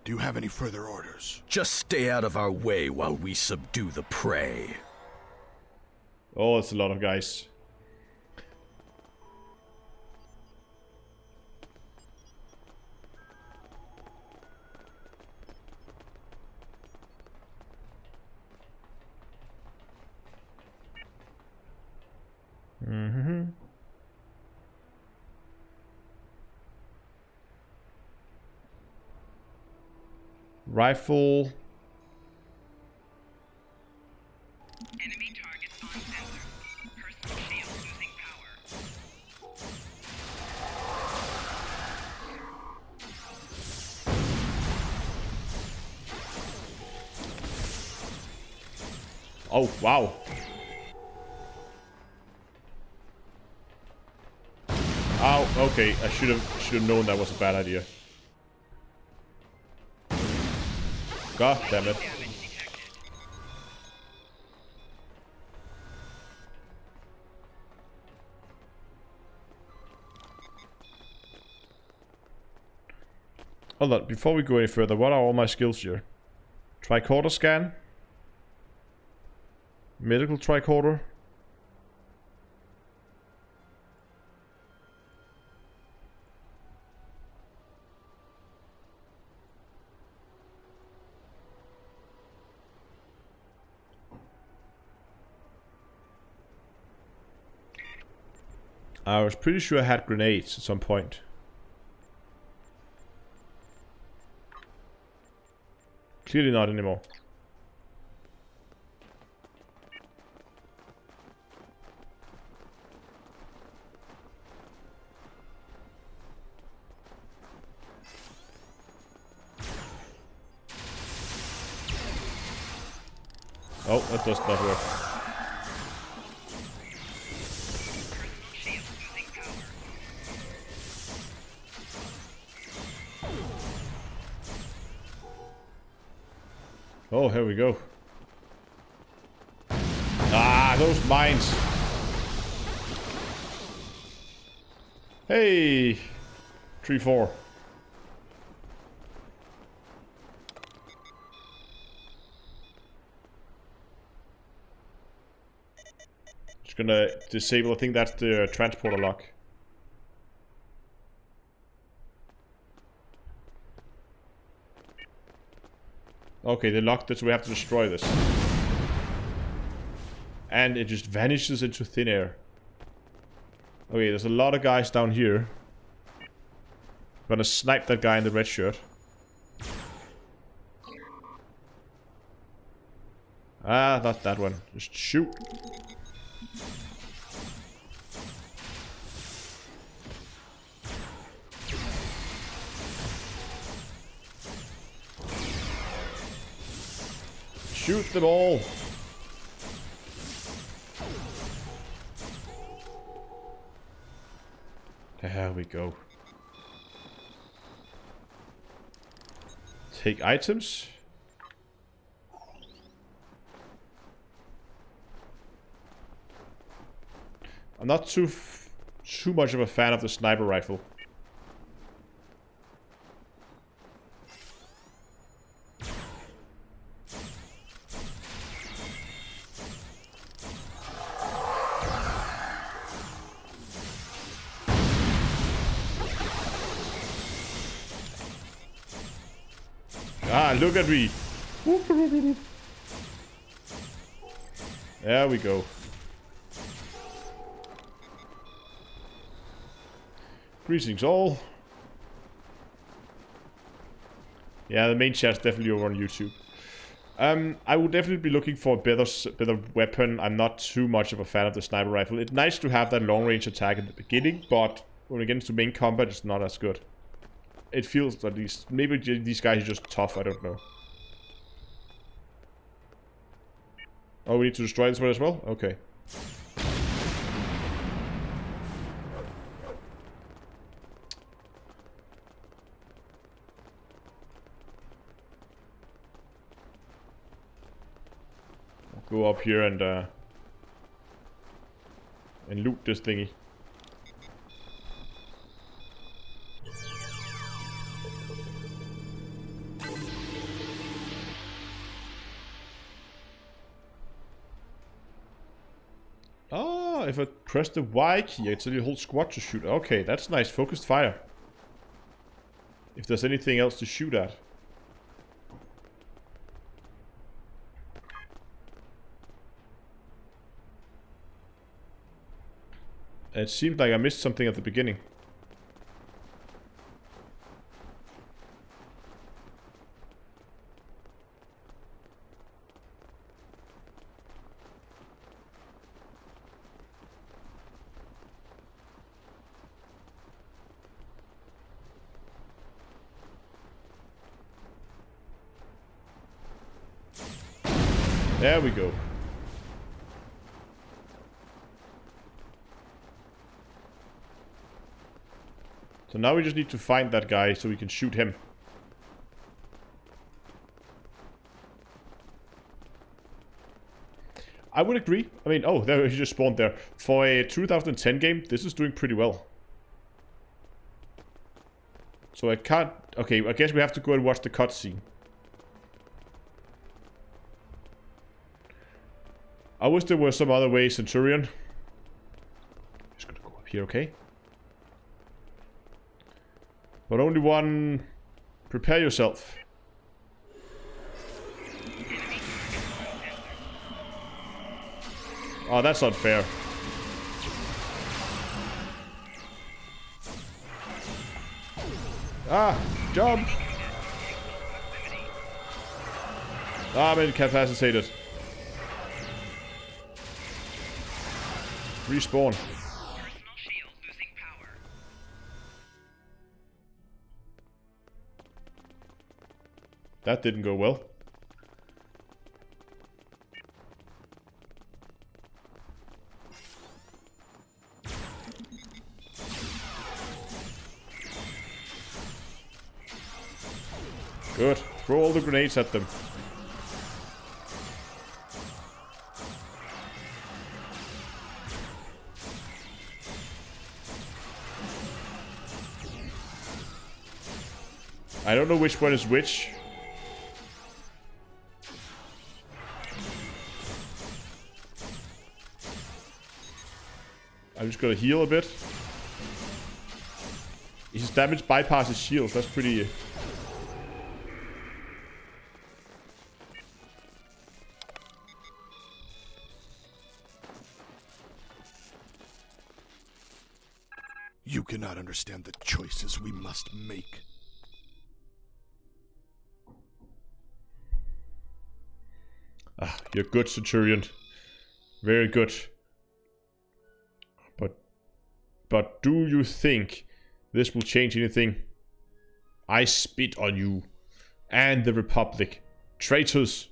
Do you have any further orders? Just stay out of our way while we subdue the prey. Oh, it's a lot of guys. Rifle. Enemy targets on Oh, wow. Ow, okay. I should have known that was a bad idea. God damn it. Hold on, before we go any further, what are all my skills here? Tricorder scan? Medical tricorder? I was pretty sure I had grenades at some point. Clearly not anymore. Oh, that does not work. Oh, here we go. Ah, those mines. Hey! 3-4. Just gonna disable, I think that's the transporter lock. Okay, they locked it, so we have to destroy this. And it just vanishes into thin air. Okay, there's a lot of guys down here. Gonna snipe that guy in the red shirt. Ah, not that one. Just shoot. Shoot them all. There we go. Take items. I'm not too much of a fan of the sniper rifle. Ah, look at me. There we go. Greetings all. Yeah, the main chat's definitely over on YouTube. I would definitely be looking for a better weapon. I'm not too much of a fan of the sniper rifle. It's nice to have that long range attack in the beginning, but when we get into main combat, it's not as good. It feels, at least. Maybe these guys are just tough, I don't know. Oh, we need to destroy this one as well? Okay. Go up here and loot this thingy. Ah, if I press the Y key, I tell you whole squad to shoot. Okay, that's nice. Focused fire. If there's anything else to shoot at. It seemed like I missed something at the beginning. There we go. So now we just need to find that guy so we can shoot him. I would agree. I mean, oh, there he just spawned there. For a 2010 game, this is doing pretty well. So I can't... Okay, I guess we have to go and watch the cutscene. I wish there were some other way, Centurion. Just gonna go up here, okay? But only one... Prepare yourself. Oh, that's unfair. Ah, jump! Ah, I'm incapacitated. Respawn. Personal shield losing power. That didn't go well. Good. Throw all the grenades at them. I don't know which one is which. I'm just gonna heal a bit. His damage bypasses shields. That's pretty... You cannot understand the choices we must make. Ah, you're good, Centurion. Very good. But do you think this will change anything? I spit on you and the Republic. Traitors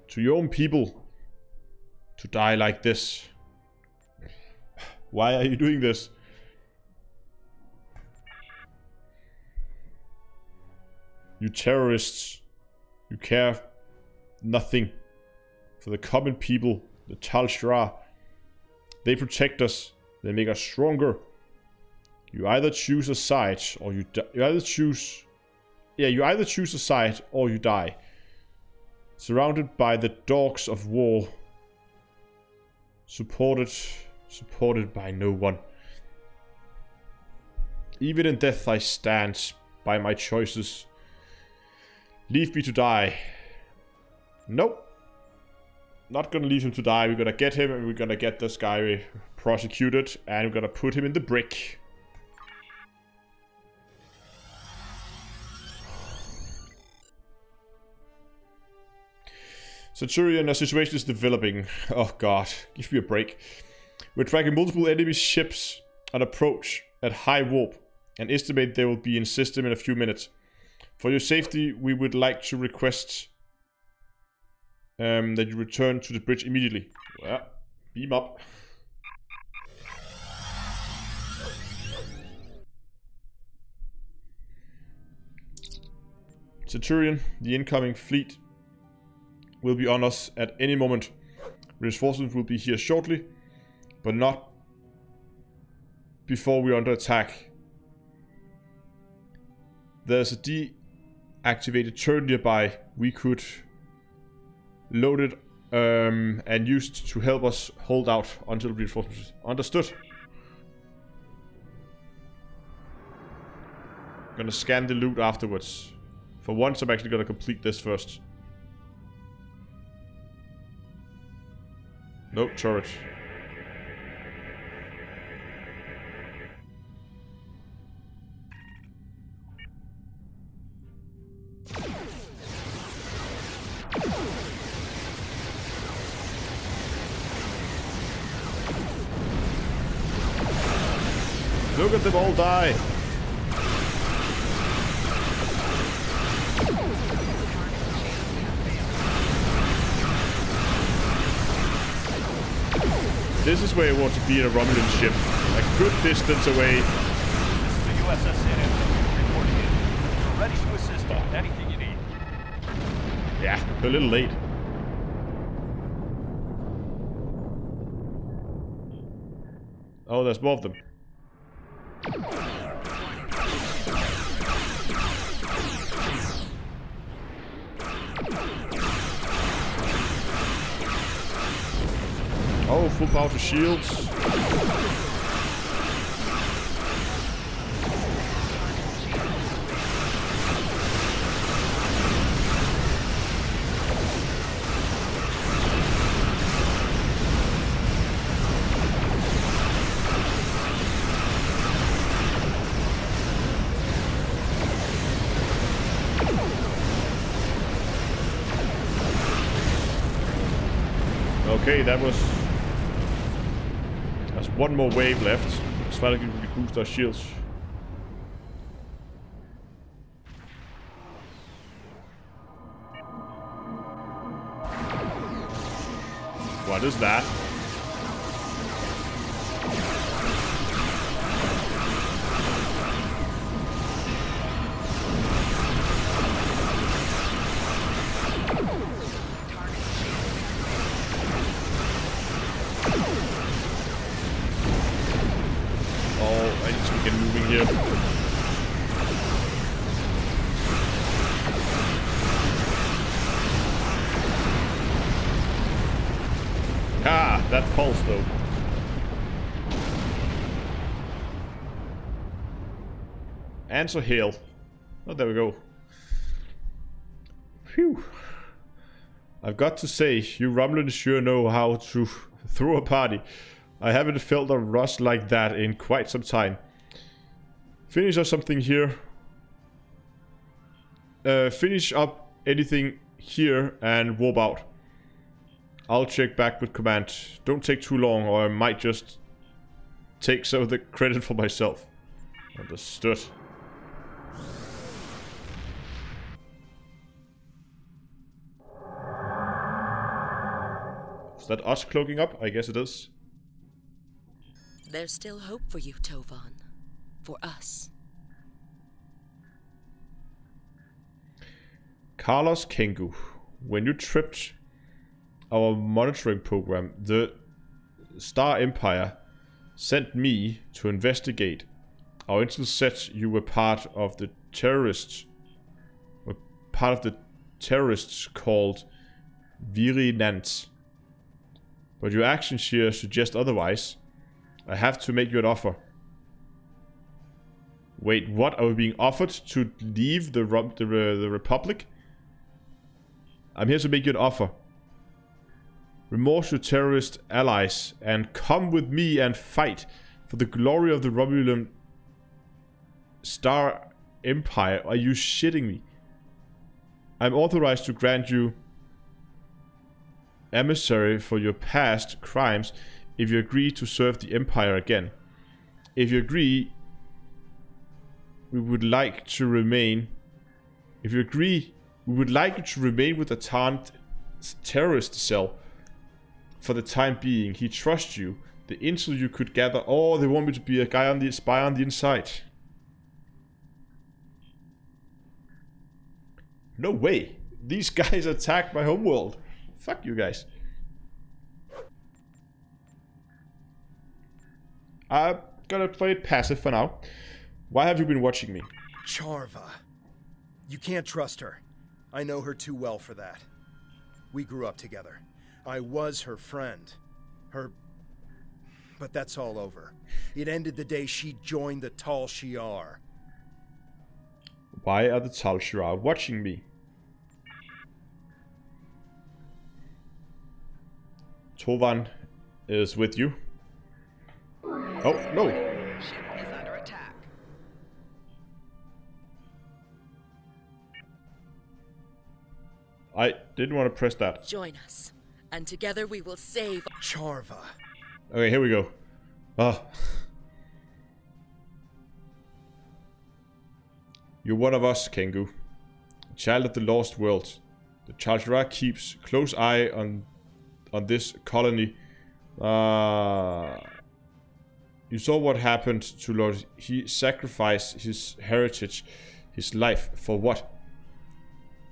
to your own people. To die like this. Why are you doing this? You terrorists. You care nothing for the common people, the Tal Shiar. They protect us. They make us stronger. You either choose a side or you either choose a side or you die. Surrounded by the dogs of war. Supported by no one. Even in death I stand by my choices. Leave me to die. Nope. Not gonna leave him to die. We're gonna get him and we're gonna get this guy prosecuted and we're gonna put him in the brick. Centurion, a situation is developing. Oh god, give me a break. We're tracking multiple enemy ships on approach at high warp and estimate they will be in system in a few minutes. For your safety, we would like to request that you return to the bridge immediately. Well, beam up. Centurion, the incoming fleet will be on us at any moment. Reinforcements will be here shortly, but not before we're under attack. There's a deactivated turret nearby. We could load it and use it to help us hold out until reinforcements. Understood. Gonna scan the loot afterwards. For once, I'm actually gonna complete this first. Nope, turret. Look at them all die. This is where you want to be in a Romulan ship. A good distance away USS San Antonio reporting in. We're ready to assist on anything you need. Yeah, a little late. Oh, there's more of them. Oh, full power to shields. Okay, there's one more wave left. So I can boost our shields. What is that? That pulse though. Answer hail. Oh, there we go. Phew. I've got to say, you Romulans sure know how to throw a party. I haven't felt a rush like that in quite some time. Finish up something here. Finish up anything here and warp out. I'll check back with command. Don't take too long or I might just take some of the credit for myself. Understood. Is that us cloaking up? I guess it is. There's still hope for you, Tovan. For us. Carlos Kengu, when you tripped our monitoring program, the Star Empire sent me to investigate. Our intel said you were part of the terrorists. Called Virinants. But your actions here suggest otherwise. I have to make you an offer. Wait, what? Are we being offered to leave the Republic? I'm here to make you an offer. Remorse your terrorist allies and come with me and fight for the glory of the Romulan Star Empire. Are you shitting me? I'm authorized to grant you emissary for your past crimes if you agree to serve the Empire again. If you agree, we would like to remain. If you agree, we would like you to remain with the Tarn terrorist cell for the time being. He trusts you. The intel you could gather. Oh, they want me to be a guy on the spy on the inside. No way. These guys attacked my homeworld. Fuck you guys. I'm gonna play it passive for now. Why have you been watching me? Charva. You can't trust her. I know her too well for that. We grew up together. I was her friend. But that's all over. It ended the day she joined the Tal Shiar. Why are the Tal Shiar watching me? Tovan is with you. Oh, no. Ship is under attack. I didn't want to press that. Join us, and together we will save Charva. Okay, here we go. Ah. You're one of us, Kengu. A child of the lost world. The Tal Shiar keeps close eye on this colony. You saw what happened to Lord. He sacrificed his heritage, his life, for what?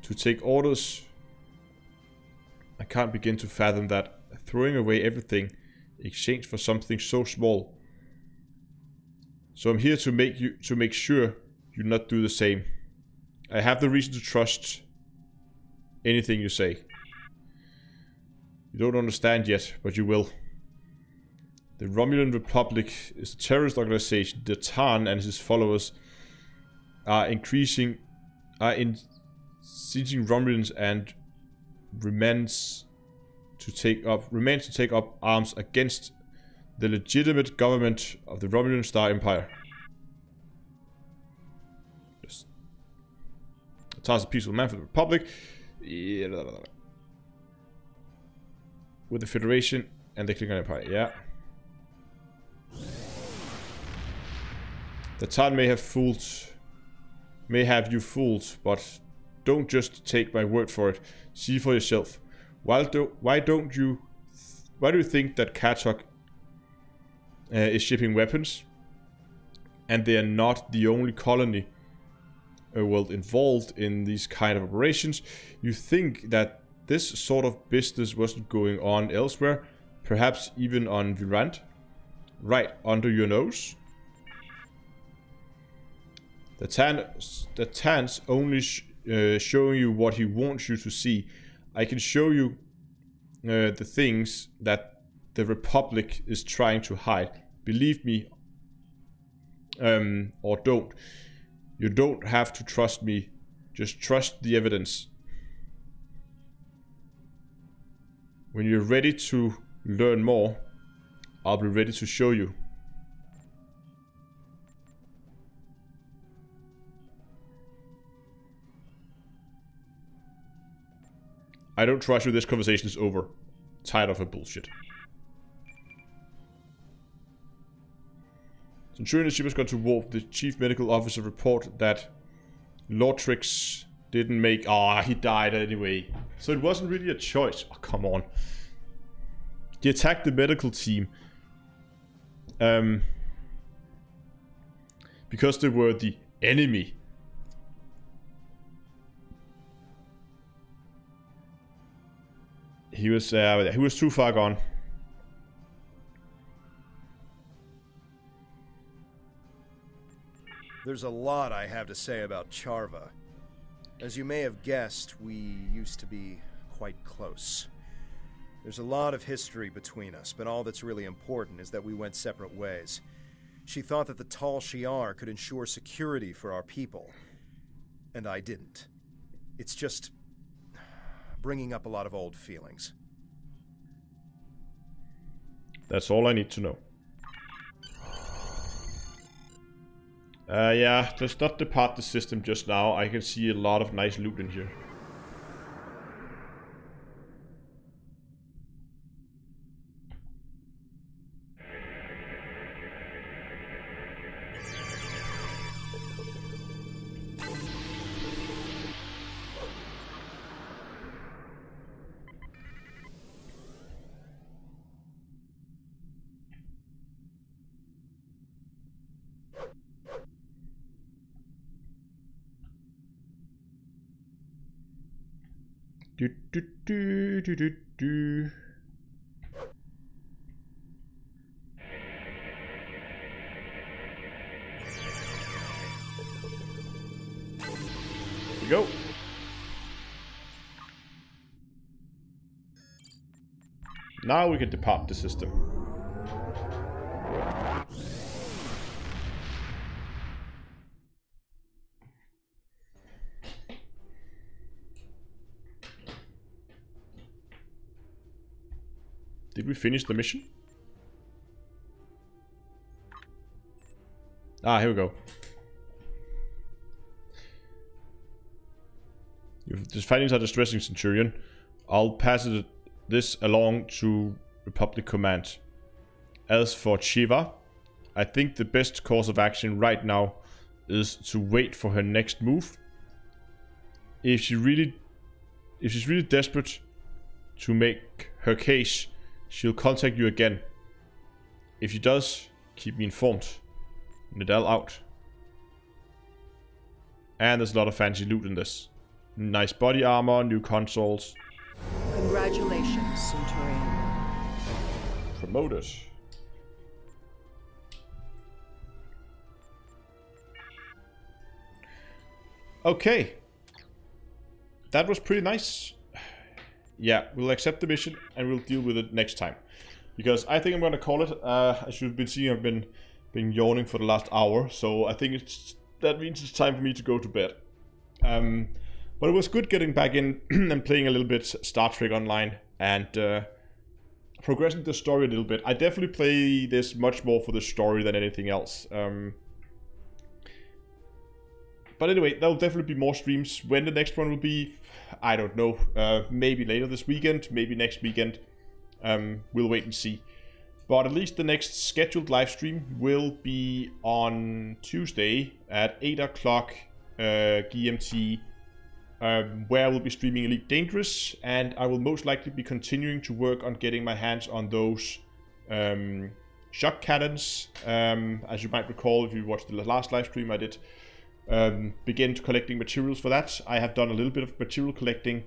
To take orders. I can't begin to fathom that. Throwing away everything in exchange for something so small. So I'm here to make sure you not do the same. I have the reason to trust anything you say. You don't understand yet, but you will. The Romulan Republic is a terrorist organization. The Tarn and his followers are increasing Romulans and remains to take up arms against the legitimate government of the Romulan Star Empire. Tar's a peaceful man for the Republic. With the Federation and the Klingon Empire, yeah. The Tarn may have you fooled, but don't just take my word for it. See for yourself. Why do you think that Katok is shipping weapons? And they are not the only colony involved in these kind of operations. You think that this sort of business wasn't going on elsewhere, perhaps even on Virant? Right under your nose? The Tan's only showing you what he wants you to see. I can show you the things that the Republic is trying to hide. Believe me, or don't. You don't have to trust me. Just trust the evidence. When you're ready to learn more, I'll be ready to show you. I don't trust you. This conversation is over. Tired of her bullshit. Centurion ship has gone to war. The chief medical officer reported that Lortrix didn't make... Ah, he died anyway. So it wasn't really a choice. Oh, come on. He attacked the medical team. Because they were the enemy. He was too far gone. There's a lot I have to say about Charva. As you may have guessed, we used to be quite close. There's a lot of history between us, but all that's really important is that we went separate ways. She thought that the Tal Shiar could ensure security for our people, and I didn't. It's just bringing up a lot of old feelings. That's all I need to know. Yeah, let's not depart the system just now. I can see a lot of nice loot in here. Do. Here we go. Now we can depart the system. Did we finish the mission? Ah, here we go. The findings are distressing, Centurion. I'll pass this along to Republic Command. As for Shiva, I think the best course of action right now is to wait for her next move. If she's really desperate to make her case, she'll contact you again. If she does, Keep me informed. Nadal out. And there's a lot of fancy loot in this. Nice body armor, new consoles. Congratulations, Centurion. Promoted. Okay. That was pretty nice. Yeah, we'll accept the mission and we'll deal with it next time. Because I think I'm gonna call it. As you've been seeing, I've been yawning for the last hour, so I think that means it's time for me to go to bed. But it was good getting back in and playing a little bit Star Trek Online and progressing the story a little bit. I definitely play this much more for the story than anything else. But anyway, there'll definitely be more streams. When the next one will be, I don't know. Maybe later this weekend, maybe next weekend. We'll wait and see. But at least the next scheduled live stream will be on Tuesday at 8 o'clock GMT, where I will be streaming Elite Dangerous, and I will most likely be continuing to work on getting my hands on those shock cannons. As you might recall, if you watched the last live stream, I did begin collecting materials for that. I have done a little bit of material collecting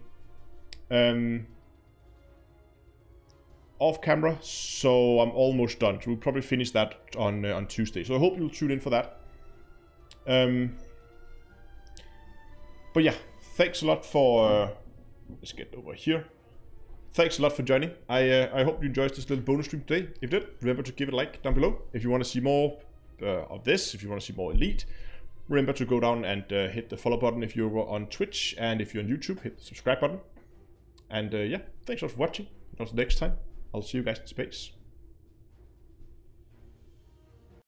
off camera, so I'm almost done. So we'll probably finish that on Tuesday. So I hope you'll tune in for that. But yeah, thanks a lot for let's get over here. Thanks a lot for joining. I hope you enjoyed this little bonus stream today. If you did, remember to give it a like down below. If you want to see more of this, if you want to see more Elite, remember to go down and hit the follow button if you're on Twitch, and if you're on YouTube, hit the subscribe button. And yeah, thanks a lot for watching. Until next time, I'll see you guys in space.